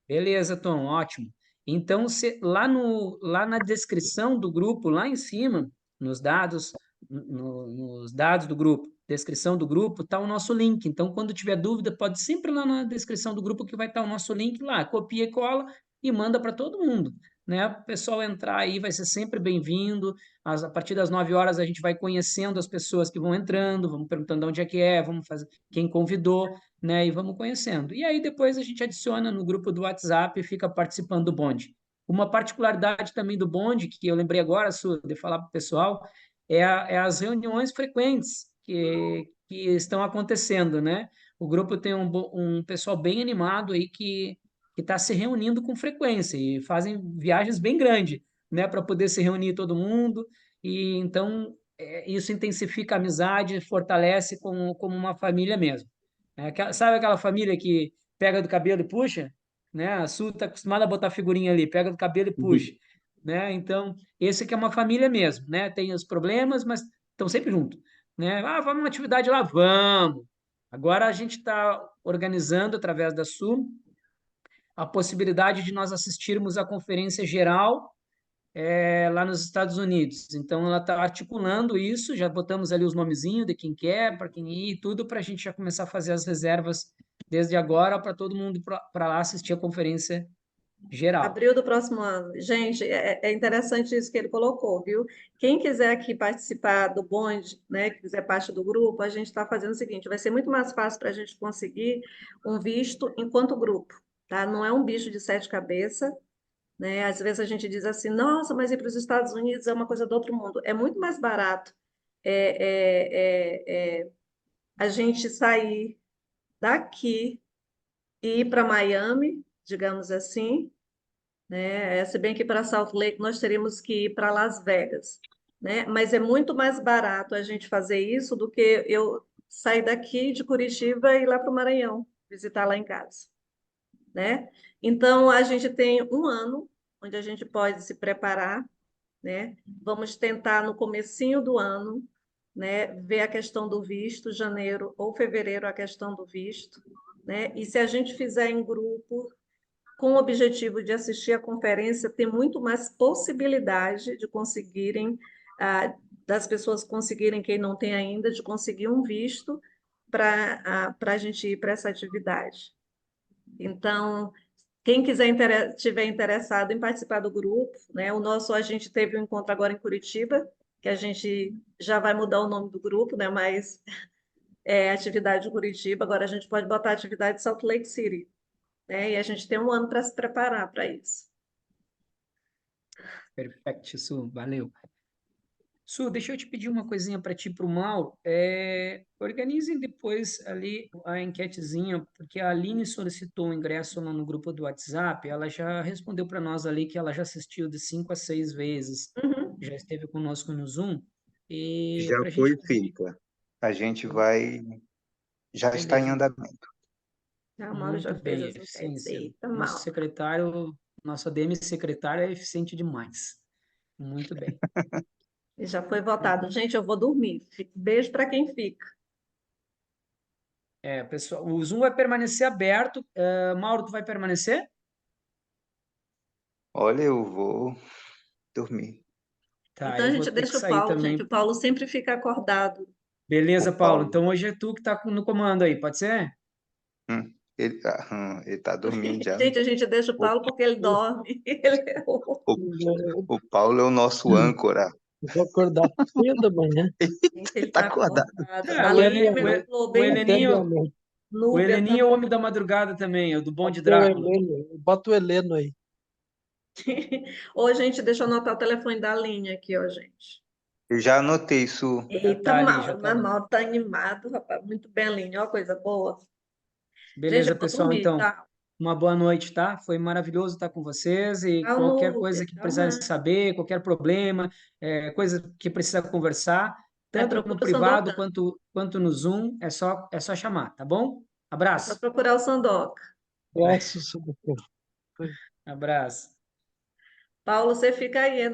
S3: Beleza, Tom, ótimo. Então, lá na descrição do grupo, lá em cima, nos dados, nos dados do grupo, descrição do grupo, está o nosso link. Então, quando tiver dúvida, pode sempre ir lá na descrição do grupo que vai estar o nosso link lá, copia e cola e manda para todo mundo, né? O pessoal entrar aí vai ser sempre bem-vindo. A partir das 9 horas a gente vai conhecendo as pessoas que vão entrando, vamos perguntando de onde é, vamos fazer quem convidou, né? E vamos conhecendo. E aí depois a gente adiciona no grupo do WhatsApp e fica participando do bonde. Uma particularidade também do bonde, que eu lembrei agora, Su, de falar para o pessoal, é as reuniões frequentes que estão acontecendo, né? O grupo tem um pessoal bem animado aí que está se reunindo com frequência e fazem viagens bem grandes. né, para poder se reunir todo mundo, e então isso intensifica a amizade, fortalece como uma família mesmo. Sabe aquela família que pega do cabelo e puxa? Né? A Su está acostumada a botar figurinha ali, pega do cabelo e puxa. Né? Então, esse aqui é uma família mesmo, né? Tem os problemas, mas estão sempre juntos. Né? Ah, vamos uma atividade lá? Vamos! Agora a gente está organizando, através da Su, a possibilidade de nós assistirmos à conferência geral lá nos Estados Unidos. Então, ela está articulando isso, já botamos ali os nomezinhos de quem quer, para quem ir, tudo, para a gente já começar a fazer as reservas desde agora, para todo mundo para lá assistir a conferência geral.
S1: Abril do próximo ano. Gente, é interessante isso que ele colocou, viu? Quem quiser aqui participar do bonde, né, que quiser parte do grupo, a gente está fazendo o seguinte, vai ser muito mais fácil para a gente conseguir um visto enquanto grupo, tá? Não é um bicho de 7 cabeças, né? Às vezes a gente diz assim, nossa, mas ir para os Estados Unidos é uma coisa do outro mundo. É muito mais barato a gente sair daqui e ir para Miami, digamos assim, né? Se bem que para Salt Lake nós teríamos que ir para Las Vegas, né? Mas é muito mais barato a gente fazer isso do que eu sair daqui de Curitiba e ir lá para o Maranhão, visitar lá em casa, né? Então a gente tem um ano onde a gente pode se preparar, né? Vamos tentar no comecinho do ano, né, ver a questão do visto, janeiro ou fevereiro a questão do visto, né? E se a gente fizer em grupo com o objetivo de assistir a conferência, tem muito mais possibilidade de conseguirem, das pessoas conseguirem, quem não tem ainda, de conseguir um visto para a gente ir para essa atividade. Então, quem estiver interessado em participar do grupo, né? A gente teve um encontro agora em Curitiba, que a gente já vai mudar o nome do grupo, né? Mas é atividade de Curitiba, agora a gente pode botar atividade de Salt Lake City, né? E a gente tem um ano para se preparar para isso.
S3: Perfeito, Su, valeu. Su, deixa eu te pedir uma coisinha para ti e para o Mauro. Organizem depois ali a enquetezinha, porque a Aline solicitou um ingresso lá no grupo do WhatsApp, ela já respondeu para nós ali que ela já assistiu de 5 a 6 vezes, já esteve conosco no Zoom, e
S5: Já
S3: para a
S5: foi
S3: gente...
S5: feita. A gente vai. Já está em
S3: Beleza.
S5: andamento.
S1: A Mauro já
S3: Muito
S1: fez
S3: bem,
S1: as enquetes.
S3: eficiência.
S1: Eita,
S3: Nosso
S1: Mauro.
S3: secretário, nosso ADM secretário é eficiente demais. Muito bem.
S1: E já foi votado. Gente, eu vou dormir. Beijo para quem fica.
S3: Pessoal, o Zoom vai permanecer aberto. Mauro, tu vai permanecer?
S5: Olha, eu vou dormir.
S3: Tá,
S1: Então a
S3: eu vou
S1: gente
S3: ter que
S1: deixa o
S3: sair
S1: Paulo,
S3: também.
S1: gente. O Paulo sempre fica acordado.
S3: Beleza,
S5: O
S3: Paulo.
S5: Paulo.
S3: Então hoje é tu que tá no comando aí, pode ser?
S5: Ele tá dormindo já.
S1: Gente, a gente deixa o
S5: O,
S1: Paulo porque ele dorme. Ele...
S5: o Paulo é o nosso âncora.
S4: Vou acordar cedo da manhã.
S1: Gente, ele
S5: Tá
S1: está
S5: acordado.
S1: acordado.
S3: É,
S1: A
S3: o, Ele-
S1: Lívia não falou
S3: o
S1: bem.
S3: Heleninho, o
S1: Núbia
S3: Heleninho é o
S1: também.
S3: homem da madrugada também, o do Bonde
S4: Bota o
S3: Drácula.
S4: Heleno, bota o Heleno aí.
S1: Ô, gente, deixa eu anotar o telefone da linha aqui, ó, gente.
S5: Eu já anotei isso.
S1: Eita,
S3: Tá ali,
S1: Mauro,
S3: já tá
S1: mas
S3: ali.
S1: Mauro tá animado, rapaz. Muito bem, Aline. Ó, coisa boa. Gente,
S3: Beleza,
S1: eu vou
S3: pessoal,
S1: dormir,
S3: então.
S1: tá?
S3: Uma boa noite, tá? Foi maravilhoso estar com vocês e
S1: Tchau,
S3: qualquer
S1: Núbia.
S3: coisa que
S1: Tchau,
S3: precisarem
S1: Mãe.
S3: saber, qualquer problema, coisa que precisa conversar,
S1: Aí
S3: tanto no
S1: procura o
S3: privado
S1: Sandokan.
S3: quanto no Zoom, é só chamar, tá bom?
S1: É só
S3: Abraço.
S1: procurar o Sandoka.
S4: Abraço, Samuel.
S3: Abraço.
S1: Paulo, você fica aí, né?